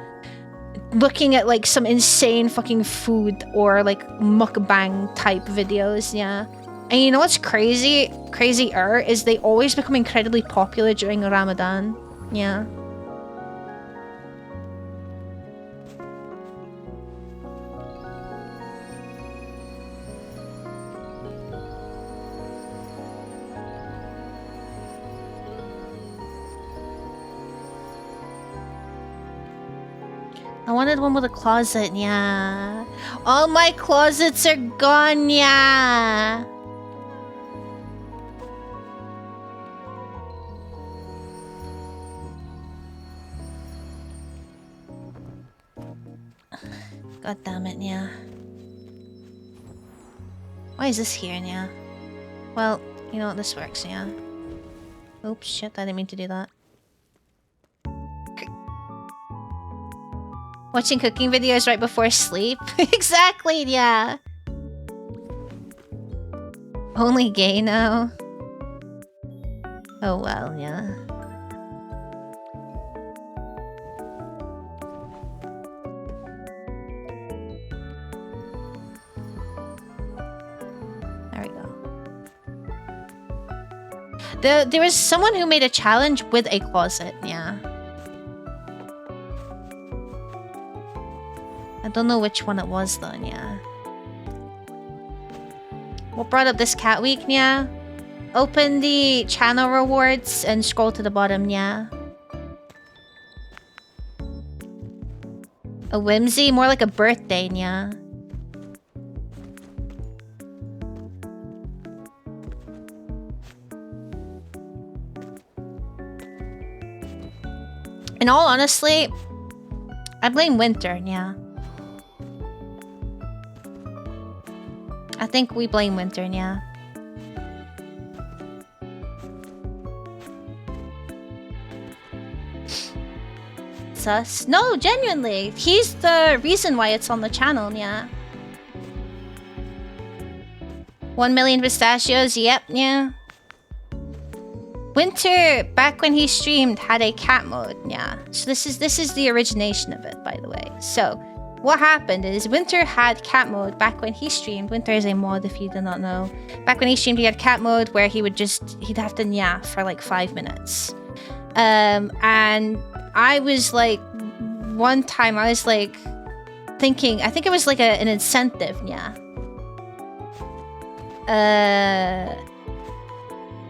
Looking at like some insane fucking food or like mukbang type videos, yeah. And you know what's crazier is they always become incredibly popular during Ramadan, yeah. I wanted one with a closet, yeah. All my closets are gone, yeah. God damn it, yeah. Why is this here, yeah? Well, you know what, this works, yeah. Oops, shit, I didn't mean to do that. Watching cooking videos right before sleep? Exactly, yeah. Only gay now. Oh well, yeah. There we go. There was someone who made a challenge with a closet, yeah. I don't know which one it was though, yeah. What brought up this cat week, yeah? Open the channel rewards and scroll to the bottom, yeah. A whimsy? More like a birthday, yeah. In all honestly, I blame winter, yeah. I think we blame winter, yeah. it's us. No, genuinely. He's the reason why it's on the channel, yeah. 1 million pistachios, yep, yeah. Winter, back when he streamed, had a cat mode, yeah. So this is the origination of it, by the way. So what happened is Winter had cat mode back when he streamed. Winter is a mod, if you do not know. Back when he streamed, he had cat mode where he'd have to nya for like 5 minutes. And I was like, one time I was like thinking, I think it was like an incentive, yeah.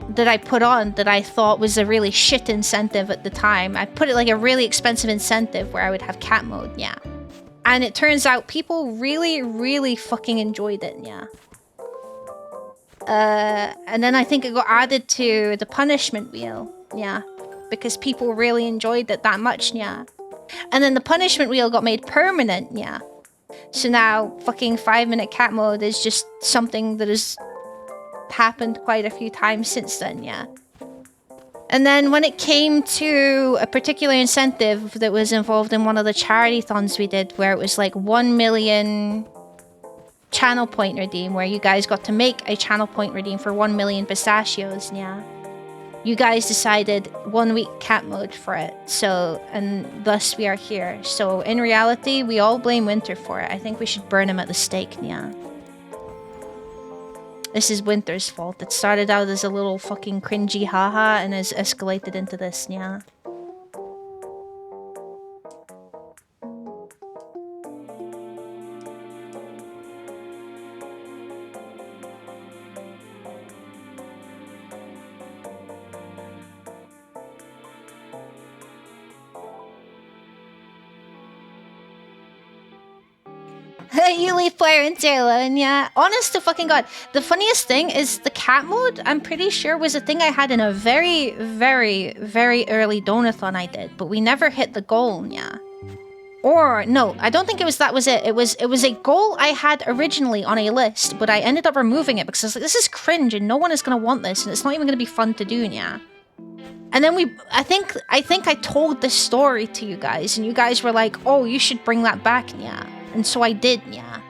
That I put on that I thought was a really shit incentive at the time. I put it like a really expensive incentive where I would have cat mode, yeah. And it turns out people really, really fucking enjoyed it, yeah. And then I think it got added to the punishment wheel, yeah. Because people really enjoyed it that much, yeah. And then the punishment wheel got made permanent, yeah. So now fucking 5-minute cat mode is just something that has happened quite a few times since then, yeah. And then when it came to a particular incentive that was involved in one of the charity-thons we did, where it was like 1 million channel point redeem, where you guys got to make a channel point redeem for 1 million pistachios, yeah. You guys decided 1 week cat mode for it, so, and thus we are here. So in reality, we all blame Winter for it. I think we should burn him at the stake, yeah. This is Winter's fault. It started out as a little fucking cringy haha and has escalated into this, yeah. You leave player in alone, yeah. Honest to fucking god. The funniest thing is the cat mode, I'm pretty sure was a thing I had in a very, very, very early donathon I did, but we never hit the goal, yeah. Or, no, I don't think it was that was it. It was a goal I had originally on a list, but I ended up removing it because I was like, this is cringe and no one is gonna want this and it's not even gonna be fun to do, yeah. And then I think I told this story to you guys and you guys were like, oh, you should bring that back, yeah. And so I did, yeah.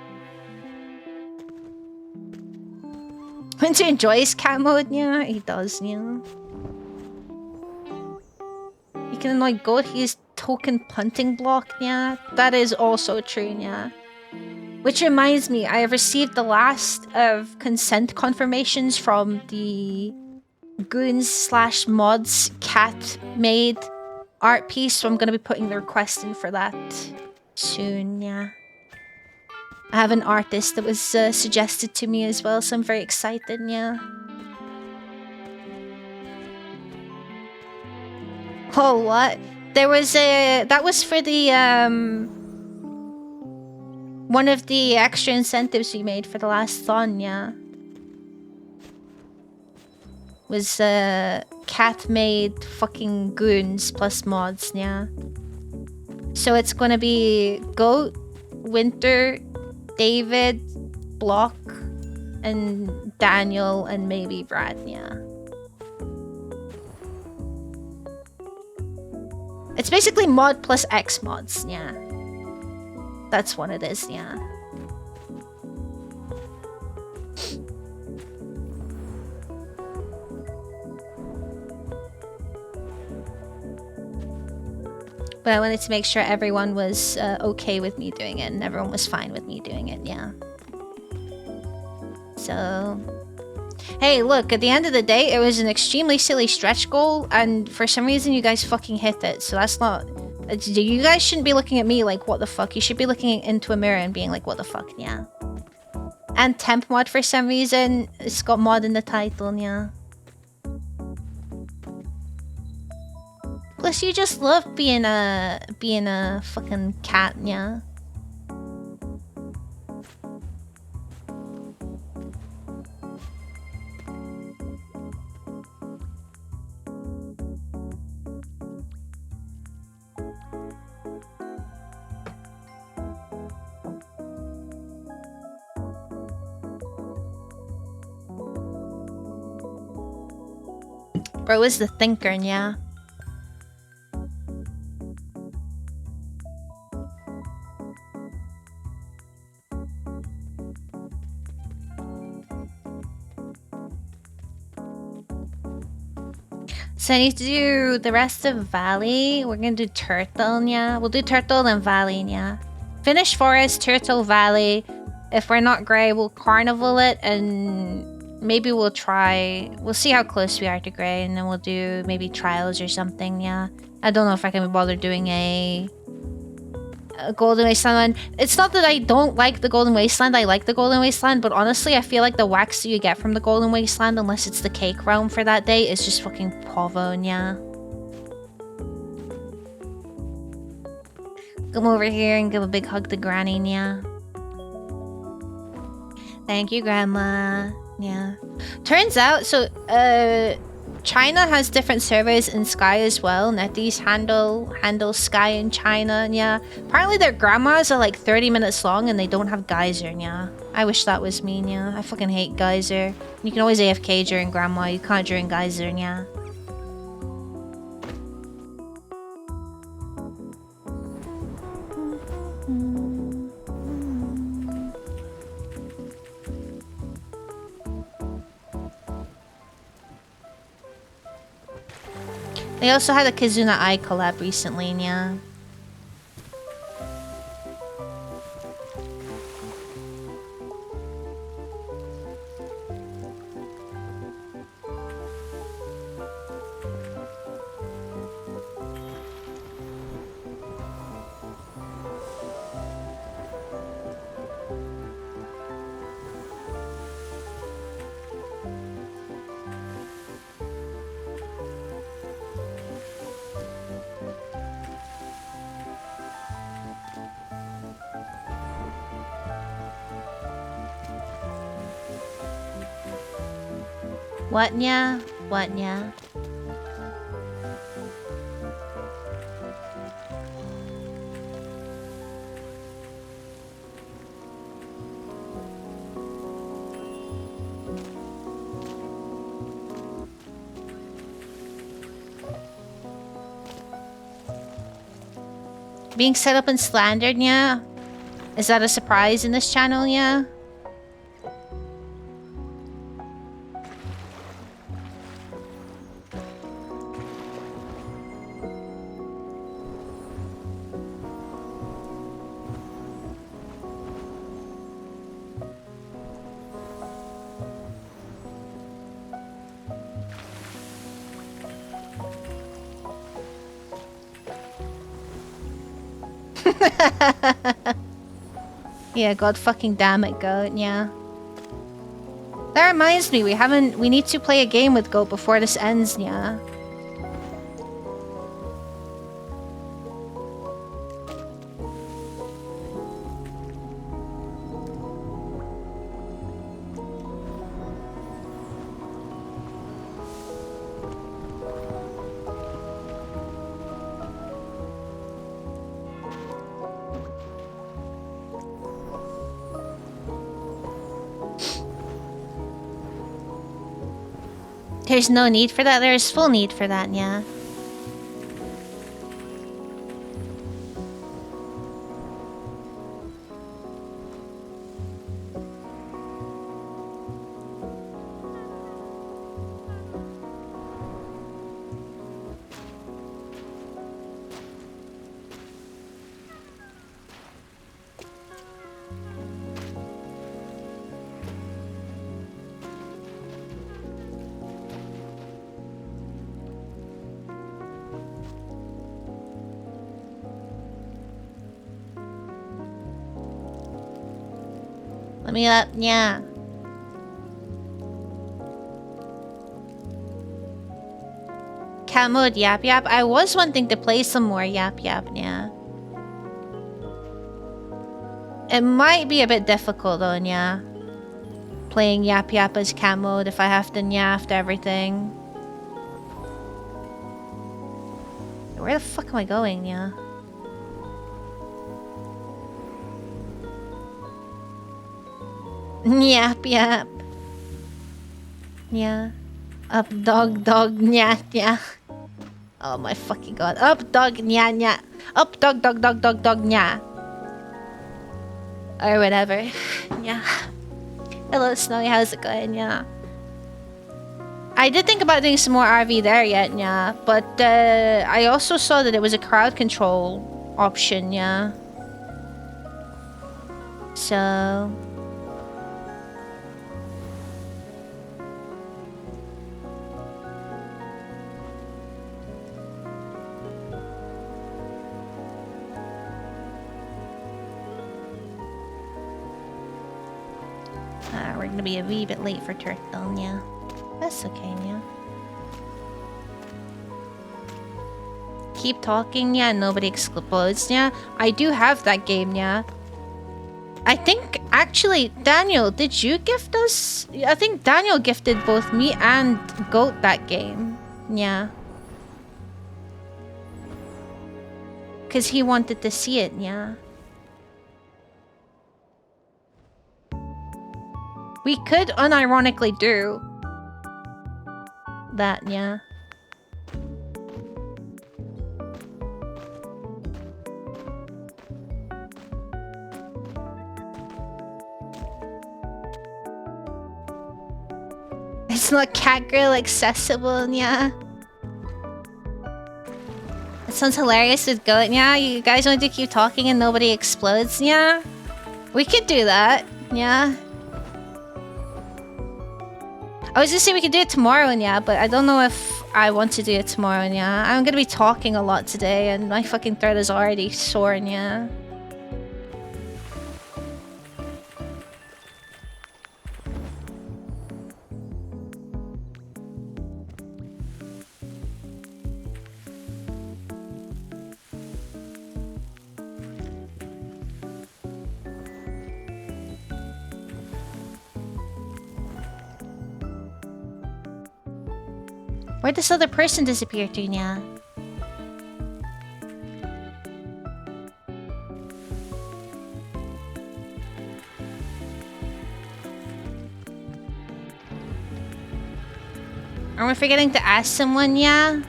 Winter enjoys cat mode, yeah? He does, yeah. You can annoy goat, he's token punting block, yeah? That is also true, yeah. Which reminds me, I have received the last of consent confirmations from the goons/mods cat made art piece, so I'm gonna be putting the request in for that soon, yeah. I have an artist that was suggested to me as well, so I'm very excited, yeah. Oh, what? There was that was for the, one of the extra incentives we made for the last thon, yeah. Was, cat-made fucking goons plus mods, yeah. So it's gonna be Goat, Winter, David, Block, and Daniel, and maybe Brad, yeah. It's basically mod plus X mods, yeah. That's what it is, yeah. But I wanted to make sure everyone was okay with me doing it, and everyone was fine with me doing it, yeah. So... Hey, look, at the end of the day, it was an extremely silly stretch goal, and for some reason you guys fucking hit it, so that's not... You guys shouldn't be looking at me like, what the fuck? You should be looking into a mirror and being like, what the fuck, yeah. And temp mod for some reason, it's got mod in the title, yeah. Plus, you just love being a fucking cat, yeah. Bro is the thinker, yeah. So I need to do the rest of Valley. We're gonna do Turtle, yeah. We'll do Turtle and Valley, yeah. Finish Forest, Turtle, Valley. If we're not Grey, we'll Carnival it, and maybe we'll see how close we are to Grey, and then we'll do maybe Trials or something, yeah. I don't know if I can be bothered doing a Golden Wasteland one. It's not that I don't like the Golden Wasteland, I like the Golden Wasteland, but honestly, I feel like the wax that you get from the Golden Wasteland, unless it's the cake realm for that day, is just fucking povo, yeah. Come over here and give a big hug to Granny, yeah. Thank you, Grandma. Yeah. Turns out, so, China has different servers in Sky as well. NetEase handle Sky in China, yeah. Apparently their grandmas are like 30 minutes long and they don't have Geyser, yeah. I wish that was me, yeah. I fucking hate Geyser. You can always AFK during grandma, you can't during Geyser, yeah. They also had a Kizuna Eye collab recently, yeah. What, nya? What, nya? Being set up and slandered, nya? Is that a surprise in this channel, nya? Yeah, god fucking damn it, Goat, yeah. That reminds me, we need to play a game with Goat before this ends, yeah. There's no need for that. There's full need for that, yeah. Let me up, yeah. Cat mode, Yap Yap. I was wanting to play some more Yap Yap, yeah. It might be a bit difficult though, yeah. Playing Yap Yap as cat mode if I have to nya after everything. Where the fuck am I going, yeah? Yap yap. Yeah. Up dog dog nya nya. Oh my fucking god. Up dog nya nya. Up dog dog dog dog dog nya. Or whatever. Yeah. Hello Snowy, how's it going? Yeah. I did think about doing some more RV there yet, yeah. But I also saw that it was a crowd control option, yeah. So... we're gonna be a wee bit late for Turtle, yeah. That's okay, yeah. Keep talking, yeah, nobody explodes, yeah. I do have that game, yeah. I think, actually, Daniel, did you gift us? I think Daniel gifted both me and Goat that game, yeah. Because he wanted to see it, yeah. We could unironically do that, yeah. It's not Catgirl accessible, yeah. It sounds hilarious with Goat, yeah. You guys want to keep talking and nobody explodes, yeah. We could do that, yeah. I was just saying we could do it tomorrow, yeah, but I don't know if I want to do it tomorrow, yeah. I'm gonna be talking a lot today and my fucking throat is already sore, yeah. Where'd this other person disappear to, Nya? Are we forgetting to ask someone, Nya?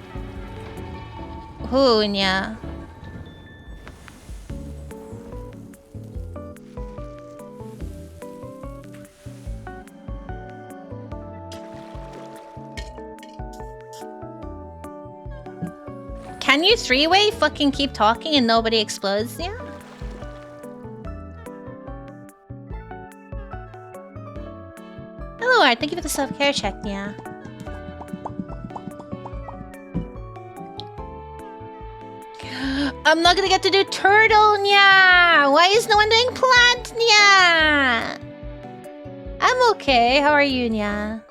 Who, Nya? Can you three-way fucking keep talking and nobody explodes, yeah? Hello, Art. Thank you for the self-care check, yeah. I'm not gonna get to do turtle, nya! Why is no one doing plant, nya? I'm okay. How are you, nya?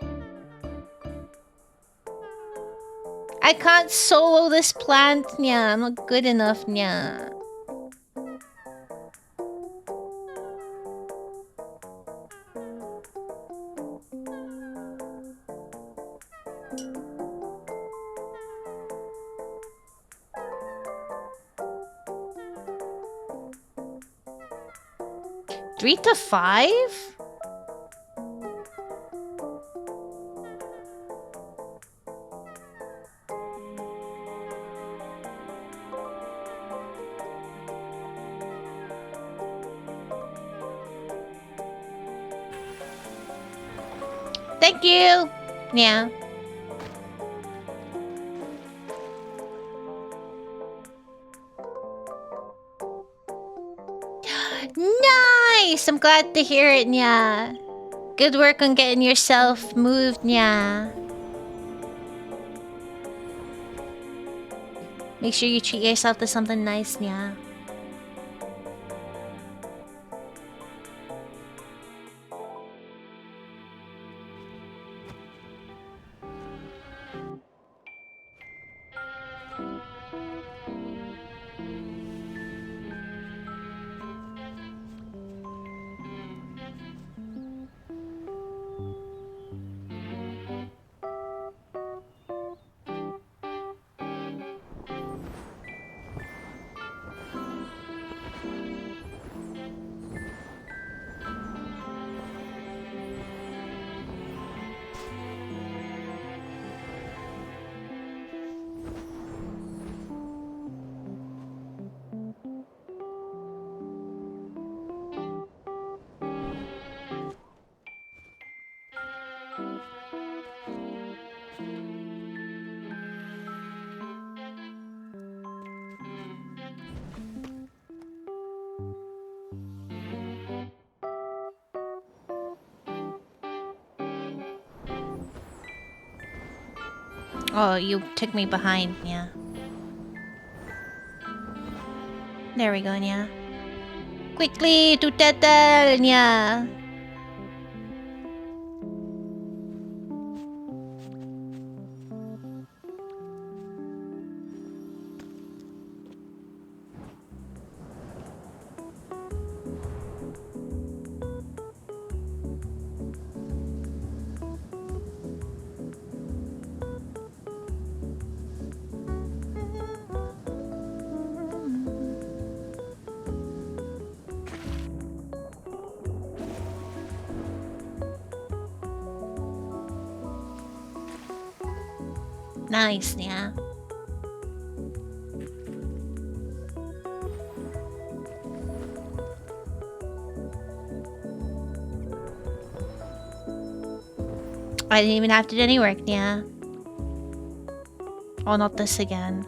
I can't solo this plant, nya. I'm not good enough, nya. Three to five? Thank you. Yeah. Nice! I'm glad to hear it, Nya. Good work on getting yourself moved, Nya. Make sure you treat yourself to something nice, Nya. Oh, you took me behind, yeah. There we go, yeah. Quickly to Tetel, yeah. Nice, yeah. I didn't even have to do any work, yeah. Oh, not this again.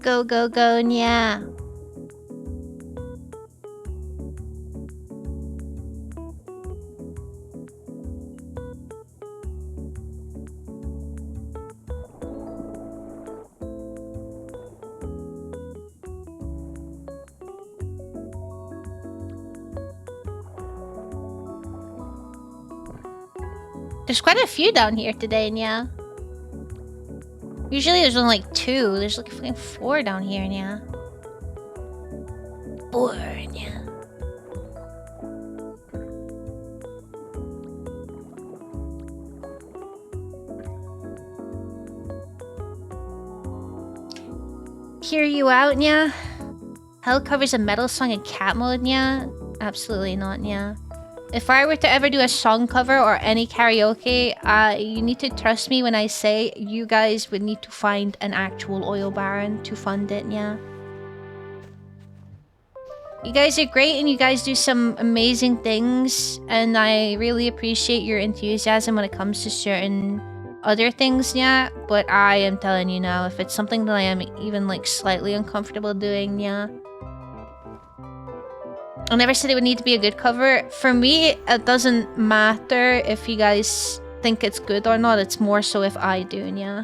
Go, go, go, yeah. There's quite a few down here today, yeah. Usually there's only like 2. There's like fucking 4 down here, yeah. 4, yeah. Hear you out, yeah. Hell covers a metal song in cat mode, yeah. Absolutely not, yeah. If I were to ever do a song cover or any karaoke, you need to trust me when I say you guys would need to find an actual oil baron to fund it, yeah. You guys are great and you guys do some amazing things, and I really appreciate your enthusiasm when it comes to certain other things, yeah. But I am telling you now, if it's something that I am even like slightly uncomfortable doing, yeah, I never said it would need to be a good cover. For me, it doesn't matter if you guys think it's good or not. It's more so if I do, yeah.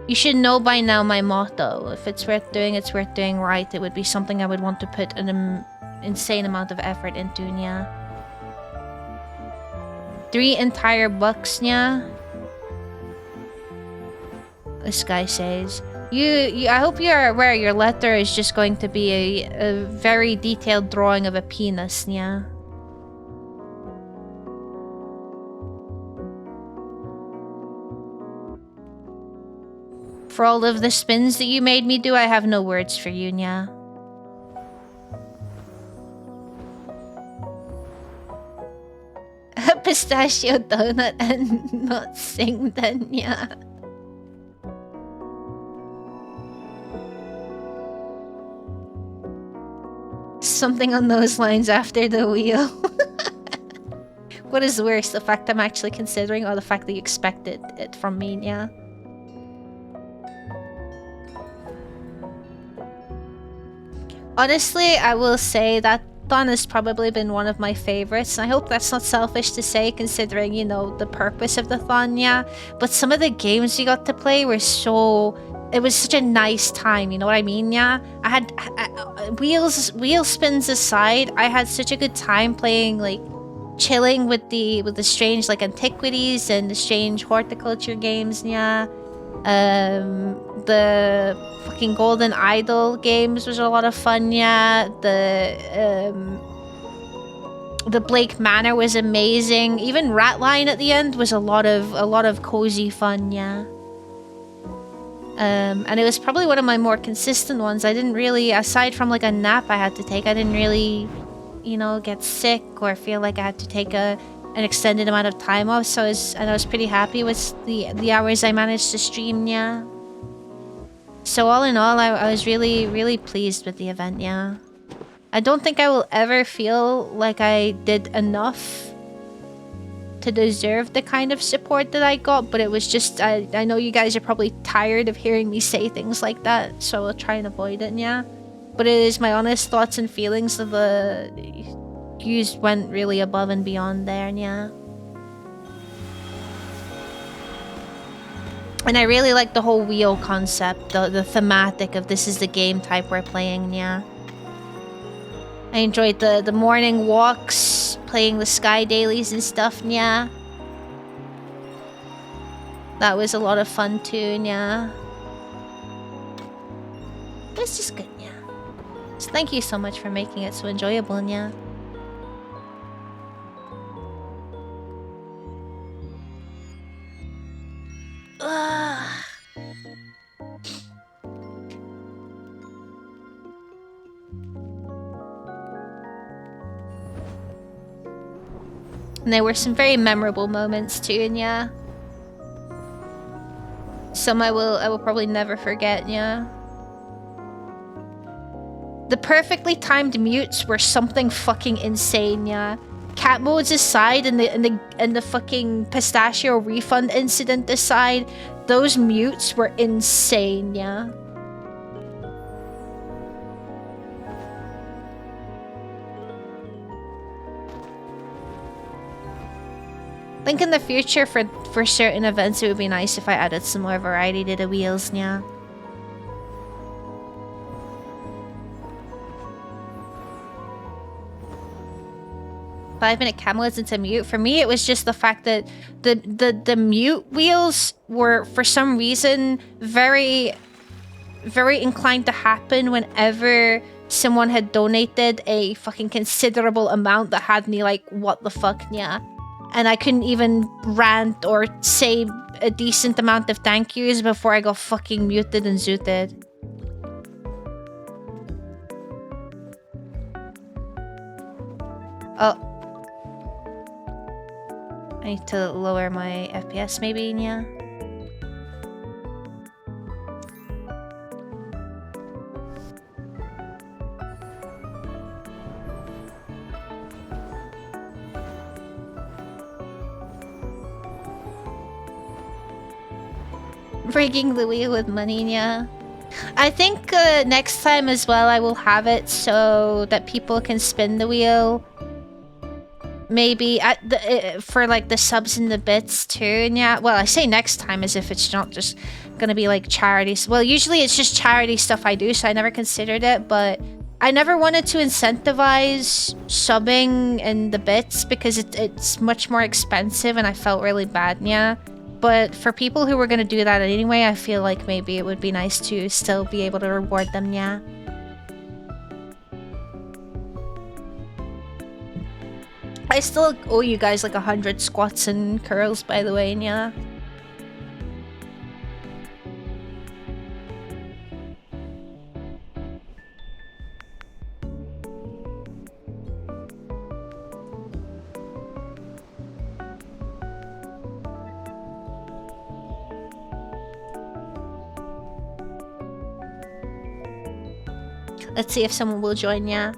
You should know by now my motto. If it's worth doing, it's worth doing right. It would be something I would want to put an insane amount of effort into, yeah. 3 entire bucks, yeah. This guy says. I hope you're aware your letter is just going to be a very detailed drawing of a penis, yeah. For all of the spins that you made me do, I have no words for you, yeah. A pistachio donut and not sing then, yeah. Something on those lines after the wheel. What is worse, the fact I'm actually considering or the fact that you expected it from me, yeah? Honestly, I will say that Marathon has probably been one of my favorites. And I hope that's not selfish to say, considering, you know, the purpose of the thon, yeah. But some of the games we got to play were so... It was such a nice time, you know what I mean, yeah? I had... wheel spins aside, I had such a good time playing, like, chilling with the strange, like, antiquities and the strange horticulture games, yeah. The fucking Golden Idol games was a lot of fun, yeah. The Blake Manor was amazing. Even Ratline at the end was a lot of cozy fun, yeah. And it was probably one of my more consistent ones. I didn't really, aside from like a nap I had to take, I didn't really, you know, get sick or feel like I had to take an extended amount of time off. So I was pretty happy with the hours I managed to stream, yeah. So all in all, I was really, really pleased with the event, yeah. I don't think I will ever feel like I did enough to deserve the kind of support that I got, but it was just, I know you guys are probably tired of hearing me say things like that, so I'll try and avoid it, yeah. But it is my honest thoughts and feelings of the... Yous went really above and beyond there, yeah. And I really like the whole wheel concept, the thematic of this is the game type we're playing, yeah. I enjoyed the morning walks, playing the sky dailies and stuff, yeah. That was a lot of fun too, yeah. It's just good, yeah. So thank you so much for making it so enjoyable, yeah. And there were some very memorable moments too, and yeah. Some I will probably never forget, yeah. The perfectly timed mutes were something fucking insane, yeah. Cat modes aside and the fucking pistachio refund incident aside, those mutes were insane, yeah. I think in the future for certain events it would be nice if I added some more variety to the wheels, yeah. Five-minute camelets into mute. For me, it was just the fact that the mute wheels were, for some reason, very, very inclined to happen whenever someone had donated a fucking considerable amount that had me like, what the fuck, yeah. And I couldn't even rant or say a decent amount of thank yous before I got fucking muted and zooted. Oh. I need to lower my FPS maybe, yeah. Rigging the wheel with money, yeah. I think next time as well I will have it so that people can spin the wheel. Maybe at for like the subs and the bits too, and yeah. Well, I say next time as if it's not just gonna be like charities. Well, usually it's just charity stuff I do, so I never considered it, but I never wanted to incentivize subbing and the bits because it's much more expensive and I felt really bad, yeah. But for people who were gonna do that anyway, I feel like maybe it would be nice to still be able to reward them, yeah. I still owe you guys like 100 squats and curls, by the way, yeah. Let's see if someone will join, yeah.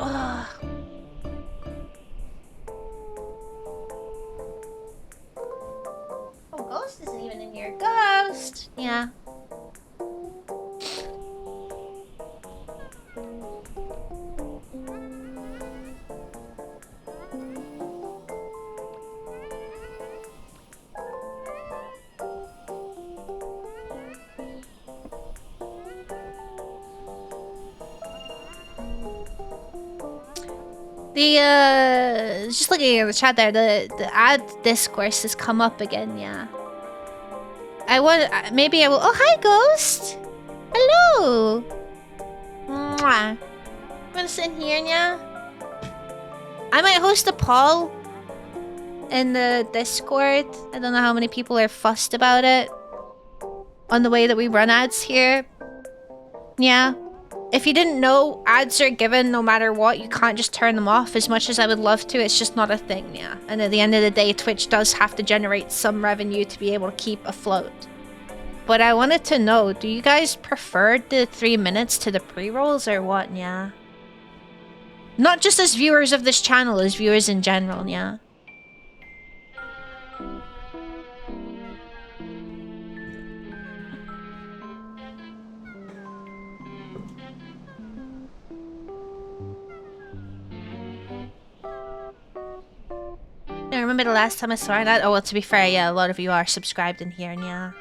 Ugh. Oh, Ghost isn't even in here. Ghost! Yeah. Just looking at the chat there, the ad discourse has come up again, yeah. Maybe I will. Oh, hi, Ghost! Hello! Mwah. I'm gonna sit in here, yeah. I might host a poll in the Discord. I don't know how many people are fussed about it. On the way that we run ads here. Yeah. If you didn't know, ads are given no matter what. You can't just turn them off. As much as I would love to, it's just not a thing, yeah. And at the end of the day, Twitch does have to generate some revenue to be able to keep afloat. But I wanted to know, do you guys prefer the 3 minutes to the pre-rolls or what, yeah? Not just as viewers of this channel, as viewers in general, yeah. I remember the last time I saw that. Oh, well, to be fair, yeah, a lot of you are subscribed in here, yeah.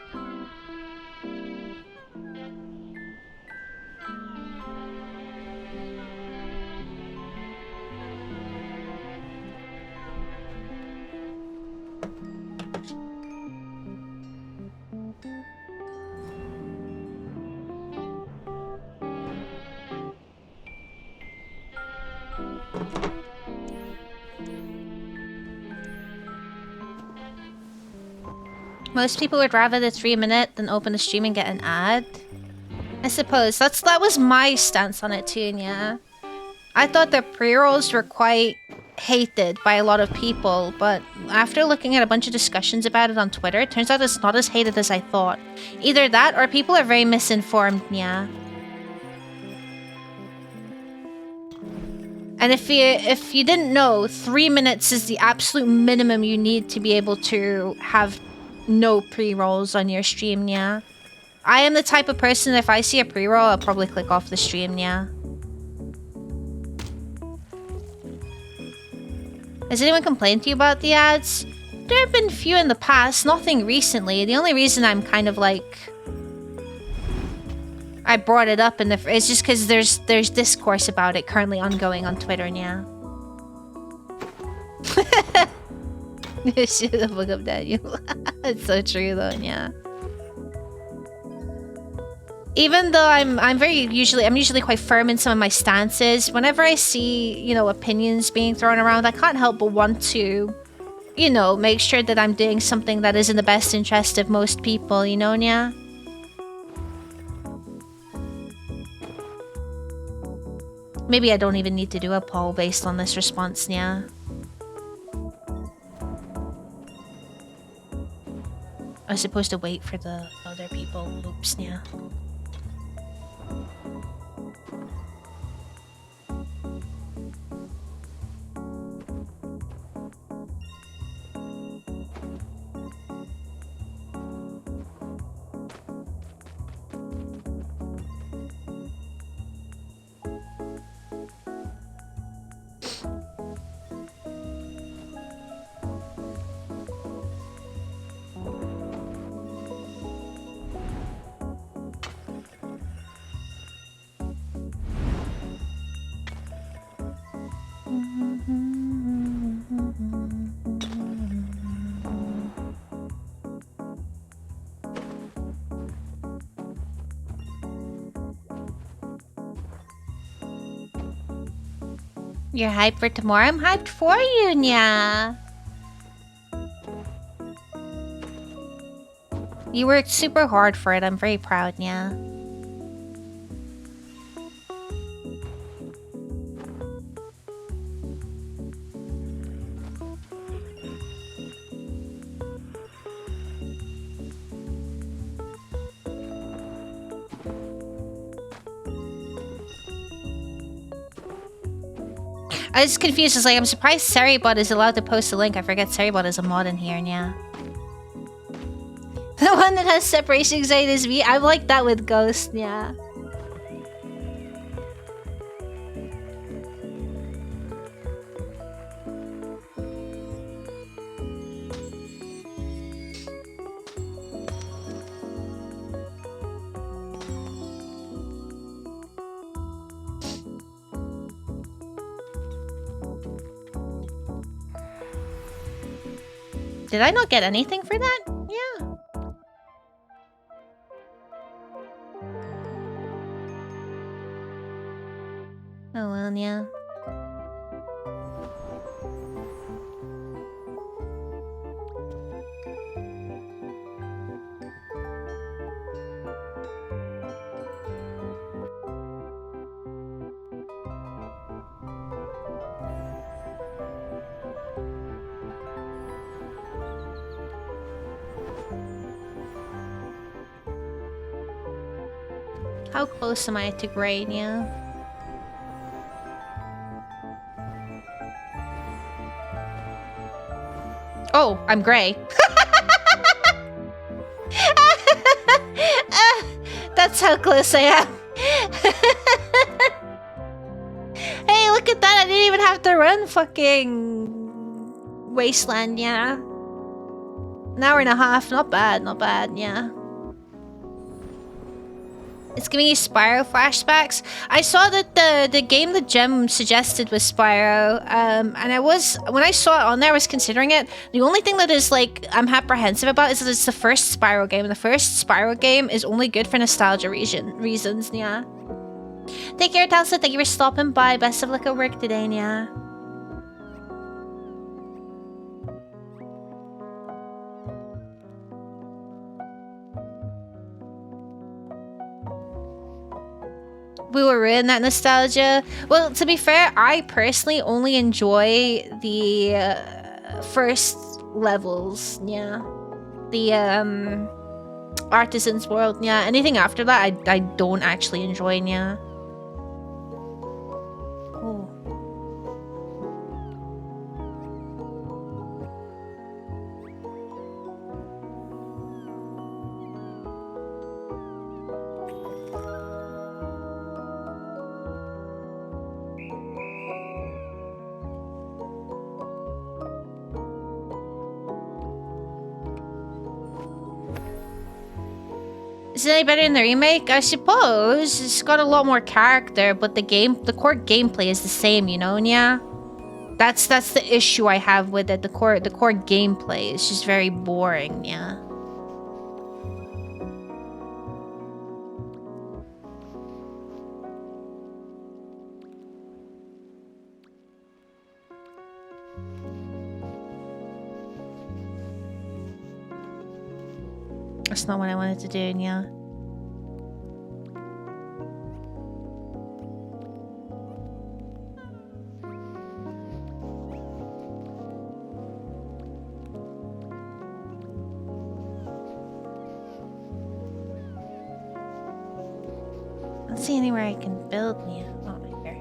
Most people would rather the 3 minute than open the stream and get an ad. I suppose that was my stance on it too, yeah. I thought the pre-rolls were quite hated by a lot of people, but after looking at a bunch of discussions about it on Twitter, it turns out it's not as hated as I thought. Either that or people are very misinformed, yeah. And if you didn't know, 3 minutes is the absolute minimum you need to be able to have no pre-rolls on your stream, yeah. I am the type of person, if I see a pre-roll, I'll probably click off the stream, yeah. Has anyone complained to you about the ads? There have been few in the past, nothing recently. The only reason I'm kind of like... I brought it up it's just because there's discourse about it currently ongoing on Twitter, yeah. Shit, the book of Daniel. It's so true though, yeah. Even though I'm usually quite firm in some of my stances, whenever I see, you know, opinions being thrown around, I can't help but want to, you know, make sure that I'm doing something that is in the best interest of most people, you know, yeah? Maybe I don't even need to do a poll based on this response, yeah. I was supposed to wait for the other people. Oops, yeah. You're hyped for tomorrow? I'm hyped for you, Nya. You worked super hard for it. I'm very proud, Nya. I was confused. It's like, I'm surprised Seribot is allowed to post a link. I forget Seribot is a mod in here, yeah. The one that has separation anxiety is me. I like that with Ghost, yeah. Did I not get anything for that? Yeah. Oh well, yeah. How close am I to Grania? Oh, I'm gray. That's how close I am. Hey, look at that. I didn't even have to run fucking Wasteland, yeah. An hour and a half. Not bad, yeah. It's giving you Spyro flashbacks. I saw that the game that Gem suggested was Spyro, and when I saw it on there, I was considering it. The only thing that is like I'm apprehensive about is that it's the first Spyro game, and the first Spyro game is only good for nostalgia reasons, yeah. Take care, Talsa. Thank you for stopping by. Best of luck at work today, yeah. We will ruin that nostalgia. Well, to be fair, I personally only enjoy the first levels, yeah. The Artisan's World, yeah. Anything after that, I don't actually enjoy, yeah. Oh. Is it any better in the remake? I suppose. It's got a lot more character, but the core gameplay is the same, you know, yeah? That's the issue I have with it. The core gameplay is just very boring, yeah. That's not what I wanted to do, yeah. I don't see anywhere I can build, yeah. Oh, right here.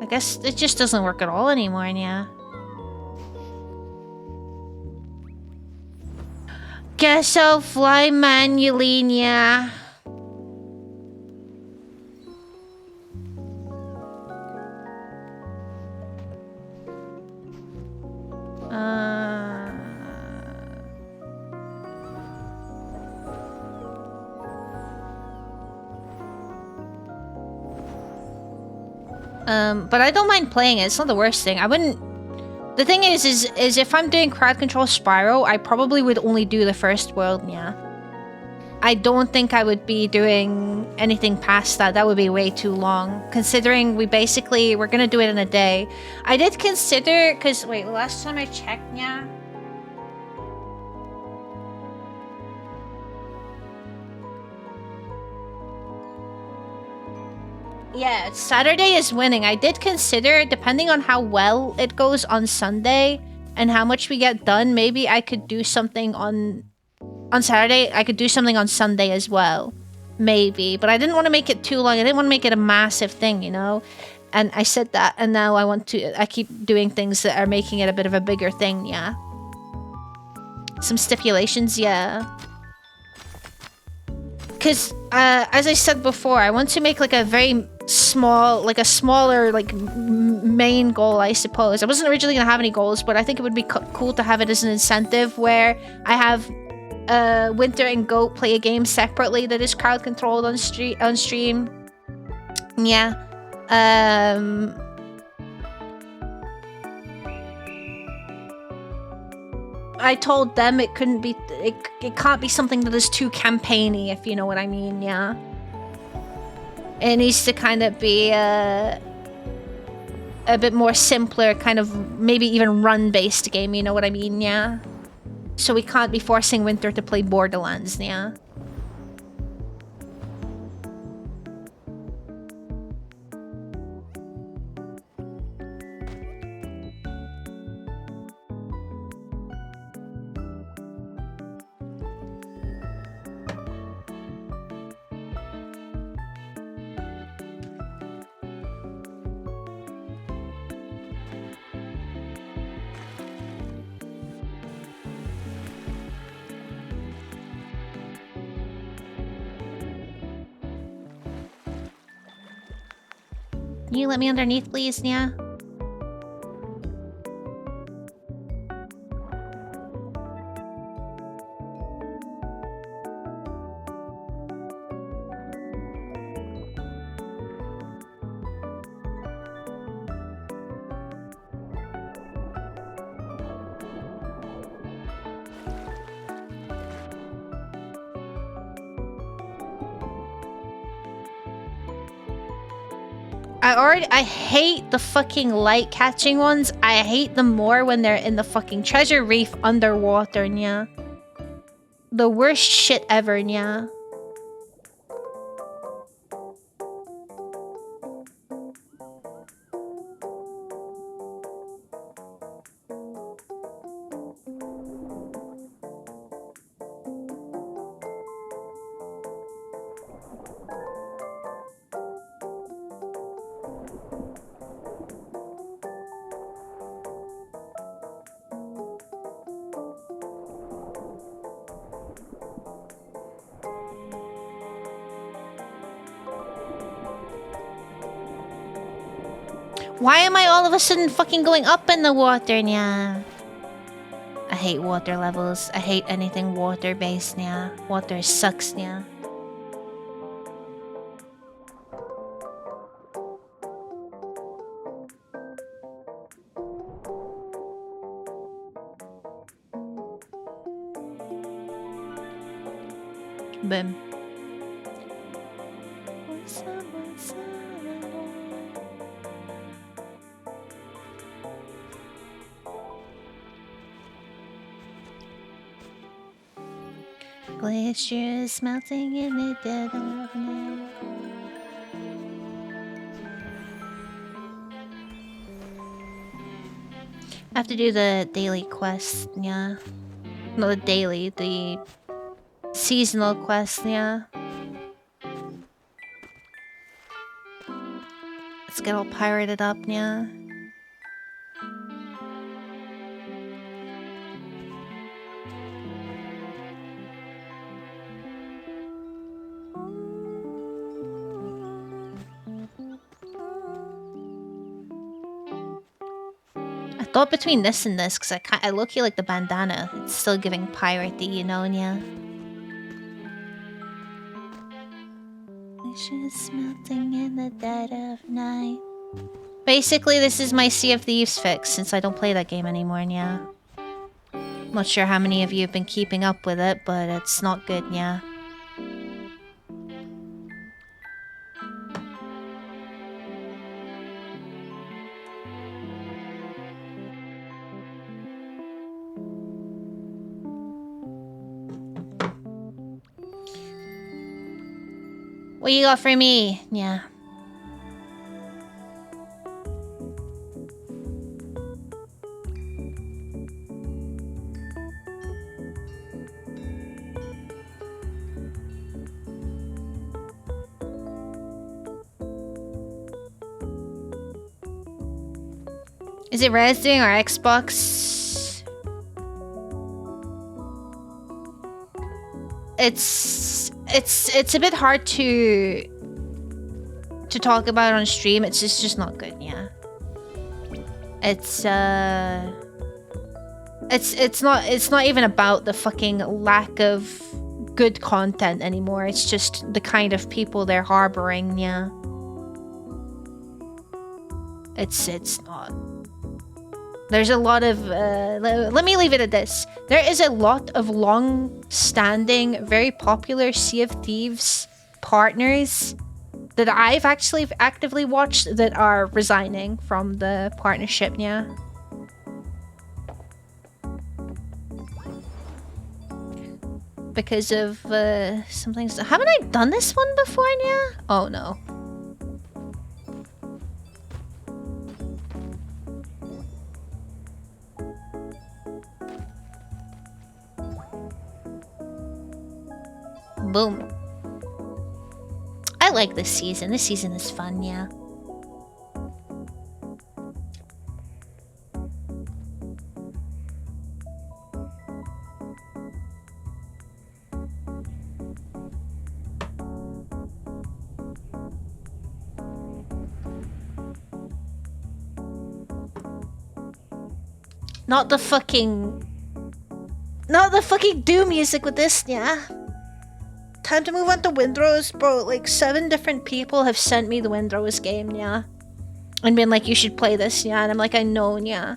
I guess it just doesn't work at all anymore, yeah. Guess I'll fly manually, yeah. But I don't mind playing it. It's not the worst thing. I wouldn't... The thing is if I'm doing crowd control Spyro, I probably would only do the first world, yeah. I don't think I would be doing anything past that. That would be way too long. Considering we're gonna do it in a day. I did consider... Because, wait, the last time I checked, yeah... Yeah, Saturday is winning. I did consider, depending on how well it goes on Sunday and how much we get done, maybe I could do something on Saturday. I could do something on Sunday as well. Maybe. But I didn't want to make it too long. I didn't want to make it a massive thing, you know? And I said that, and now I keep doing things that are making it a bit of a bigger thing, yeah. Some stipulations, yeah. Because, as I said before, I want to make like a very small, like a smaller, like main goal, I suppose. I wasn't originally going to have any goals, but I think it would be cool to have it as an incentive where I have Winter and Goat play a game separately that is crowd controlled on stream. Yeah. I told them it couldn't be, it can't be something that is too campaigny, if you know what I mean, yeah. It needs to kind of be a bit more simpler, kind of maybe even run-based game, you know what I mean, yeah? So we can't be forcing Winter to play Borderlands, yeah? Can you let me underneath, please, Nya? I hate the fucking light catching ones. I hate them more when they're in the fucking treasure reef underwater, Nya. The worst shit ever, Nya. Why am I all of a sudden fucking going up in the water, Nya? I hate water levels. I hate anything water-based, Nya. Water sucks, Nya. Boom. Glaciers melting in the dead of night. I have to do the daily quest, yeah. Not the daily, the seasonal quest, yeah. Let's get all pirated up, yeah. I thought between this and this, because I look-y like the bandana. It's still giving piratey, you know, yeah. Ashes melting in the dead of night. Basically, this is my Sea of Thieves fix, since I don't play that game anymore, yeah. Not sure how many of you have been keeping up with it, but it's not good, yeah. What you got for me? Yeah. Is it Resident or Xbox? It's a bit hard to talk about on stream. It's just not good, yeah. It's not even about the fucking lack of good content anymore. It's just the kind of people they're harboring, yeah. It's not. There's a lot of let me leave it at this. There is a lot of long-standing, very popular Sea of Thieves partners that I've actually actively watched that are resigning from the partnership, yeah. Because of some things. Haven't I done this one before, yeah? Oh no. Boom. I like this season. This season is fun, yeah. Not the fucking Doom music with this, yeah. Time to move on to Windrose, bro. Like 7 different people have sent me the Windrose game, yeah. And been like, you should play this, yeah. And I'm like, I know, yeah.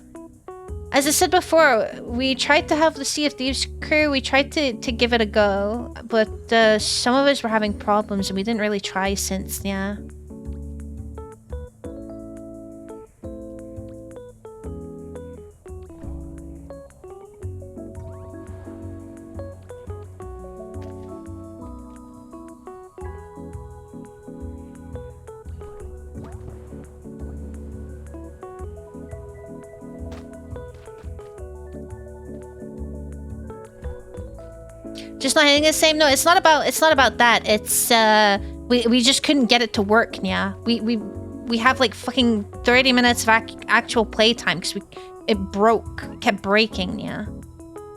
As I said before, we tried to have the Sea of Thieves crew. We tried to give it a go. But some of us were having problems and we didn't really try since, yeah. Just not hitting the same. No, it's not about that. It's we just couldn't get it to work, yeah. We have like fucking 30 minutes of actual playtime because it kept breaking, yeah.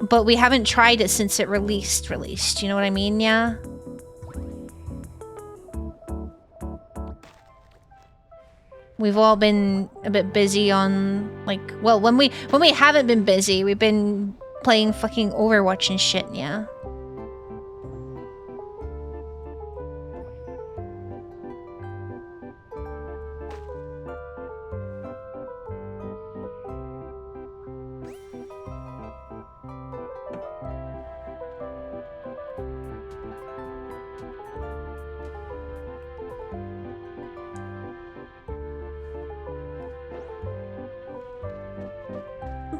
But we haven't tried it since it released. You know what I mean, yeah? We've all been a bit busy on like, well, when we haven't been busy, we've been playing fucking Overwatch and shit, yeah.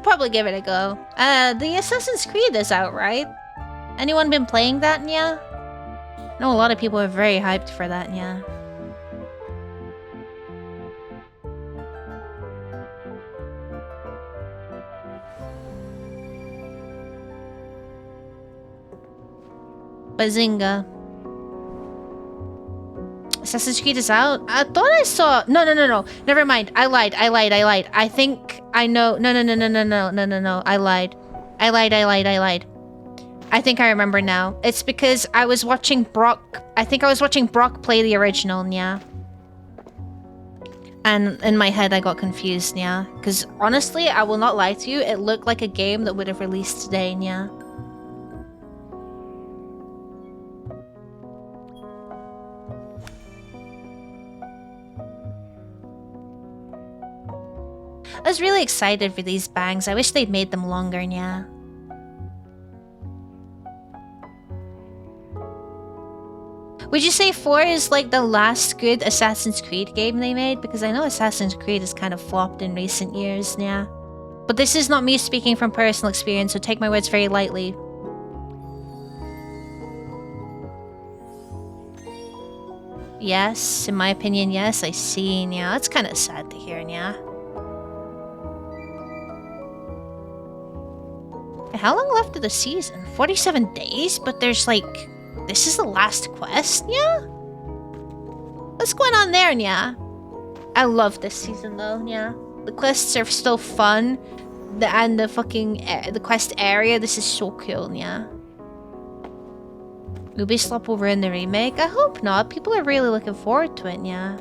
Probably give it a go. The Assassin's Creed is out, right? Anyone been playing that, yeah? I know a lot of people are very hyped for that, yeah. Bazinga. Assassin's Creed is out? I thought I saw... No. Never mind. I lied. I think I know... No. I lied. I think I remember now. It's because I was watching Brock... I think I was watching Brock play the original, yeah. And in my head, I got confused, yeah. Because honestly, I will not lie to you, it looked like a game that would have released today, yeah. I was really excited for these bangs. I wish they'd made them longer, yeah. Would you say 4 is like the last good Assassin's Creed game they made? Because I know Assassin's Creed has kind of flopped in recent years, yeah. But this is not me speaking from personal experience, so take my words very lightly. Yes, in my opinion, yes, I see, yeah. That's kind of sad to hear, yeah. How long left of the season? 47 days? But there's like... This is the last quest, yeah? What's going on there, yeah? I love this season though, yeah. The quests are still fun. And the fucking the quest area, this is so cool, yeah. Ubisoft will ruin the remake? I hope not. People are really looking forward to it, yeah.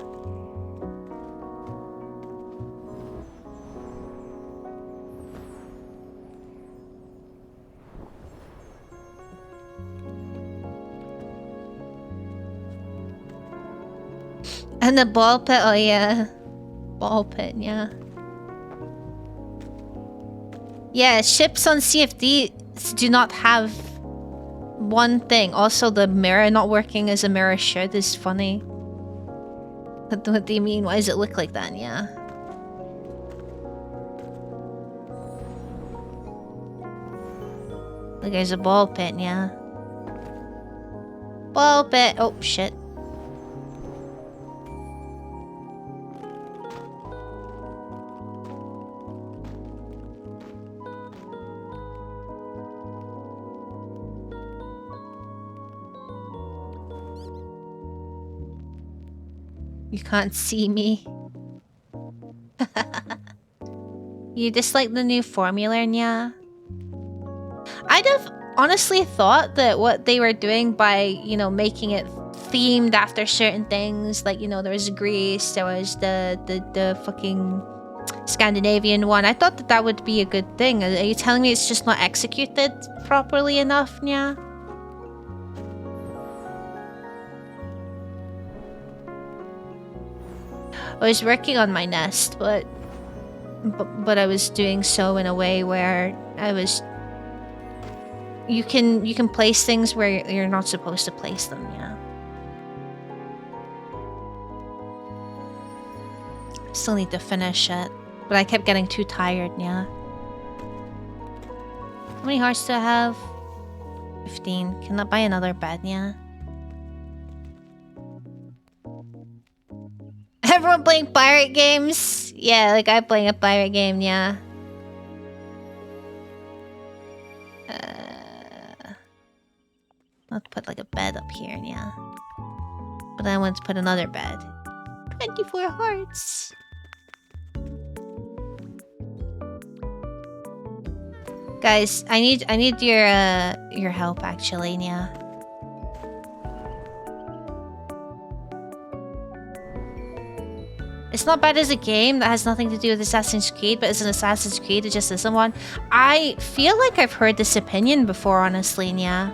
And the ball pit, oh yeah. Ball pit, yeah. Yeah, ships on CFD do not have one thing. Also, the mirror not working as a mirror should is funny. What do you mean? Why does it look like that? Yeah. Look, there's a ball pit, yeah. Ball pit. Oh, shit. You can't see me. You dislike the new formula, yeah? I'd have honestly thought that what they were doing by, you know, making it themed after certain things, like, you know, there was Greece, there was the fucking Scandinavian one. I thought that that would be a good thing. Are you telling me it's just not executed properly enough, yeah? I was working on my nest, but I was doing so in a way where I was. You can place things where you're not supposed to place them, yeah. Still need to finish it, but I kept getting too tired, yeah. How many hearts do I have? 15. Can I buy another bed, yeah? Everyone playing pirate games? Yeah, like I'm playing a pirate game, yeah. Let's put like a bed up here, yeah. But I want to put another bed. 24 hearts. Guys, I need your help actually, yeah. It's not bad as a game that has nothing to do with Assassin's Creed, but as an Assassin's Creed, it just isn't one. I feel like I've heard this opinion before, honestly, yeah.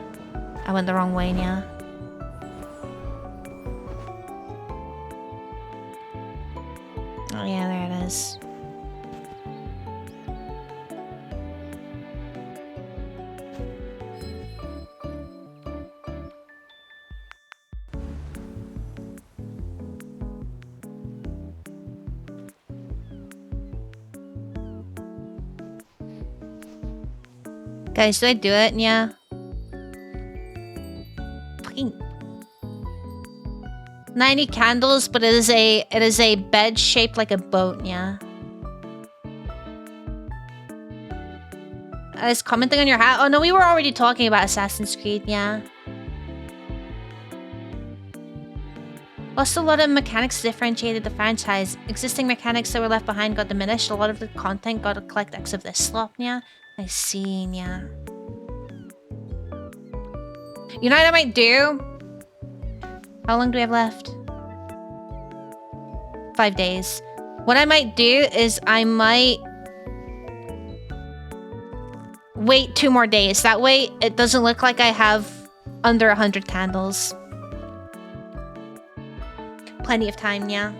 I went the wrong way, yeah. Oh yeah, there it is. Guys, do I do it? Yeah. Fucking 90 candles, but it is a bed shaped like a boat, yeah. I was commenting on your hat. Oh no, we were already talking about Assassin's Creed, yeah. Also, a lot of mechanics differentiated the franchise. Existing mechanics that were left behind got diminished. A lot of the content got to collect X of this slop, yeah. I see, yeah. You know what I might do? How long do we have left? 5 days. What I might do is I might wait 2 more days. That way it doesn't look like I have under 100 candles. Plenty of time, yeah.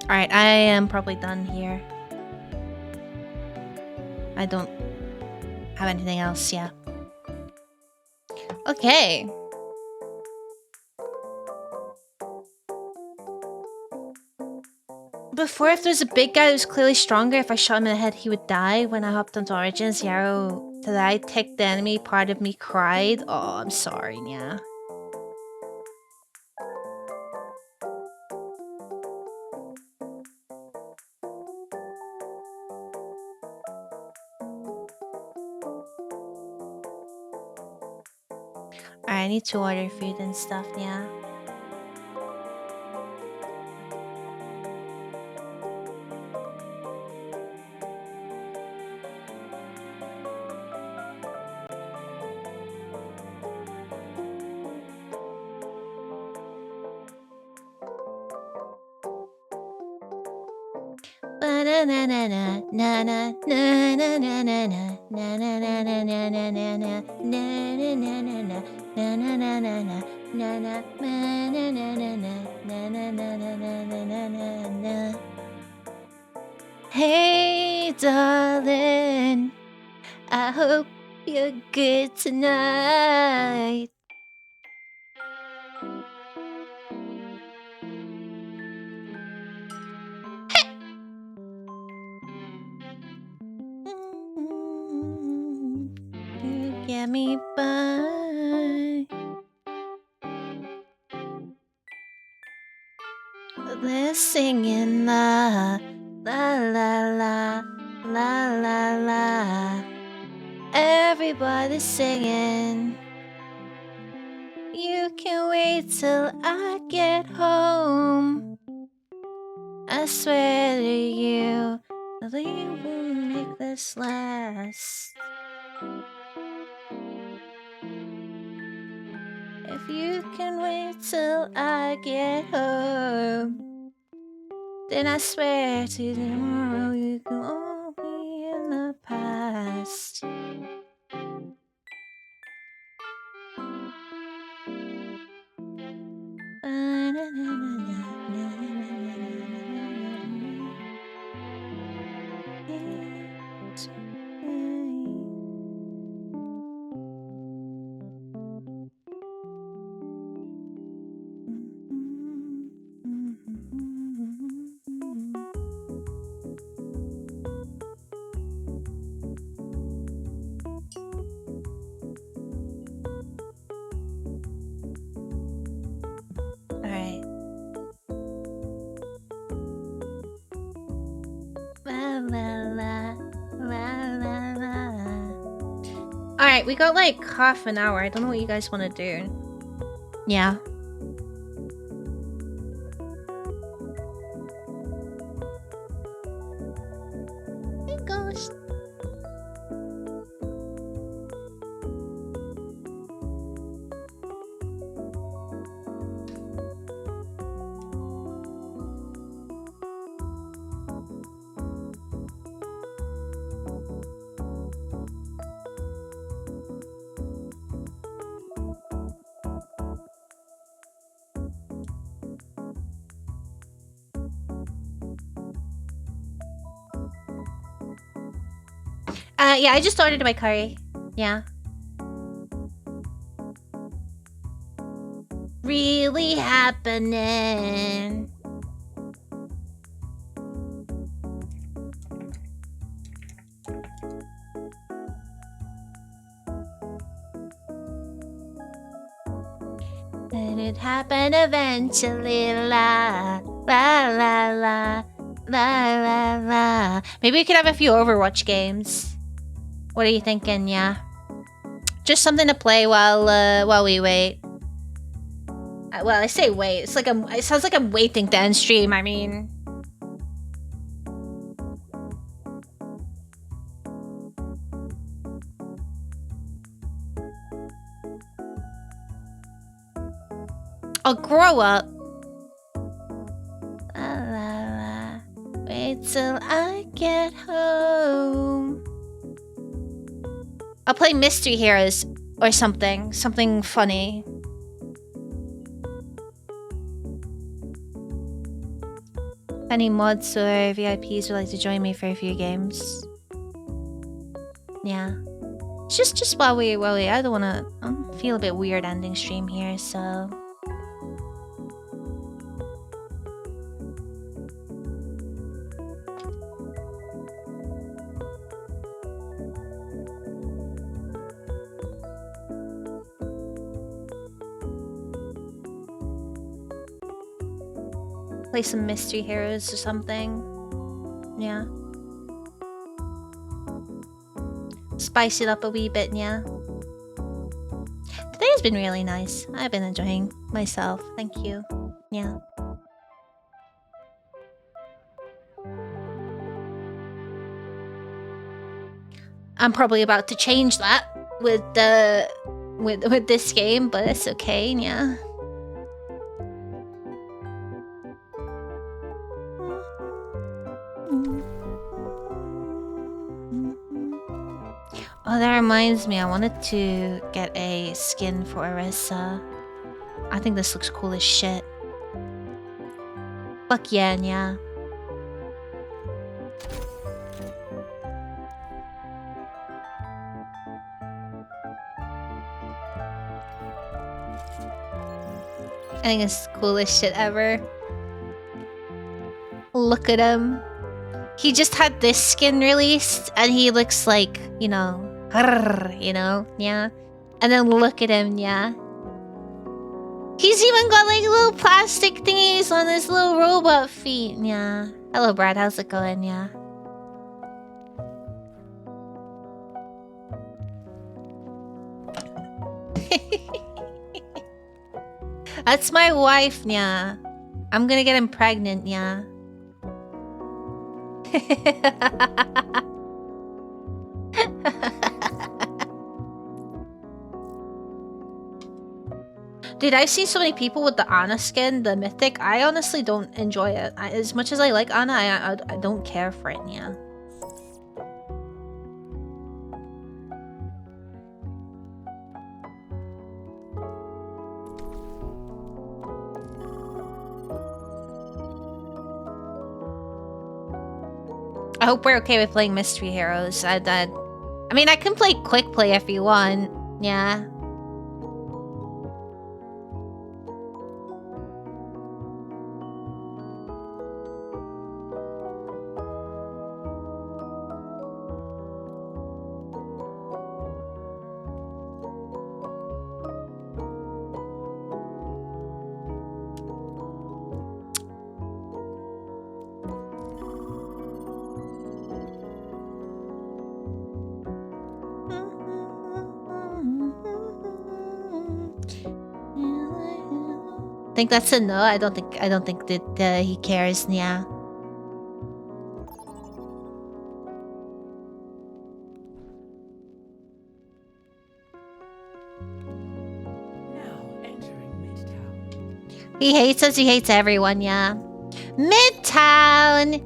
Alright, I am probably done here. I don't have anything else, yeah. Okay. Before, if there's a big guy who's clearly stronger, if I shot him in the head, he would die. When I hopped onto Origins, the arrow to the eye ticked the enemy. Part of me cried. Oh, I'm sorry, yeah. Alright, I need to order food and stuff, yeah. Hey, darling, I hope you're good tonight. You get me by. They're singing la la la la la la la. Everybody's singing. You can wait till I get home. I swear to you, they will make this last. If you can wait till I get home, then I swear to tomorrow you can all be in the past. Alright. La la la la la la. Alright, we got like half an hour. I don't know what you guys want to do. Yeah. Hey, ghost. Yeah, I just ordered my curry. Yeah. Really happening. And it happened eventually. La la la la la la la. Maybe we could have a few Overwatch games. What are you thinking? Yeah, just something to play while we wait. Well, I say wait. It's like it sounds like I'm waiting to end stream. I mean. I'll grow up. La la la. Wait till I get home. I'll play Mystery Heroes or something. Something funny. Any mods or VIPs would like to join me for a few games. Yeah. Just while we I don't wanna feel a bit weird ending stream here, so play some Mystery Heroes or something. Yeah. Spice it up a wee bit, yeah. Today's been really nice. I've been enjoying myself. Thank you. Yeah. I'm probably about to change that with the with this game, but it's okay, yeah. Oh, that reminds me, I wanted to get a skin for Orisa. I think this looks cool as shit. Fuck yeah, yeah. I think it's the coolest shit ever. Look at him. He just had this skin released and he looks like, you know, yeah. And then look at him, yeah. He's even got like little plastic thingies on his little robot feet, yeah. Hello, Brad, how's it going, yeah? That's my wife, yeah. I'm gonna get him pregnant, yeah. Dude, I've seen so many people with the Ana skin, the mythic. I honestly don't enjoy it. As much as I like Ana, I don't care for it, yeah. I hope we're okay with playing Mystery Heroes. I mean, I can play Quick Play if you want. Yeah. Think that's a no. I don't think that he cares. Yeah. He hates us. He hates everyone. Yeah. Midtown.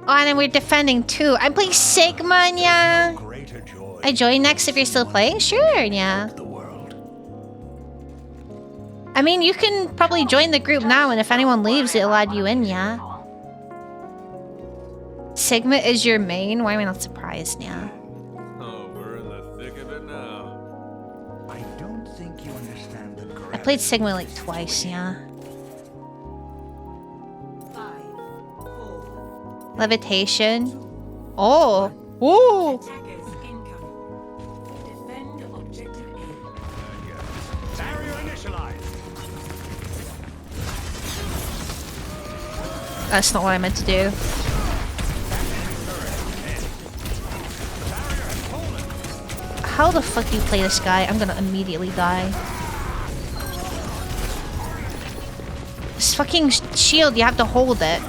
Oh, and then we're defending too. I'm playing Sigma. Yeah. I join next if you're still playing. Sure. Yeah. I mean, you can probably join the group now, and if anyone leaves, it'll add you in, yeah. Sigma is your main? Why am I not surprised, yeah? Oh, we're in the thick of it now. I don't think you understand the I played Sigma like twice, yeah. Levitation. Oh! Ooh! That's not what I meant to do. How the fuck do you play this guy? I'm gonna immediately die. This fucking shield, you have to hold it.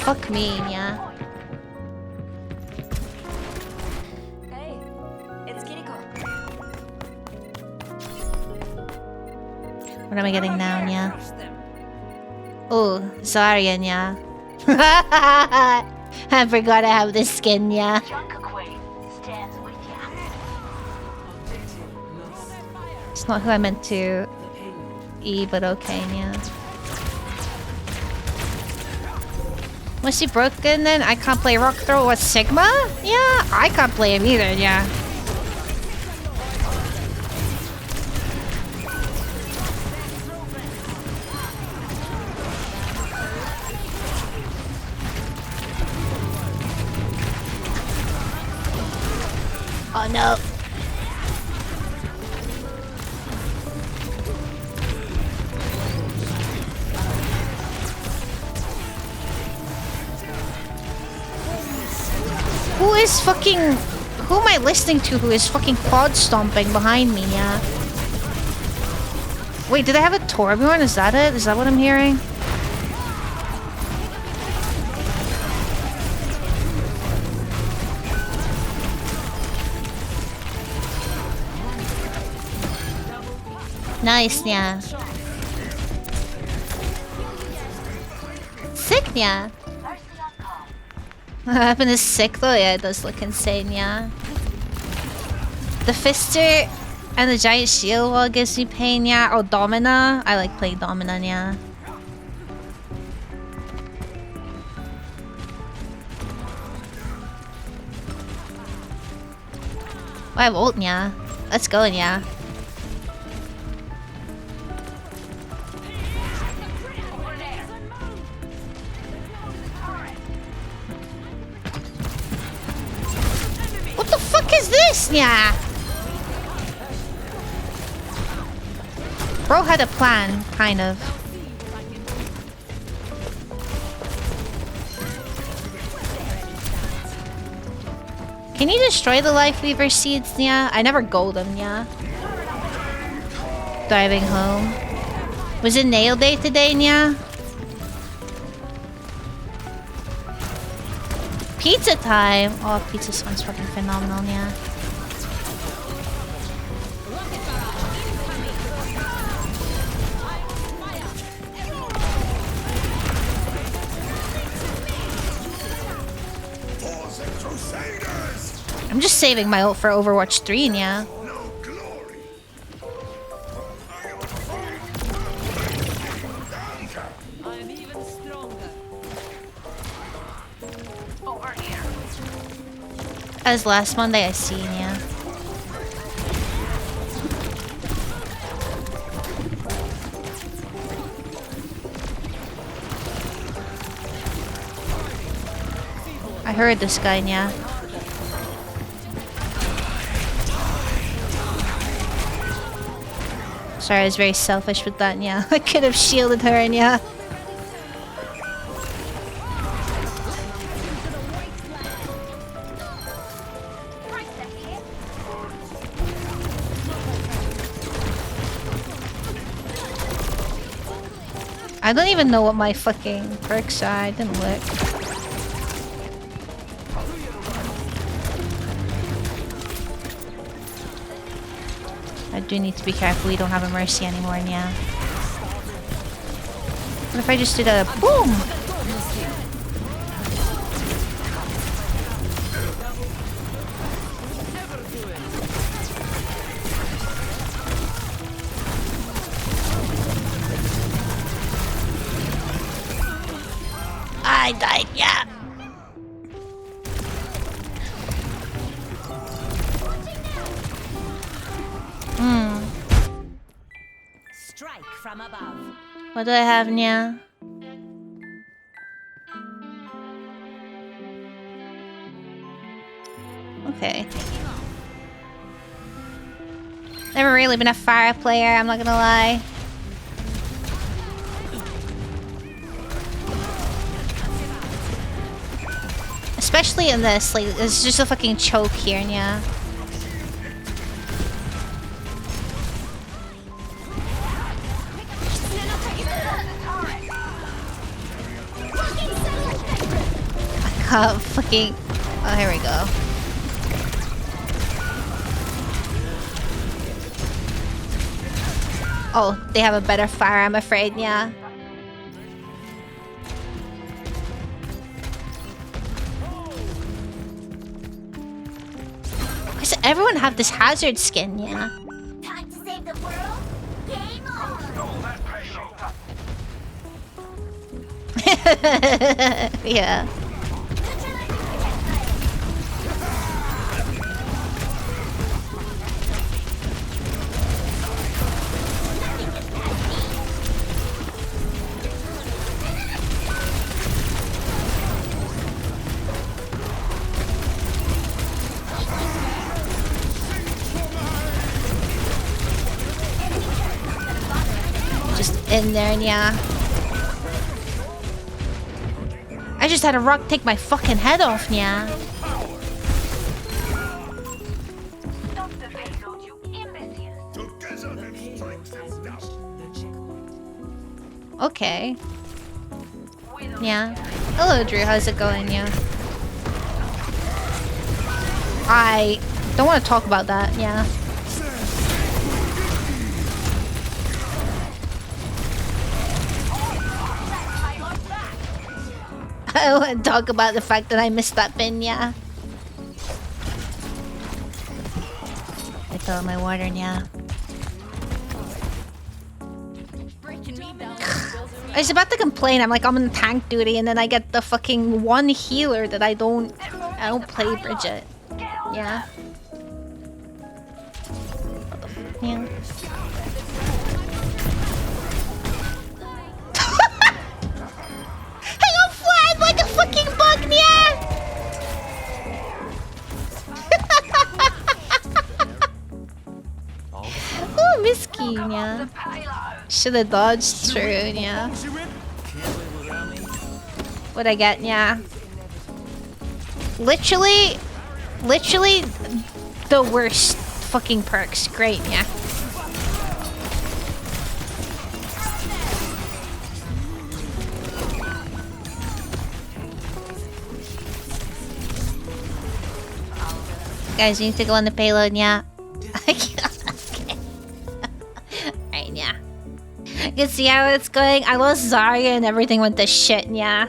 Fuck me, yeah. What am I getting now, yeah? Oh, Zarya, yeah. I forgot I have this skin, yeah. It's not who I meant to E, but okay, yeah. Was he broken then? I can't play Rock Throw with Sigma? Yeah, I can't play him either, yeah. Oh no. Who is fucking... Who am I listening to who is fucking quad stomping behind me, yeah? Wait, did I have a Torbjorn? Is that it? Is that what I'm hearing? Nice, yeah. Sick, yeah. What happened is sick though? Yeah, it does look insane, yeah. The Fister and the giant shield wall gives me pain, yeah. Oh, Domina. I like playing Domina, yeah. Oh, I have ult, yeah. Let's go, yeah. What the fuck is this, yeah? Bro had a plan, kind of. Can you destroy the Lifeweaver seeds, yeah? I never go them, yeah. Driving home. Was it nail day today, yeah? Pizza time! Oh, pizza sounds fucking phenomenal, yeah. I'm just saving my ult for Overwatch 3, yeah. I'm even stronger. As last Monday I seen, yeah. I heard this guy, yeah. Sorry, I was very selfish with that, yeah. I could have shielded her, and yeah. I don't even know what my fucking perks are. I didn't look. I do need to be careful we don't have a Mercy anymore, yeah. What if I just did a boom? I died, yeah. Strike from above. What do I have, Nya? Okay. Never really been a fire player, I'm not gonna lie. Especially in this, like, it's just a fucking choke here, yeah. Fucking... Oh, here we go. Oh, they have a better fire, I'm afraid, yeah. Why does everyone have this hazard skin, yeah? Time to save the world. Game on. Yeah. In there, yeah. I just had a rock take my fucking head off, yeah. Okay. Yeah. Hello, Drew. How's it going? Yeah. I don't want to talk about that. Yeah. I don't want to talk about the fact that I missed that bin. Yeah. I fill up my water. Yeah. I was about to complain. I'm like, I'm on tank duty, and then I get the fucking one healer that I don't play Bridget. Yeah. Yeah. Hang on, flat like a fucking bug, yeah. Oh, Miski, yeah. Should have dodged through, yeah. What'd I get? Yeah. Literally the worst fucking perks. Great, yeah. Guys, you need to go on the payload, yeah. Okay. Alright, yeah. You can see how it's going. I lost Zarya and everything went to shit, yeah.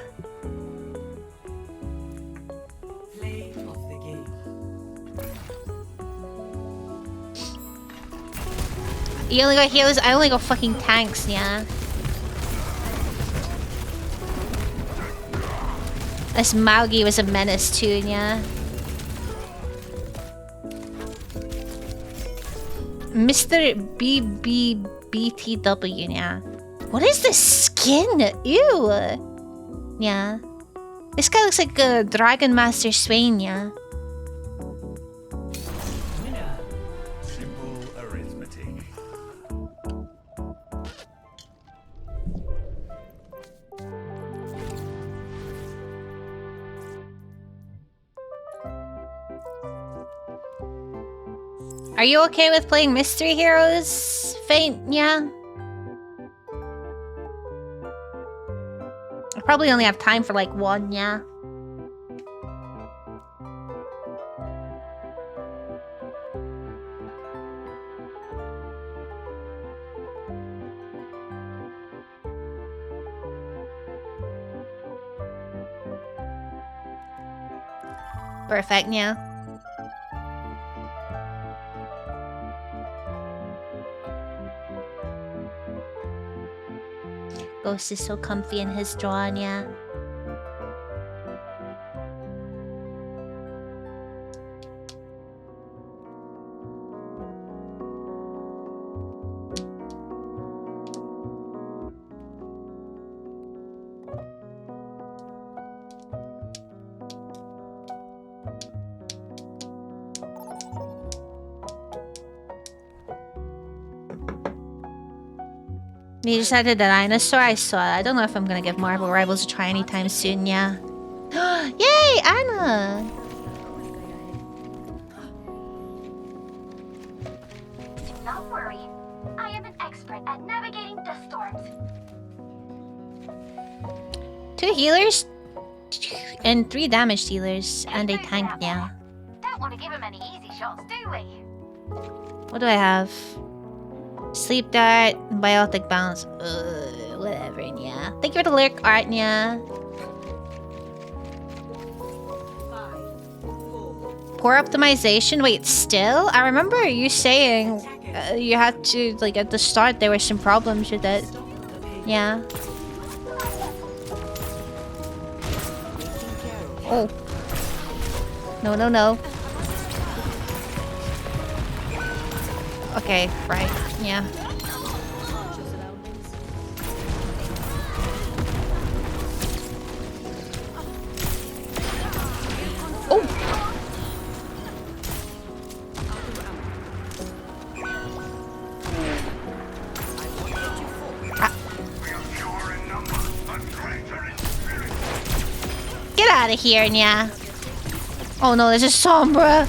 You only got healers? I only got fucking tanks, yeah. This Maugi was a menace too, yeah. Mr. BBBTW, yeah. What is this skin? Ew. Yeah. This guy looks like a Dragon Master Swain, yeah. Simple arithmetic. Are you okay with playing Mystery Heroes, Faint? Yeah. I probably only have time for like one, yeah. Perfect, yeah. Ghost is so comfy in his drawn, yeah. You just added the dinosaur? I saw it. I don't know if I'm gonna give Marvel Rivals a try anytime soon, yeah. Yay, Anna! Do not worry. I am an expert at navigating dust storms. 2 healers and 3 damage dealers and a tank, yeah. Don't want to give him any easy shots, do we? What do I have? Sleep dart, biotic bounce. Whatever, yeah. Thank you for the lyric art, yeah. Poor optimization. Wait, still? I remember you saying you had to, like, at the start there were some problems with it. Yeah. Oh. No, no, no. Okay, right. Yeah. Oh! Get out of here, Nya. Oh no, there's a Sombra.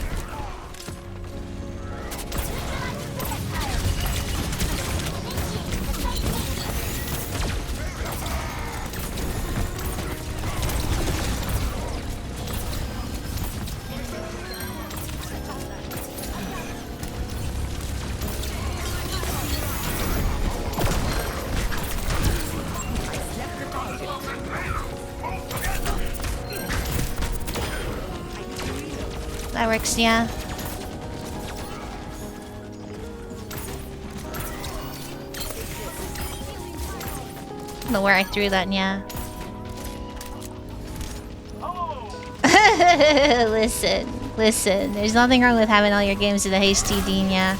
That works, yeah. I don't know where I threw that, yeah. Listen. There's nothing wrong with having all your games in the HDD, yeah.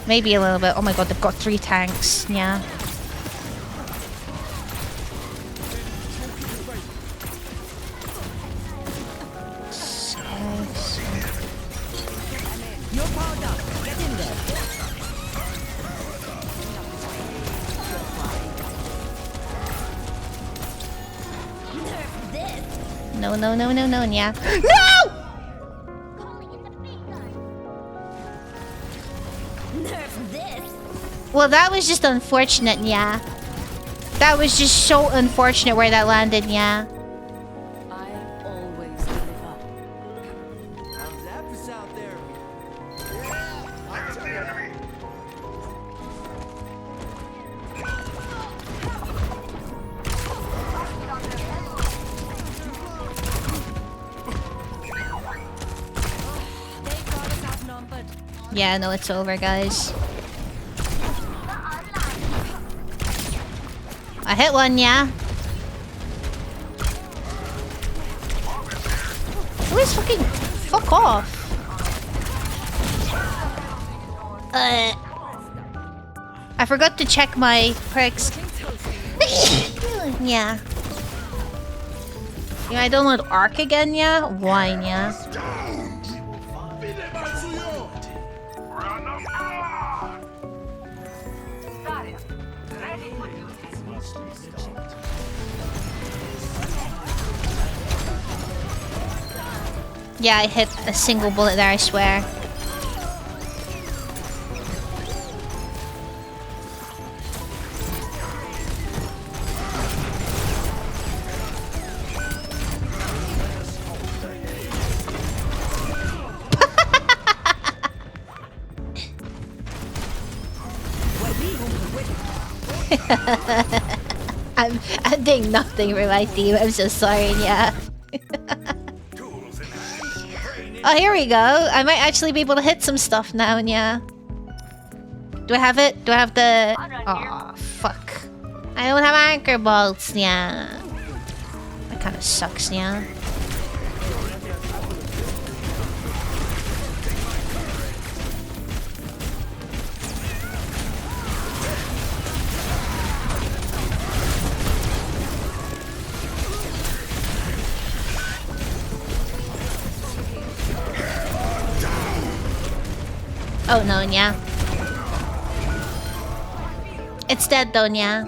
Maybe a little bit. Oh my god, they've got 3 tanks, yeah. You're powered up. Get in there. Nerf this. No, yeah. No! Calling in the big gun. Nerf this. Well, that was just unfortunate, yeah. That was just so unfortunate where that landed, yeah. I always deliver. How's Apis out there? They got us outnumbered. Yeah, no, it's over, guys. I hit one, yeah. Where's fucking... Fuck off. I forgot to check my perks. Yeah. Yeah, I download Arc again, yeah? Why, yeah? Yeah, I hit a single bullet there, I swear. I'm doing nothing for my team. I'm so sorry, yeah. Oh, here we go. I might actually be able to hit some stuff now, yeah. Do I have it? Do I have the... Oh, fuck. I don't have anchor bolts, yeah. That kind of sucks, yeah. Oh no, yeah. It's dead though, yeah.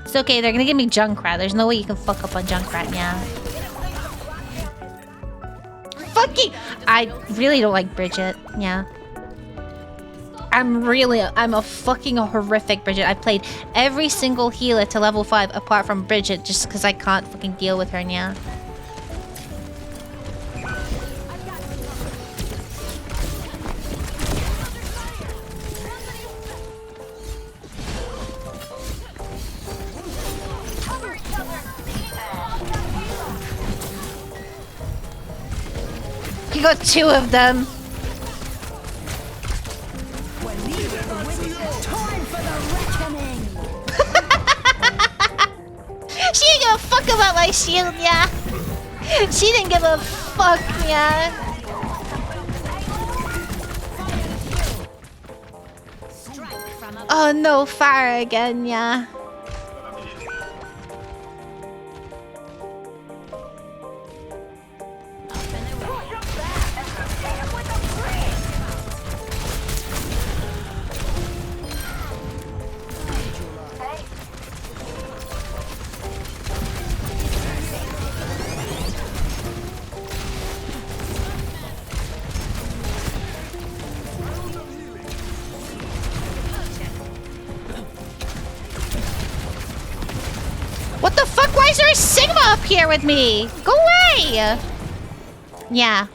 It's okay, they're gonna give me Junkrat. There's no way you can fuck up on Junkrat, yeah. Fucking... I really don't like Bridget, yeah. I'm a fucking horrific Bridget. I played every single healer to level 5 apart from Bridget just because I can't fucking deal with her, yeah. You got 2 of them. Time for the reckoning. She didn't give a fuck about my shield, yeah. She didn't give a fuck, yeah. Oh no, fire again, yeah. What the fuck? Why is there a Sigma up here with me? Go away! Yeah.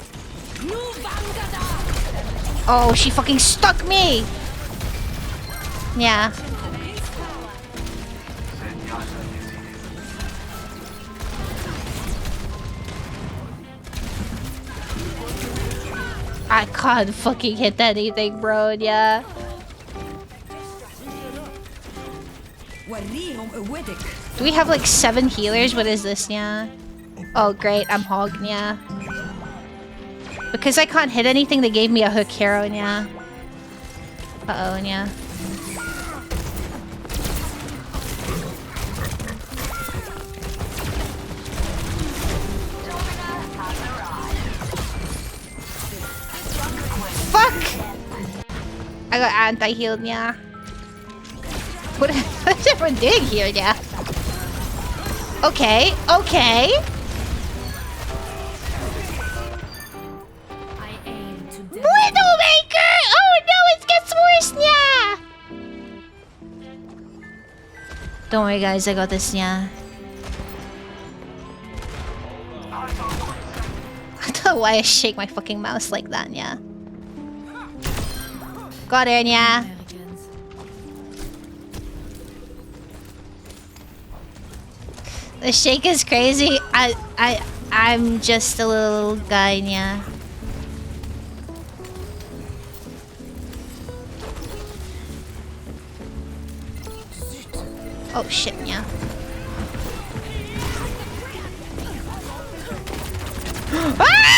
Oh, she fucking stuck me! Yeah. I can't fucking hit anything, bro, yeah. Do we have like 7 healers? What is this, yeah? Oh great, I'm hogged, yeah. Because I can't hit anything, they gave me a hook hero, yeah. Uh-oh, yeah. Fuck! I got anti-healed, yeah. What is everyone doing here, yeah? Okay, okay. I aim to Widowmaker! Oh no, it gets worse, yeah! Don't worry, guys, I got this, yeah. I don't know why I shake my fucking mouse like that, yeah. Got in, yeah. The shake is crazy. I'm just a little guy, yeah. Oh shit, yeah. Ah!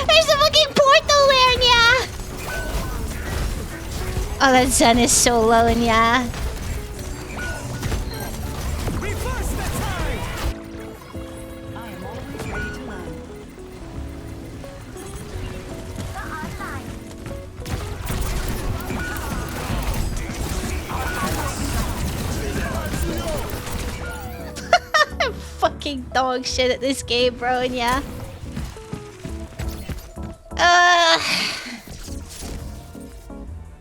There's a fucking portal there, yeah. Oh, that Zen is so low, and yeah. I'm fucking dog shit at this game, bro, and yeah.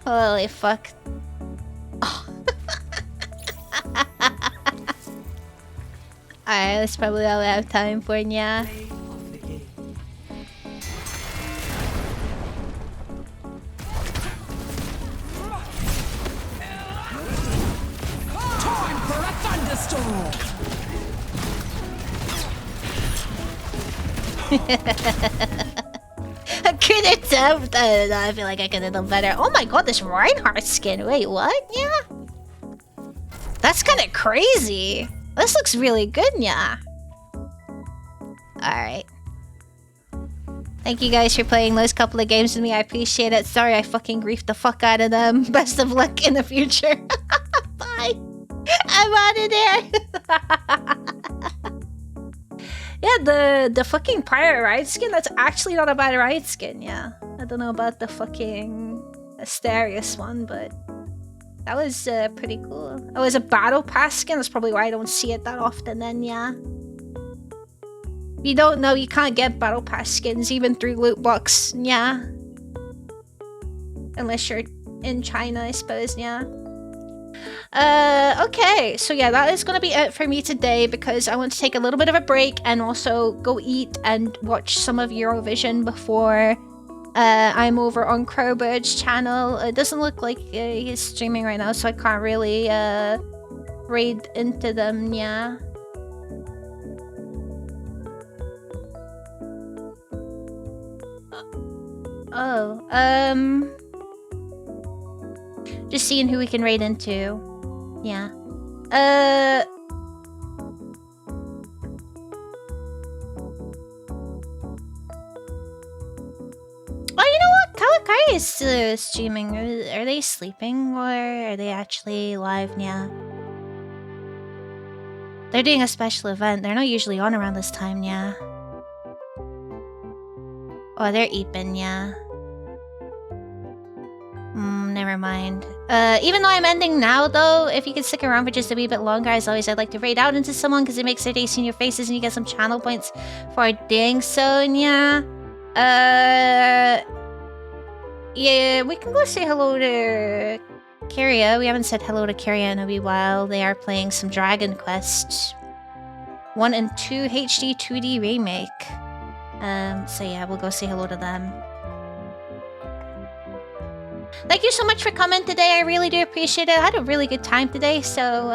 Holy fuck. Oh. Alright, that's probably all I have time for, yeah. Time for a thunderstorm! I could have done. I don't know, I feel like I could have done better. Oh my god, this Reinhardt skin. Wait, what? Yeah. That's kind of crazy. This looks really good, yeah. Alright. Thank you guys for playing those couple of games with me. I appreciate it. Sorry I fucking griefed the fuck out of them. Best of luck in the future. Bye. I'm out of there. Yeah, the fucking Pirate Riot skin, that's actually not a bad Riot skin, yeah. I don't know about the fucking Asterius one, but that was pretty cool. Oh, it's a Battle Pass skin, that's probably why I don't see it that often then, yeah. If you don't know, you can't get Battle Pass skins even through loot box, yeah. Unless you're in China, I suppose, yeah. Okay, so yeah, that is gonna be it for me today because I want to take a little bit of a break and also go eat and watch some of Eurovision before I'm over on Crowbird's channel. It doesn't look like he's streaming right now, so I can't really raid into them, yeah. Just seeing who we can raid into. Yeah. Oh, you know what? Kawakari is streaming. Are they sleeping or are they actually live? Yeah. They're doing a special event. They're not usually on around this time, yeah. Oh, they're eeping, yeah. Never mind. Even though I'm ending now, though, if you could stick around for just a wee bit longer, as always, I'd like to raid out into someone because it makes their day seeing your faces and you get some channel points for doing so, and yeah. Yeah, we can go say hello to Kyria. We haven't said hello to Kyria in a wee while. They are playing some Dragon Quest 1 and 2 HD 2D remake. So yeah, we'll go say hello to them. thank you so much for coming today. I really do appreciate it. I had a really good time today, so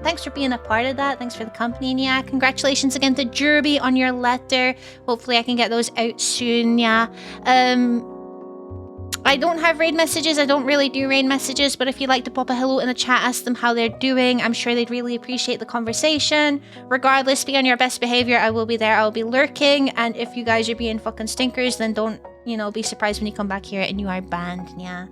thanks for being a part of that. Thanks for the company, yeah. Congratulations again to Jerby on your letter. Hopefully I can get those out soon, yeah. I don't have raid messages. I don't really do raid messages, but if you'd like to pop a hello in the chat, ask them how they're doing. I'm sure they'd really appreciate the conversation. Regardless, be on your best behavior. I will be there. I'll be lurking. And if you guys are being fucking stinkers, then don't, you know, be surprised when you come back here and you are banned. Yeah.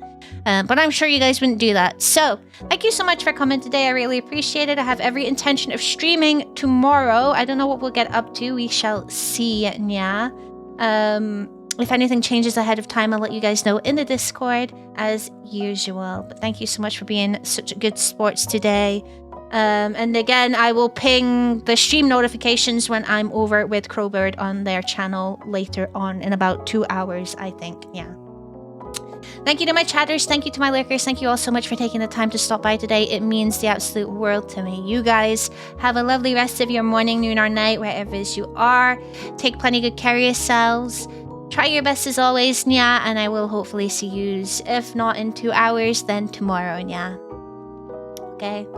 But I'm sure you guys wouldn't do that. So, thank you so much for coming today. I really appreciate it. I have every intention of streaming tomorrow. I don't know what we'll get up to. We shall see. Yeah. If anything changes ahead of time, I'll let you guys know in the Discord as usual. But thank you so much for being such good sports today. And again, I will ping the stream notifications when I'm over with Crowbird on their channel later on in about 2 hours, I think. Yeah. Thank you to my chatters. Thank you to my lurkers. Thank you all so much for taking the time to stop by today. It means the absolute world to me. You guys have a lovely rest of your morning, noon, or night, wherever it is you are. Take plenty good care of yourselves. Try your best as always, Nya, and I will hopefully see you, if not in 2 hours, then tomorrow, Nya. Okay?